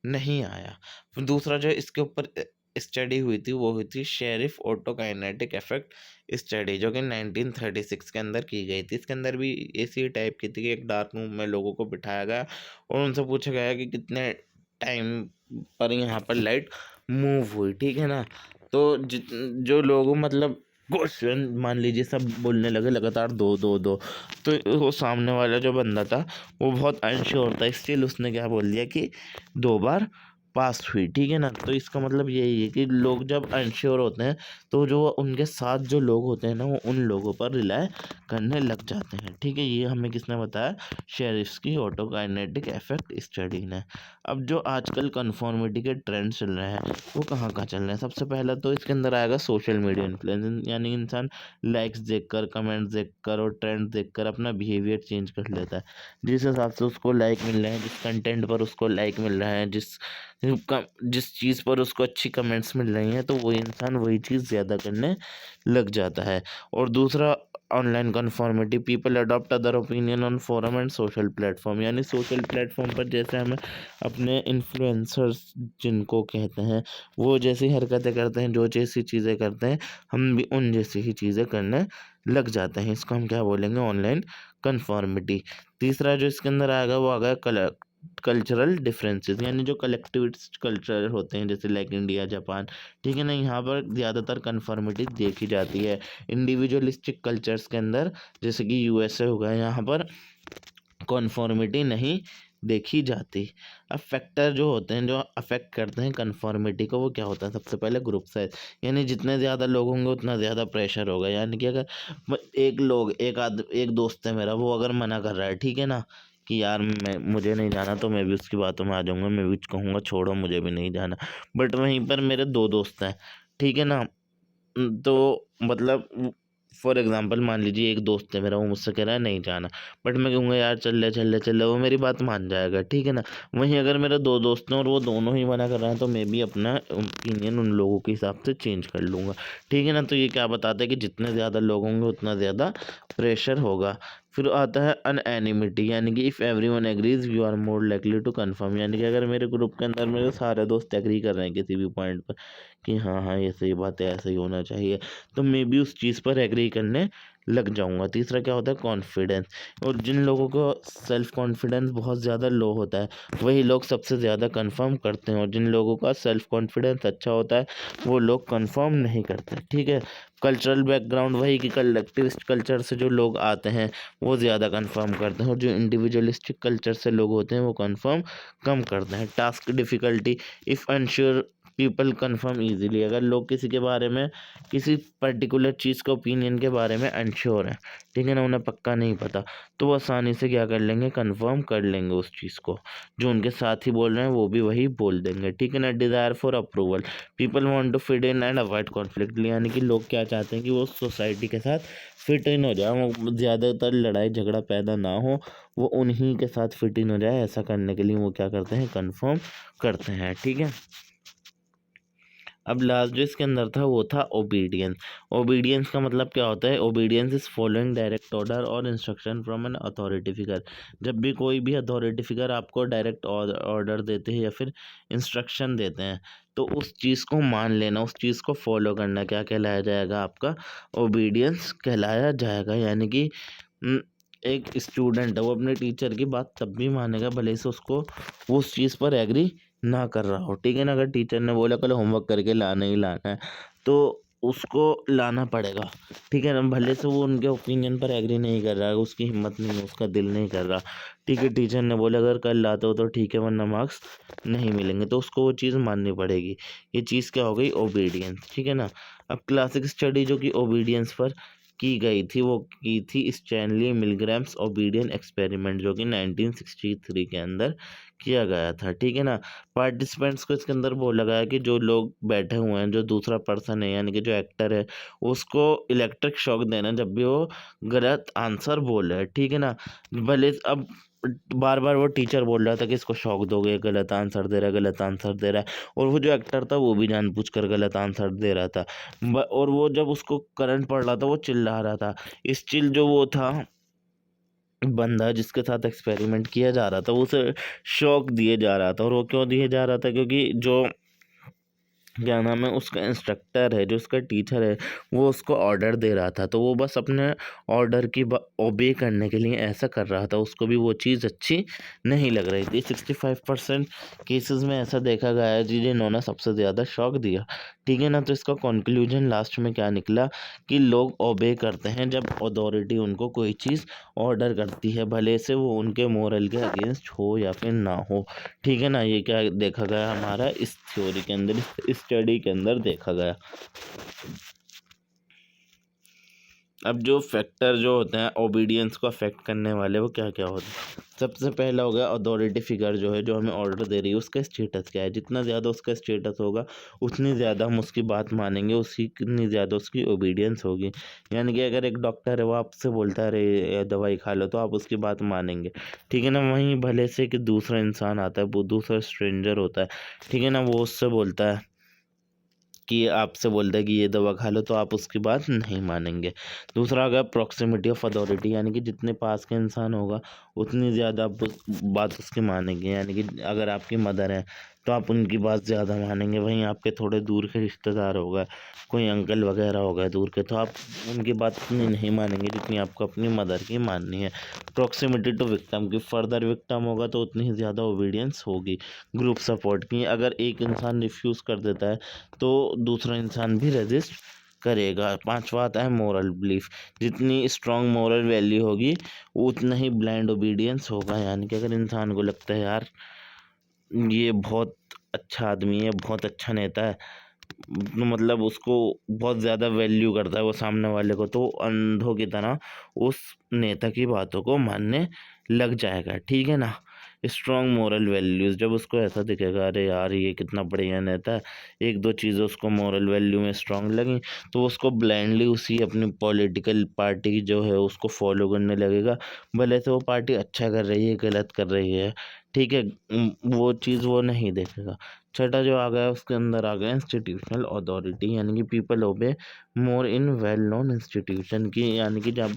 Speaker 1: नहीं आया। फिर दूसरा जो है इसके ऊपर स्टडी हुई थी वो हुई थी शेरिफ ऑटोकाइनेटिक इफेक्ट स्टडी, जो कि 1936 के अंदर की गई थी। इसके अंदर भी इसी टाइप की थी कि एक डार्क रूम में लोगों को बिठाया गया और उनसे पूछा गया कि कितने टाइम पर यहाँ पर लाइट मूव हुई, ठीक है ना। तो जो लोग मतलब क्वेश्चन मान लीजिए सब बोलने लगे लगातार दो दो दो, तो वो सामने वाला जो बंदा था वो बहुत अनश्योर था, स्टिल उसने क्या बोल दिया कि 2 बार पास हुई, ठीक है ना। तो इसका मतलब यही है कि लोग जब अनश्योर होते हैं तो जो उनके साथ जो लोग होते हैं ना वो उन लोगों पर रिलाय करने लग जाते हैं, ठीक है। ये हमें किसने बताया? शेरिफ्स की ऑटोकाइनेटिक इफेक्ट स्टडी ने। अब जो आजकल कन्फॉर्मिटी के ट्रेंड चल रहे हैं वो कहाँ चल रहे हैं? सबसे पहला तो इसके अंदर आएगा सोशल मीडिया इन्फ्लुएंस, यानी इंसान लाइक्स देखकर, कमेंट्स देखकर और ट्रेंड देखकर अपना बिहेवियर चेंज कर लेता है। जिस हिसाब से उसको लाइक मिल रहे हैं, जिस कंटेंट पर उसको लाइक मिल रहा है, जिस चीज़ पर उसको अच्छी कमेंट्स मिल रही हैं, तो वही इंसान वही चीज़ ज़्यादा करने लग जाता है। और दूसरा online conformity, people adopt other opinion on forum and social platform, यानी सोशल प्लेटफॉर्म पर जैसे हमें अपने इन्फ्लुएंसर्स जिनको कहते हैं वो जैसी हरकतें करते हैं, जो जैसी चीज़ें करते हैं, हम भी उन जैसी ही चीज़ें करने लग जाते हैं। इसको हम क्या बोलेंगे? Online conformity. तीसरा जो इसके अंदर आएगा वो आ गया कल्चरल डिफरेंसेस, यानी जो कलेक्टिविस्ट कल्चर होते हैं जैसे लाइक इंडिया, जापान, ठीक है ना, यहाँ पर ज़्यादातर कन्फॉर्मिटी देखी जाती है। इंडिविजुअलिस्टिक कल्चर्स के अंदर जैसे कि यूएसए हो गया, यहाँ पर कॉन्फॉर्मिटी नहीं देखी जाती। अब फैक्टर जो होते हैं जो अफेक्ट करते हैं कन्फर्मिटी को, वो क्या होता है? सबसे पहले ग्रुप साइज, यानी जितने ज़्यादा लोग होंगे उतना ज़्यादा प्रेशर होगा। यानी कि अगर एक दोस्त है मेरा, वो अगर मना कर रहा है, ठीक है ना, कि यार मुझे नहीं जाना, तो मैं भी उसकी बातों में आ जाऊंगा, मैं भी कहूँगा छोड़ो मुझे भी नहीं जाना। बट वहीं पर मेरे दो दोस्त हैं, ठीक है ना, तो मतलब फॉर एग्जांपल मान लीजिए एक दोस्त है मेरा, वो मुझसे कह रहा है नहीं जाना, बट मैं कहूँगा यार चल ले, वो मेरी बात मान जाएगा, ठीक है ना। वहीं अगर मेरे दो दोस्त हैं और वो दोनों ही मना कर रहे हैं, तो मैं भी अपना ओपिनियन उन लोगों के हिसाब से चेंज कर लूँगा, ठीक है ना। तो ये क्या बताता है कि जितने ज़्यादा लोग होंगे उतना ज़्यादा प्रेशर होगा। फिर आता है अनएनिमिटी, यानी कि if everyone agrees you are more likely to confirm, यानी कि अगर मेरे ग्रुप के अंदर मेरे सारे दोस्त एग्री कर रहे हैं किसी भी पॉइंट पर कि हाँ हाँ ये सही बात है, ऐसा ही होना चाहिए, तो मैं भी उस चीज़ पर एग्री करने लग जाऊंगा। तीसरा क्या होता है? कॉन्फिडेंस। और जिन लोगों को सेल्फ कॉन्फिडेंस बहुत ज़्यादा लो होता है, वही लोग सबसे ज़्यादा कंफर्म करते हैं, और जिन लोगों का सेल्फ कॉन्फिडेंस अच्छा होता है वो लोग कंफर्म नहीं करते, ठीक है। कल्चरल बैकग्राउंड, वही कि कलेक्टिविस्ट कल्चर से जो लोग आते हैं वो ज़्यादा कंफर्म करते हैं, और जो इंडिविजुअलिस्टिक कल्चर से लोग होते हैं वो कंफर्म कम करते हैं। Task difficulty, if unsure people confirm easily, अगर लोग किसी के बारे में, किसी पर्टिकुलर चीज़ का ओपिनियन के बारे में अनश्योर हैं, ठीक है ना, उन्हें पक्का नहीं पता, तो वो आसानी से क्या कर लेंगे? कंफर्म कर लेंगे उस चीज़ को। जो उनके साथ ही बोल रहे हैं वो भी वही बोल देंगे, ठीक है ना। Desire for approval, people want to fit in and avoid conflict, यानी कि लोग क्या चाहते हैं कि वो सोसाइटी के साथ फिट इन हो जाए, वो ज़्यादातर लड़ाई झगड़ा पैदा ना हो, वो उन्हीं के साथ फिट इन हो जाए। ऐसा करने के लिए वो क्या करते हैं? कंफर्म करते हैं, ठीक है। अब लास्ट जो इसके अंदर था वो था ओबीडियंस। ओबीडियंस का मतलब क्या होता है? Obedience is following direct order और instruction from an authority figure. जब भी कोई भी अथॉरिटी फिगर आपको डायरेक्ट ऑर्डर देते हैं या फिर इंस्ट्रक्शन देते हैं, तो उस चीज़ को मान लेना, उस चीज़ को फॉलो करना क्या कहलाया जाएगा? आपका ओबीडियंस कहलाया जाएगा। यानी कि उम, एक स्टूडेंट है, वो अपने टीचर की बात तब भी मानेगा भले से उसको वो उस चीज़ पर एग्री ना कर रहा हो, ठीक है ना। अगर टीचर ने बोला कल होमवर्क करके लाना ही लाना है, तो उसको लाना पड़ेगा, ठीक है ना। भले से वो उनके ओपिनियन पर एग्री नहीं कर रहा है, उसकी हिम्मत नहीं है, उसका दिल नहीं कर रहा, ठीक है। टीचर ने बोला अगर कल लाते हो तो ठीक है, वरना मार्क्स नहीं मिलेंगे, तो उसको वो चीज़ माननी पड़ेगी। ये चीज़ क्या हो गई? ओबीडियंस, ठीक है ना। अब क्लासिक स्टडी जो कि ओबीडियंस पर की गई थी, वो की थी स्टैनली मिलग्रैम्स ओबीडियन एक्सपेरिमेंट, जो कि 1963 के अंदर किया गया था, ठीक है ना। पार्टिसिपेंट्स को इसके अंदर बोला गया कि जो लोग बैठे हुए हैं, जो दूसरा पर्सन है यानी कि जो एक्टर है, उसको इलेक्ट्रिक शॉक देना जब भी वो गलत आंसर बोल रहा है, ठीक है ना। भले अब बार बार वो टीचर बोल रहा था कि इसको शॉक दोगे, गलत आंसर दे रहा है, गलत आंसर दे रहा है, और वो जो एक्टर था वो भी जानबूझकर गलत आंसर दे रहा था। और वो जब उसको करंट पड़ रहा था वो चिल्ला रहा था। इस चिल जो वो था बंदा जिसके साथ एक्सपेरिमेंट किया जा रहा था, वो उसे शॉक दिए जा रहा था। और वो क्यों दिए जा रहा था? क्योंकि जो क्या नाम है, उसका इंस्ट्रक्टर है, जो उसका टीचर है, वो उसको ऑर्डर दे रहा था, तो वो बस अपने ऑर्डर की ओबे करने के लिए ऐसा कर रहा था। उसको भी वो चीज़ अच्छी नहीं लग रही थी। 65% केसेस में ऐसा देखा गया है जिन्होंने सबसे ज़्यादा शॉक दिया, ठीक है ना। तो इसका कंक्लूजन लास्ट में क्या निकला कि लोग ओबे करते हैं जब अथॉरिटी उनको कोई चीज़ ऑर्डर करती है, भले से वो उनके मोरल के अगेंस्ट हो या फिर ना हो, ठीक है ना। ये क्या देखा गया हमारा इस थ्योरी के अंदर, इस स्टडी के अंदर देखा गया। अब जो फैक्टर जो होते हैं ओबीडियंस को अफेक्ट करने वाले, वो क्या क्या होते हैं? सबसे पहला हो गया अथॉरिटी फिगर जो है, जो हमें ऑर्डर दे रही है, उसका स्टेटस क्या है। जितना ज़्यादा उसका स्टेटस होगा उतनी ज़्यादा हम उसकी बात मानेंगे, उतनी ज़्यादा उसकी ओबीडियंस होगी। यानी कि अगर एक डॉक्टर है वो आपसे बोलता है अरे ये दवाई खा लो, तो आप उसकी बात मानेंगे, ठीक है ना। वहीं भले से कि दूसरा इंसान आता है, वो दूसरा स्ट्रेंजर होता है, ठीक है ना, वो उससे बोलता है कि आपसे बोलता है कि ये दवा खा लो, तो आप उसकी बात नहीं मानेंगे। दूसरा अगर प्रॉक्सिमिटी ऑफ अथॉरिटी, यानी कि जितने पास के इंसान होगा उतनी ज़्यादा आप बात उसकी मानेंगे। यानी कि अगर आपकी मदर है तो आप उनकी बात ज़्यादा मानेंगे। वहीं आपके थोड़े दूर के रिश्तेदार हो गए, कोई अंकल वगैरह हो गए दूर के, तो आप उनकी बात उतनी नहीं मानेंगे जितनी आपको अपनी मदर की माननी है। प्रॉक्सिमिटी टू विक्टिम, की फर्दर विक्टिम होगा तो उतनी ही ज़्यादा ओबीडियंस होगी। ग्रुप सपोर्ट की, अगर एक इंसान रिफ्यूज़ कर देता है तो दूसरा इंसान भी रेजिस्ट करेगा। पांचवा आता है मोरल बिलीफ। जितनी स्ट्रांग मोरल वैल्यू होगी उतना ही ब्लाइंड ओबीडियंस होगा। यानी कि अगर इंसान को लगता है यार ये बहुत अच्छा आदमी है, बहुत अच्छा नेता है, मतलब उसको बहुत ज़्यादा वैल्यू करता है वो सामने वाले को, तो अंधों की तरह उस नेता की बातों को मानने लग जाएगा। ठीक है ना। स्ट्रॉन्ग मोरल वैल्यूज़, जब उसको ऐसा दिखेगा अरे यार ये कितना बढ़िया नेता है, एक दो चीज़ें उसको मोरल वैल्यू में स्ट्रांग लगी तो उसको ब्लाइंडली उसी अपनी पॉलिटिकल पार्टी की जो है उसको फॉलो करने लगेगा, भले से वो पार्टी अच्छा कर रही है गलत कर रही है। ठीक है। वो चीज़ वो नहीं देखेगा। छठा जो आ गया उसके अंदर आ गया इंस्टीट्यूशनल अथॉरिटी, यानी कि people obey more in well known institution की, यानी कि जब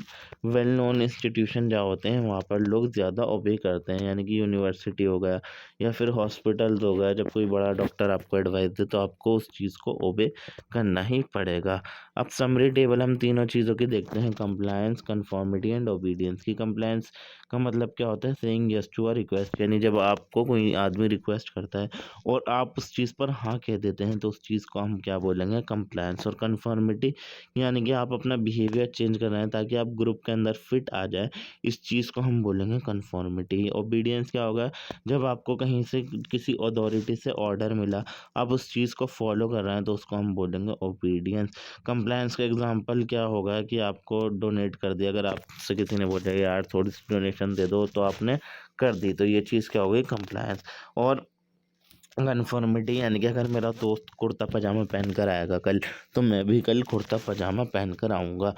Speaker 1: वेल नोन इंस्टीट्यूशन जहाँ होते हैं वहाँ पर लोग ज़्यादा ओबे करते हैं। यानी कि यूनिवर्सिटी हो गया या फिर हॉस्पिटल्स हो गया, जब कोई बड़ा डॉक्टर आपको एडवाइस दे तो आपको उस चीज़ को ओबे करना ही पड़ेगा। अब समरी टेबल हम तीनों चीज़ों की देखते हैं, कंप्लायंस, कन्फॉर्मिटी एंड ओबीडियंस की। कंप्लायंस का मतलब क्या होता है, saying yes to a request, यानी जब आपको कोई आदमी रिक्वेस्ट करता है और आप उस चीज़ पर हाँ कह देते हैं तो उस चीज़ को हम क्या बोलेंगे, कंप्लायंस। और कन्फर्मिटी यानी कि आप अपना बिहेवियर चेंज कर रहे हैं ताकि आप ग्रुप के अंदर फिट आ जाए, इस चीज़ को हम बोलेंगे कन्फर्मिटी। ओबीडियंस क्या होगा, जब आपको कहीं से किसी अथॉरिटी से ऑर्डर मिला, आप उस चीज़ को फॉलो कर रहे हैं तो उसको हम बोलेंगे ओबीडियंस। कंप्लायंस का एग्जांपल क्या होगा कि आपको डोनेट कर दिया, अगर आपसे किसी ने बोला यार थोड़ी सी डोनेशन दे दो तो आपने कर दी, तो ये चीज़ क्या हो गई, कंप्लायंस। और कन्फर्मिटी यानी कि अगर मेरा दोस्त कुर्ता पजामा पहन कर आएगा कल, तो मैं भी कल कुर्ता पजामा पहन कर आऊँगा।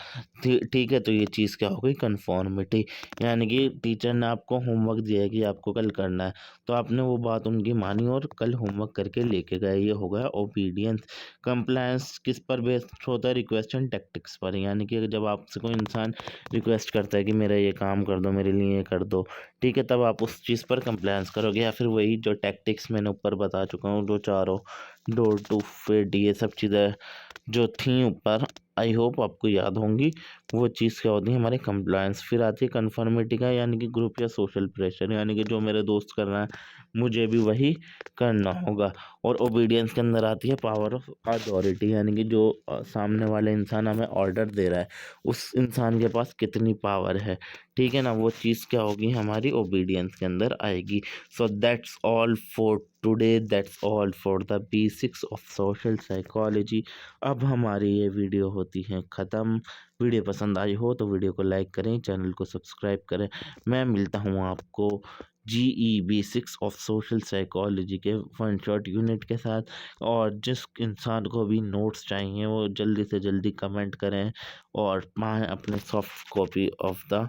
Speaker 1: ठीक है, तो ये चीज़ क्या हो गई, कन्फर्मिटी। यानी कि टीचर ने आपको होमवर्क दिया है कि आपको कल करना है, तो आपने वो बात उनकी मानी और कल होमवर्क करके लेके गए, ये हो गया ओबीडियंस। कंप्लायंस किस पर बेस्ड होता है, रिक्वेस्ट एंड टैक्टिक्स पर। यानी कि जब आपसे कोई इंसान रिक्वेस्ट करता है कि मेरा ये काम कर दो, मेरे लिए ये कर दो, ठीक है, तब आप उस चीज़ पर कंप्लायंस करोगे। या फिर वही जो टैक्टिक्स मैंने ऊपर बता चुका हूँ, जो चारों डोर टू फिट ये सब चीज़ें जो थी ऊपर, आई होप आपको याद होंगी। वो चीज़ क्या होती है, हमारे कंप्लायंस। फिर आती है कन्फर्मिटी का, यानी कि ग्रुप या सोशल प्रेशर, यानी कि जो मेरे दोस्त कर रहे हैं मुझे भी वही करना होगा। और ओबीडियंस के अंदर आती है पावर ऑफ अथॉरिटी, यानी कि जो सामने वाले इंसान हमें ऑर्डर दे रहा है उस इंसान के पास कितनी पावर है। ठीक है ना, वो चीज़ क्या होगी, हमारी ओबीडियंस के अंदर आएगी। So that's all for today, that's all for the basics of social psychology. अब हमारी ये वीडियो होती है ख़त्म। वीडियो पसंद आई हो तो वीडियो को लाइक करें, चैनल को सब्सक्राइब करें। मैं मिलता हूँ आपको GE basics of social psychology के वन शॉट यूनिट के साथ। और जिस इंसान को भी नोट्स चाहिए वो जल्दी से जल्दी कमेंट करें और पाएँ अपने soft copy of the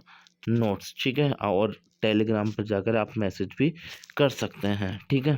Speaker 1: notes. ठीक है, और टेलीग्राम पर जाकर आप मैसेज भी कर सकते हैं। ठीक है।